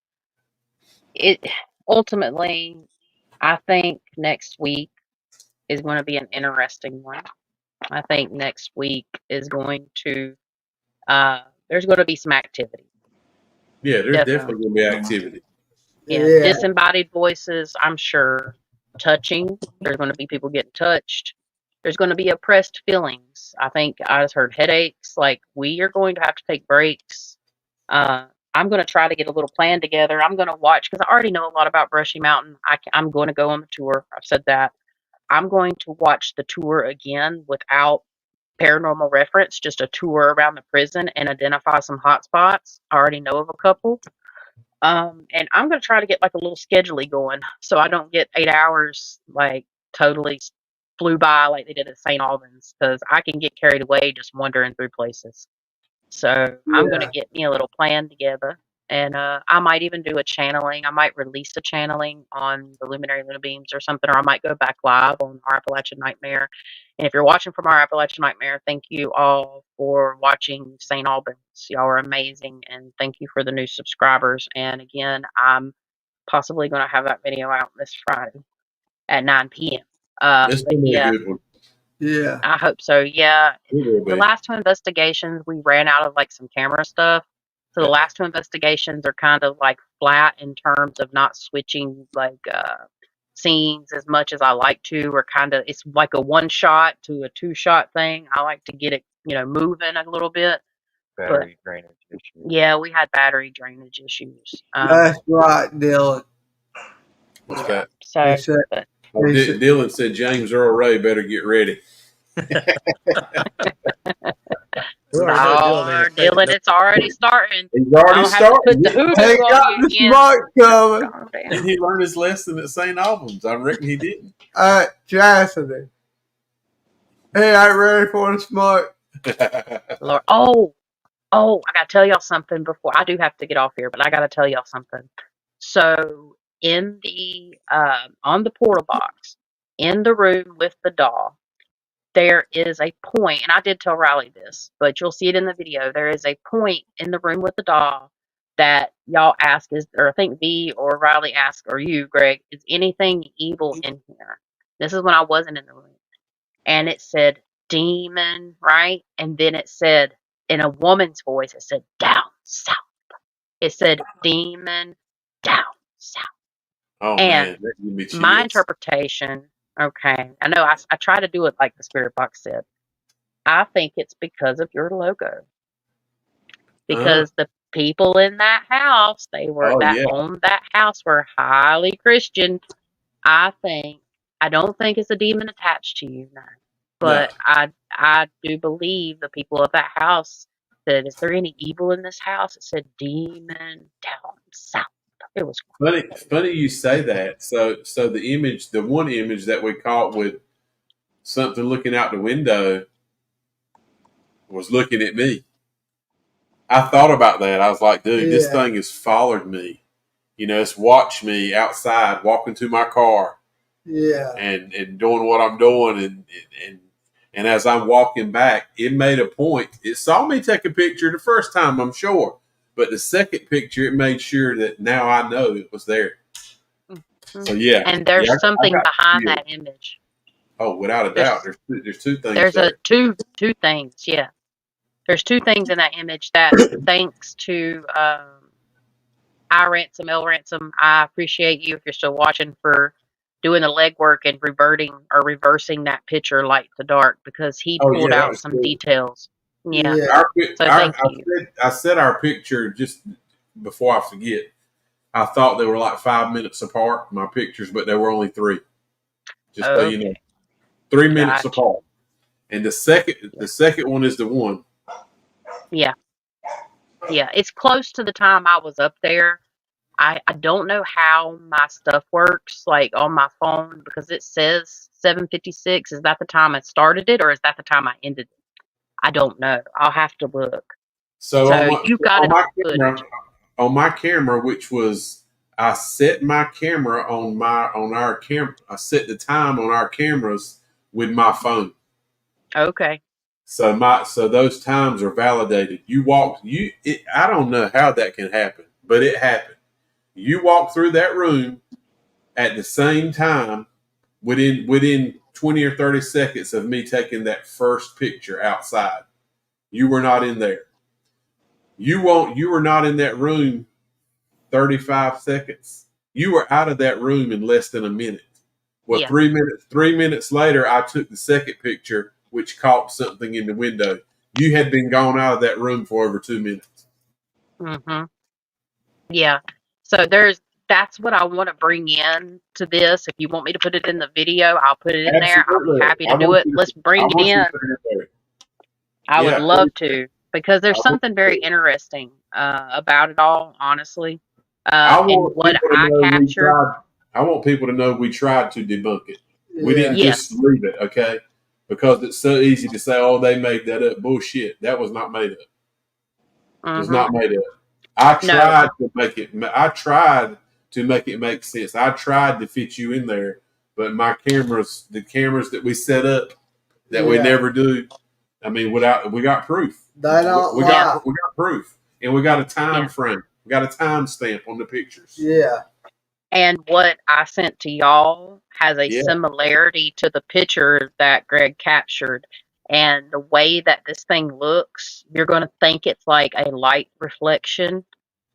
it ultimately, I think next week is going to be an interesting one. I think next week is going to there's going to be some activity. yeah. There's Definitely. definitely gonna be activity. Yeah, Yeah. disembodied voices, I'm sure. Touching, there's going to be people getting touched. There's going to be oppressed feelings. I think I just heard headaches. Like, we are going to have to take breaks. Uh, I'm going to try to get a little plan together. I'm going to watch because I already know a lot about Brushy Mountain. I'm going to go on the tour. I've said that. I'm going to watch the tour again without paranormal reference, just a tour around the prison and identify some hot spots. I already know of a couple. And I'm gonna try to get like a little schedule going so I don't get 8 hours like totally flew by like they did at St. Albans because I can get carried away just wandering through places. So I'm gonna Yeah. get me a little plan together And I might even do a channeling. I might release a channeling on the Luminary Luna Beams or something, or I might go back live on our Appalachian Nightmare. And if you're watching from our Appalachian Nightmare, thank you all for watching St. Albans. Y'all are amazing, and thank you for the new subscribers. And again, I'm possibly going to have that video out this Friday at 9 p.m. It's But gonna be a yeah, good one. Yeah. I hope so. Yeah, It will the be. last two investigations, we ran out of like some camera stuff. So the last two investigations are kind of like flat in terms of not switching like scenes as much as I like to, or kind of it's like a one shot to a two shot thing. I like to get it, moving a little bit. Battery drainage issue. Yeah, we had battery drainage issues. That's right, Dylan. What's Yeah. that? So, He said, but Oh, Dylan said James Earl Ray better get ready. We already know oh, Dylan ain't Dylan, it's already starting. He's I already don't have to put the started. hoodoo he on got you the again. smoke coming. Calm Did down. he learn his lesson at St. Albans? I reckon he didn't. Chastity. He ain't ready for the smoke. Lord, I gotta tell y'all something before I do have to get off here, but I gotta tell y'all something. So in the on the portal box in the room with the doll, there is a point, and I did tell Riley this, but you'll see it in the video. There is a point in the room with the doll that y'all ask or I think V or Riley asked, or you, Greg, is anything evil in here? This is when I wasn't in the room. And it said demon, right? And then it said in a woman's voice, it said down south. It said demon down south. Oh, And man. That give me my chills. interpretation, okay, I know I try to do it like the spirit box said. I think it's because of your logo. Because the people in that house, Oh, yeah. owned that house were highly Christian. I don't think it's a demon attached to you, no. But I do believe the people of that house said, "Is there any evil in this house?" It said demon down south. It was Funny you say that. So the one image that we caught with something looking out the window was looking at me. I thought about that. I was like, dude, this Yeah. thing has followed me. It's watched me outside, walking to my car Yeah. and doing what I'm doing. And as I'm walking back, it made a point. It saw me take a picture the first time, I'm sure. But the second picture, it made sure that now I know it was there. So, yeah. And there's Yeah, I something got behind you. that image. Oh, without a doubt. There's two things There's there. two things, yeah. There's two things in that image that, thanks to I Ransom, L Ransom, I appreciate you if you're still watching for doing the legwork and reversing that picture light to dark, because he Oh, pulled yeah, that out was some cool. details. Yeah. Yeah. So thank you. I said our picture just before I forget. I thought they were like 5 minutes apart, my pictures, but they were only 3. Just so you know, 3 minutes Gotcha. apart. And the second one is the one. Yeah. Yeah. It's close to the time I was up there. I don't know how my stuff works, like on my phone, because it says 7:56. Is that the time I started it, or is that the time I ended it? I don't know. I'll have to look. So, So you got it on footage. on my camera, which was I set my camera on our camera. I set the time on our cameras with my phone. Okay. So those times are validated. I don't know how that can happen, but it happened. You walk through that room at the same time within 20 or 30 seconds of me taking that first picture outside. You were not in there. You were not in that room 35 seconds. You were out of that room in less than a minute. Well, Yeah. 3 minutes later, I took the second picture, which caught something in the window. You had been gone out of that room for over 2 minutes. Mm-hmm. Yeah. So that's what I want to bring in to this. If you want me to put it in the video, I'll put it in there. I'll be happy to do it. Let's bring it in. I would love to, because there's something very interesting about it all, honestly. And what I captured. I want people to know we tried to debunk it. We didn't Yes. just leave it, okay? Because it's so easy to say, "Oh, they made that up." Bullshit. That was not made up. It was not made up. I No. tried to make it. I tried to make it make sense. I tried to fit you in there, but my cameras, the cameras that we set up, that we Yeah. never do. I mean, we got proof. They don't We lie. got proof, and we got a time Yeah. frame. We got a time stamp on the pictures. Yeah. And what I sent to y'all has a Yeah. similarity to the picture that Greg captured. And the way that this thing looks, you're going to think it's like a light reflection.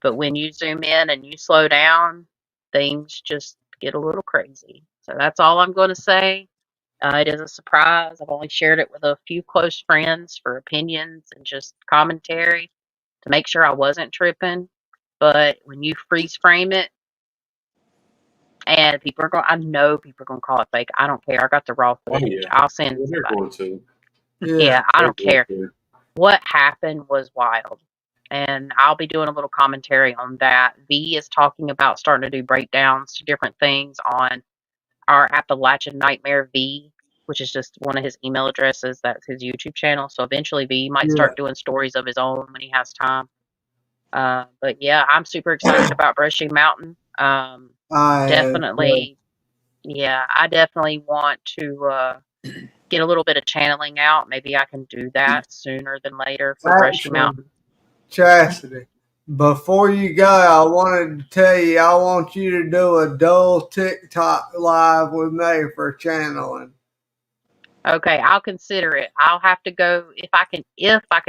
But when you zoom in and you slow down, things just get a little crazy. So that's all I'm going to say. It is a surprise. I've only shared it with a few close friends for opinions and just commentary to make sure I wasn't tripping. But when you freeze frame it, and people are going, I know people are going to call it fake. I don't care. I got the raw Oh footage. yeah. I'll send Well, they're somebody. going to. Yeah. Yeah, I They're don't going care. to. What happened was wild. And I'll be doing a little commentary on that. V is talking about starting to do breakdowns to different things on our Appalachian Nightmare V, which is just one of his email addresses. That's his YouTube channel. So eventually V might Yeah. start doing stories of his own when he has time. But yeah, I'm super excited about Brushy Mountain. Definitely, yeah, I definitely want to get a little bit of channeling out. Maybe I can do that sooner than later for Brushy Actually, Mountain. Chastity, before you go, I wanted to tell you I want you to do a dual TikTok live with me for channeling. Okay, I'll consider it. I'll have to go if I can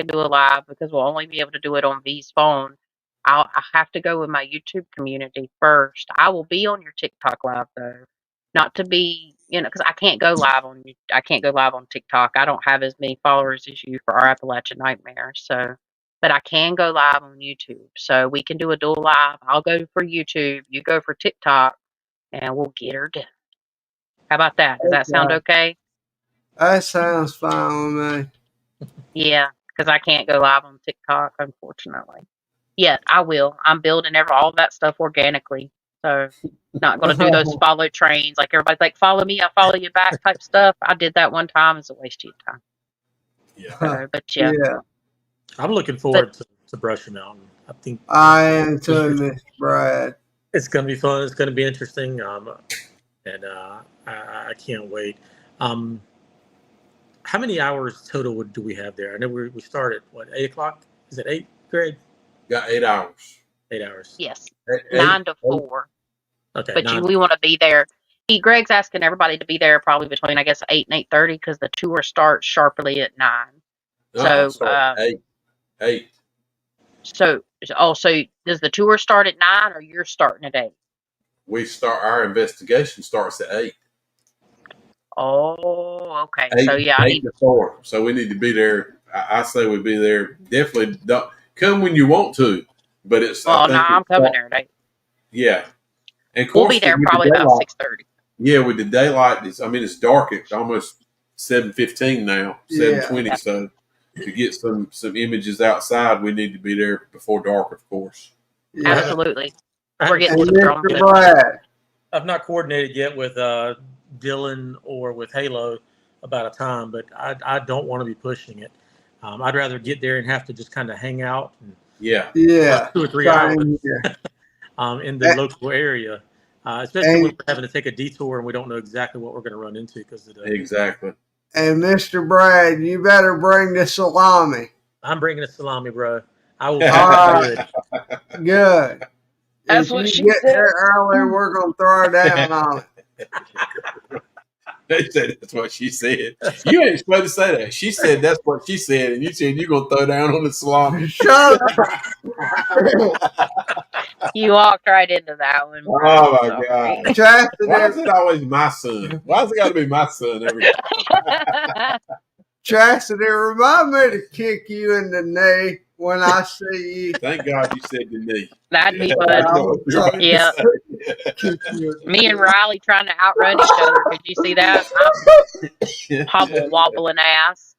do a live because we'll only be able to do it on V's phone. I have to go with my YouTube community first. I will be on your TikTok live though, not to be because I can't go live on TikTok. I don't have as many followers as you for our Appalachian Nightmare. So, but I can go live on YouTube. So we can do a dual live. I'll go for YouTube. You go for TikTok, and we'll get her done. How about that? Does that sound okay? That sounds fine with me. Yeah, because I can't go live on TikTok, unfortunately. Yet I will. I'm building all that stuff organically. So not going to do those follow trains like everybody's like, follow me, I follow you back type stuff. I did that one time. It's a waste of your time. Yeah. So, but yeah. Yeah, I'm looking But forward to Brushy Mountain. I think I am too, Miss Brad. it's going to be fun. It's going to be interesting. And I can't wait. Um, how many hours total do we have there? I know we start at what, 8 o'clock? Is it 8, Greg? Got 8 hours. 8 hours. yes, Eight- 9 to eight- 4. Okay. But 9. we want to be there. Greg's asking everybody to be there probably between I guess 8 and 8:30 because the tour starts sharply at 9. So sorry, 8. so does the tour start at 9 or you're starting at 8? Our investigation starts at 8. Oh, okay. 8, So yeah, 8 to 4. So we need to be there. I say we'd be there. Definitely don't come when you want to, but it's. well, I no, think I'm coming there today. Yeah, and of We'll course be there with the probably about daylight. 6:30. Yeah, with the daylight, it's dark at almost 7:15 now, 7:20. Yeah. So to get some images outside, we need to be there before dark, of course. Yeah. Absolutely. I We're haven't getting And some coordinated drone Mr. yet. footage. Brad, I've not coordinated yet with Dylan or with Halo about a time, but I don't want to be pushing it. I'd rather get there and have to just kind of hang out and Yeah, yeah, 2 or 3 hours same here. in the local area, especially And, when we're having to take a detour and we don't know exactly what we're going to run into because of the. exactly. and Mr. Brad, you better bring the salami. I'm bringing a salami, bro. I will. All Good. right, good. That's If what you she get said. there early, we're gonna throw down on it. They said that's what she said. You ain't supposed to say that. She said that's what she said, and you said you're gonna throw down on the salami. Shut up. You walked right into that one. Bro. Oh my Sorry. god! Why Chastity, is it always my son? Why has it got to be my son every time? Chastity, remind me to kick you in the knee when I see you. Thank God you said the knee. That'd be I fun. know what you're about to Yeah. say. Kick you in the Me and knee. Riley trying to outrun each other. Could you see that? I'm hobble wobbling ass.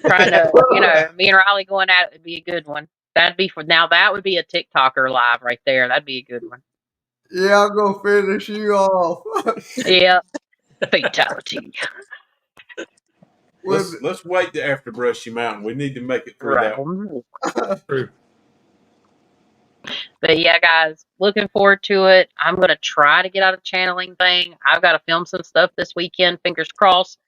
Trying to, me and Riley going at it would be a good one. That'd be that would be a TikToker live right there. That'd be a good one. Yeah, I'm gonna finish you off. Yeah. Fatality. Let's wait to after Brushy Mountain. We need to make it through that one. Right. True. But yeah, guys, looking forward to it. I'm gonna try to get out of the channeling thing. I've got to film some stuff this weekend. Fingers crossed.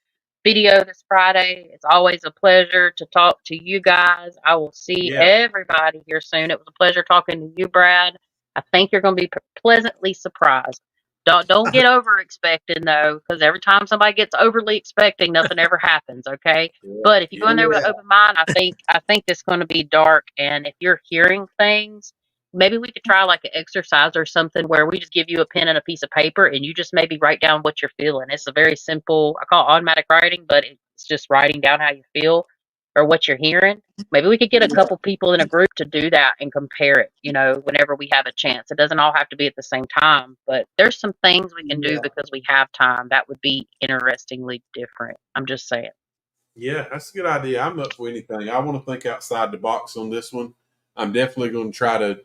Video this Friday. It's always a pleasure to talk to you guys. I will see Yeah. everybody here soon. It was a pleasure talking to you, Brad. I think you're going to be pleasantly surprised. Don't get over expecting though, because every time somebody gets overly expecting, nothing ever happens. Okay, Yeah. but if you go in there with Yeah. an open mind, I think it's going to be dark. And if you're hearing things, maybe we could try like an exercise or something where we just give you a pen and a piece of paper and you just maybe write down what you're feeling. It's a very simple, I call it automatic writing, but it's just writing down how you feel or what you're hearing. Maybe we could get a couple people in a group to do that and compare it, whenever we have a chance. It doesn't all have to be at the same time, but there's some things we can do Yeah. because we have time that would be interestingly different. I'm just saying. Yeah, that's a good idea. I'm up for anything. I want to think outside the box on this one. I'm definitely going to try to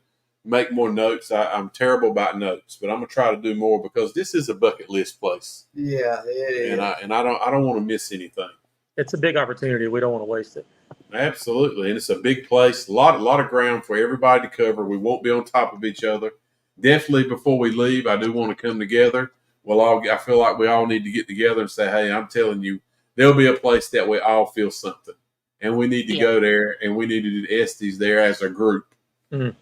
make more notes. I'm terrible about notes, but I'm going to try to do more because this is a bucket list place, Yeah, it is. and I don't want to miss anything. It's a big opportunity. We don't want to waste it. Absolutely, and it's a big place. A lot of ground for everybody to cover. We won't be on top of each other. Definitely before we leave, I do want to come together. I feel like we all need to get together and say, "Hey, I'm telling you, there'll be a place that we all feel something, and we need to Yeah. go there, and we need to do the Estes there as a group." Mhm.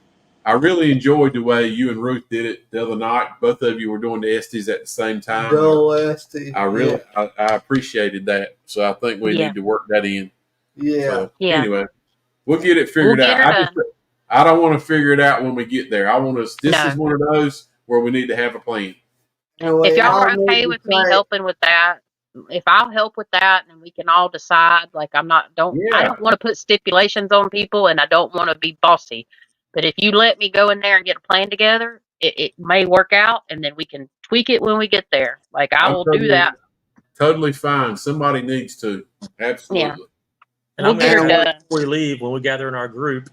I really enjoyed the way you and Ruth did it the other night. Both of you were doing the Estes at the same time. Dull Esty. I really, I appreciated that. So I think we Yeah. need to work that in. Yeah. So Yeah. anyway, we'll get it We'll figured get her out. done. I don't want to figure it out when we get there. I want us. This No. is one of those where we need to have a plan. And we If y'all all are need okay to with me say, helping with that, if I'll help with that and we can all decide, like I Yeah, don't want to put stipulations on people and I don't want to be bossy. But if you let me go in there and get a plan together, it may work out and then we can tweak it when we get there. Like I I'm will do that. totally fine. Somebody needs to. Yeah. Absolutely. And We'll I'm get her going to and ask done. before we leave, when we gather in our group,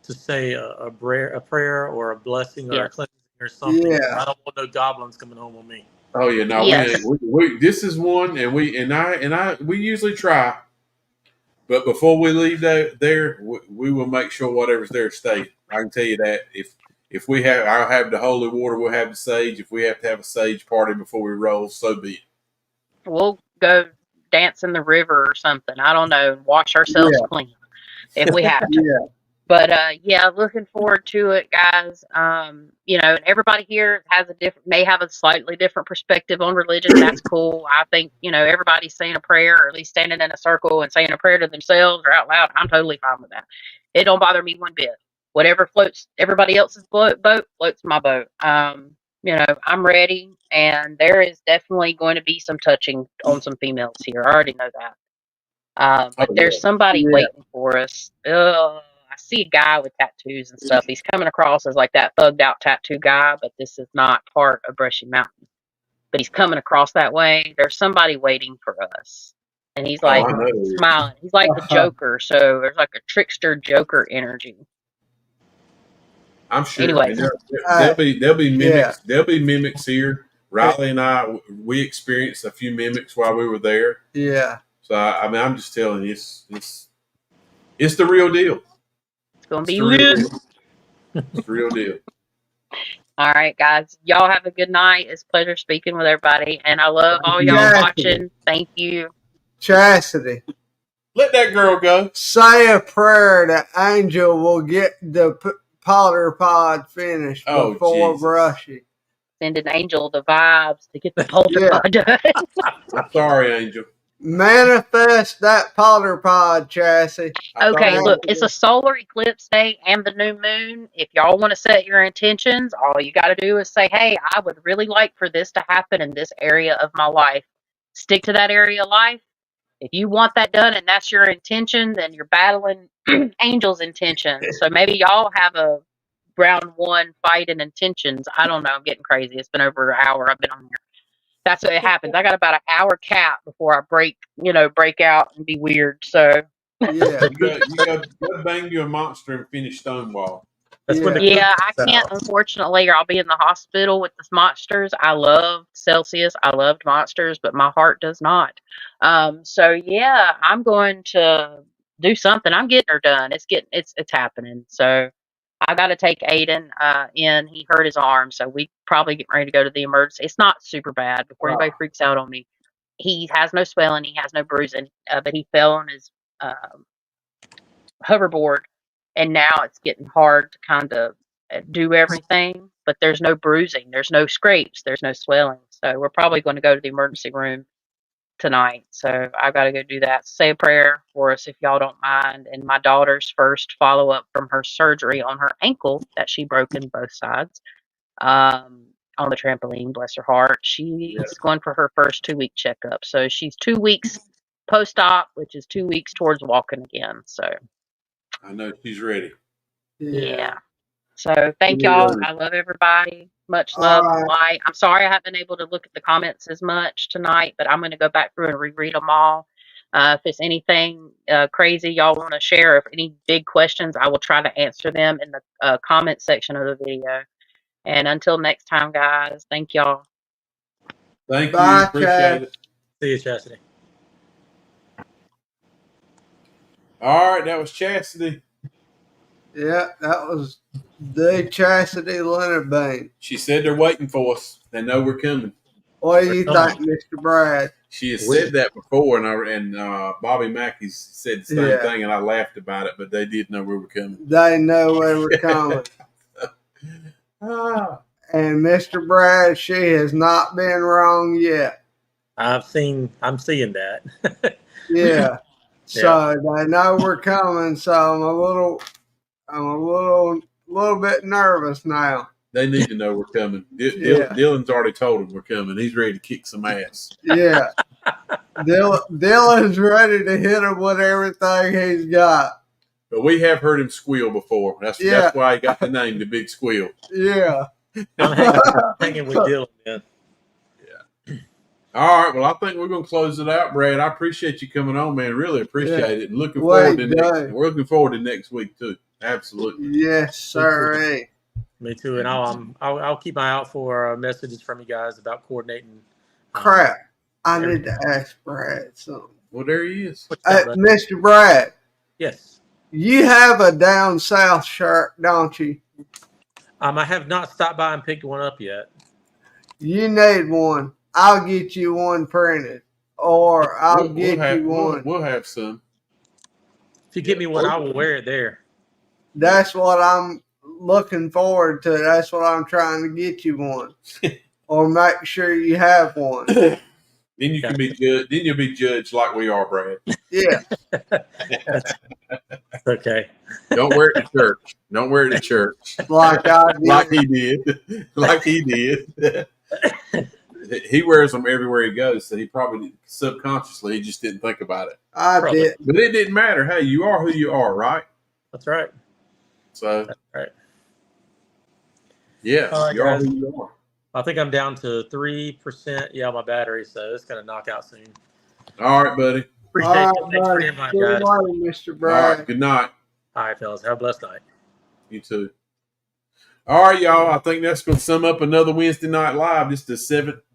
to say a prayer or a blessing or a Yes. cleansing or something. yeah, I don't want no goblins coming home on me. Oh yeah, no, we ain't. Yes. We this is one, and we usually try, but before we leave there, we will make sure whatever's there stays. I can tell you that if we have, I'll have the holy water, we'll have the sage. If we have to have a sage party before we roll, so be it. We'll go dance in the river or something. I don't know. Wash ourselves yeah, clean if we have to. yeah, But yeah, looking forward to it, guys. And everybody here may have a slightly different perspective on religion. That's cool. I think, everybody's saying a prayer or at least standing in a circle and saying a prayer to themselves or out loud. I'm totally fine with that. It don't bother me one bit. Whatever floats everybody else's boat floats my boat. I'm ready, and there is definitely going to be some touching on some females here. I already know that. Oh But yeah, there's somebody yeah, waiting for us. Ugh, I see a guy with tattoos and stuff. He's coming across as like that thugged out tattoo guy, but this is not part of Brushy Mountain. But he's coming across that way. There's somebody waiting for us. And he's oh like I know. smiling. He's like the Joker. So there's like a trickster Joker energy. I'm sure, Anyway, and there'll be yeah, mimics. There'll be mimics here. Riley and I, we experienced a few mimics while we were there. yeah, So I mean, I'm just telling you, it's the real deal. it's going to It's be the real lit. deal. It's the real deal. All right, guys. Y'all have a good night. It's a pleasure speaking with everybody. And I love all y'all Chastity, watching. Thank you. Chastity. Let that girl go. Say a prayer that Angel will get the powder pod finished Oh, before Jesus. Brushy. Send an angel the vibes to get the polter Yeah. pod done. I'm sorry, Angel. Manifest that powder pod, Chassis. Okay, We look, it's a solar eclipse day and the new moon. If y'all want to set your intentions, all you got to do is say, hey, I would really like for this to happen in this area of my life. Stick to that area of life. If you want that done and that's your intention, then you're battling Angel's intentions. So maybe y'all have a round one fight in intentions. I don't know. I'm getting crazy. It's been over an hour I've been on here. That's what happens. I got about an hour cap before I break out and be weird. So Yeah, you go bang you a monster and finish Stonewall. That's when the yeah, cook yeah, I comes can't out. unfortunately, or I'll be in the hospital with the monsters. I love Celsius. I loved monsters, but my heart does not. So yeah, I'm going to do something. I'm getting her done. It's happening. So I got to take Aiden in. He hurt his arm, so we probably getting ready to go to the emergency. It's not super bad. Before anybody freaks out on me, he has no swelling, he has no bruising, but he fell on his hoverboard, and now it's getting hard to kind of do everything. But there's no bruising, there's no scrapes, there's no swelling. So we're probably going to go to the emergency room tonight. So I've got to go do that. Say a prayer for us if y'all don't mind. And my daughter's first follow up from her surgery on her ankle that she broke in both sides on the trampoline, bless her heart. She's going for her first 2-week checkup. So she's 2 weeks post op, which is 2 weeks towards walking again. So I know she's ready. yeah. So thank y'all. I love everybody. Much love and light. I'm sorry I haven't been able to look at the comments as much tonight, but I'm going to go back through and reread them all. If it's anything crazy y'all want to share, if any big questions, I will try to answer them in the comment section of the video. And until next time, guys, thank y'all. Thank you. Appreciate it. See you, Chastity. All right, that was Chastity. Yeah, that was the Chastity Leonard Bain. She said they're waiting for us. They know we're coming. What do you think, Mr. Brad? She has said that before, and Bobby Mackey said the same thing, and I laughed about it, but they did know we were coming. They know we were coming. And Mr. Brad, she has not been wrong yet. I'm seeing that. Yeah. So they know we're coming. So I'm a little bit nervous now. They need to know we're coming. Dylan's already told them we're coming. He's ready to kick some ass. Yeah. Dylan's ready to hit him with everything he's got. But we have heard him squeal before. That's why he got the name, the Big Squeal. Yeah. I'm hanging with Dylan, man. Yeah. All right. Well, I think we're going to close it out, Brad. I appreciate you coming on, man. Really appreciate it. And looking forward to next week, too. Absolutely. Yes, sir. Me too. And I'll keep my eye out for messages from you guys about coordinating. Crap. I need to ask Brad something. Well, there he is. Mr. Brad. Yes. You have a down south shirt, don't you? I have not stopped by and picked one up yet. You need one. I'll get you one printed. Or I'll get you one. We'll have some. If you get me one, I will wear it there. That's what I'm looking forward to. That's what I'm trying to get you one. Or make sure you have one. Then you can be judged. Then you'll be judged like we are, Brad. Yeah. That's okay. Don't wear it to church. Don't wear it to church. Like I did. Like he did. He wears them everywhere he goes, so he probably subconsciously he just didn't think about it. I did. But it didn't matter. Hey, you are who you are, right? That's right. So that's right. Yeah, right, you are who you are. I think I'm down to 3%. Yeah, my battery, so it's gonna knock out soon. All right, buddy. Appreciate it. Thanks for the invite, guys. Mr. Brad. All right, good night. All right, fellas. Have a blessed night. You too. All right, y'all. I think that's going to sum up another Wednesday Night Live. Just the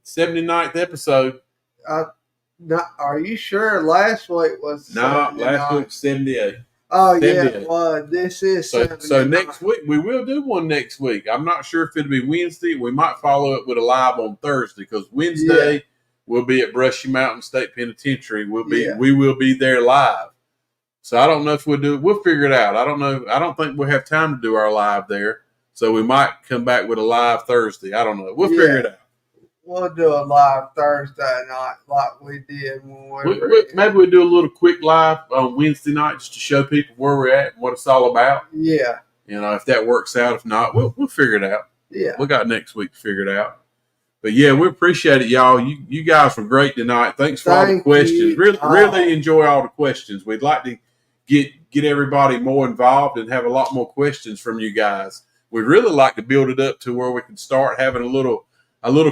79th episode. Are you sure last week was? No, last week was 78. Oh, 78. Yeah. Well, this is so next week. We will do one next week. I'm not sure if it'll be Wednesday. We might follow it with a live on Thursday because Wednesday we'll be at Brushy Mountain State Penitentiary. We will be there live. So I don't know if we'll do it. We'll figure it out. I don't know. I don't think we'll have time to do our live there. So we might come back with a live Thursday. I don't know. We'll figure it out. We'll do a live Thursday night like we did when maybe we'll do a little quick live on Wednesday night just to show people where we're at and what it's all about. Yeah. You know, if that works out. If not, we'll figure it out. Yeah. We got next week to figure it out. But yeah, we appreciate it, y'all. You guys were great tonight. Thanks for all the questions. Really enjoy all the questions. We'd like to get everybody more involved and have a lot more questions from you guys. We'd really like to build it up to where we can start having a little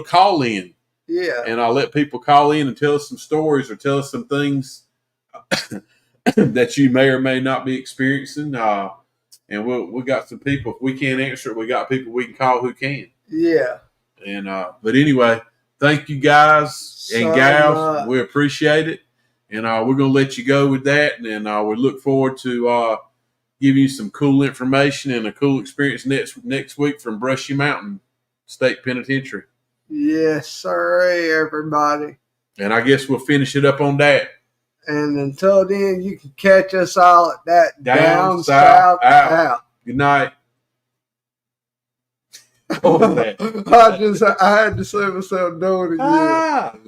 call in. Yeah. And I'll let people call in and tell us some stories or tell us some things that you may or may not be experiencing. And we got some people. If we can't answer it, we got people we can call who can. Yeah. And but anyway, thank you guys and gals. We appreciate it. And we're gonna let you go with that. And we look forward to give you some cool information and a cool experience next week from Brushy Mountain State Penitentiary. Yes, sir, everybody. And I guess we'll finish it up on that. And until then, you can catch us all at that Down, south, out. Good night. What was that? I had to say myself doing it again.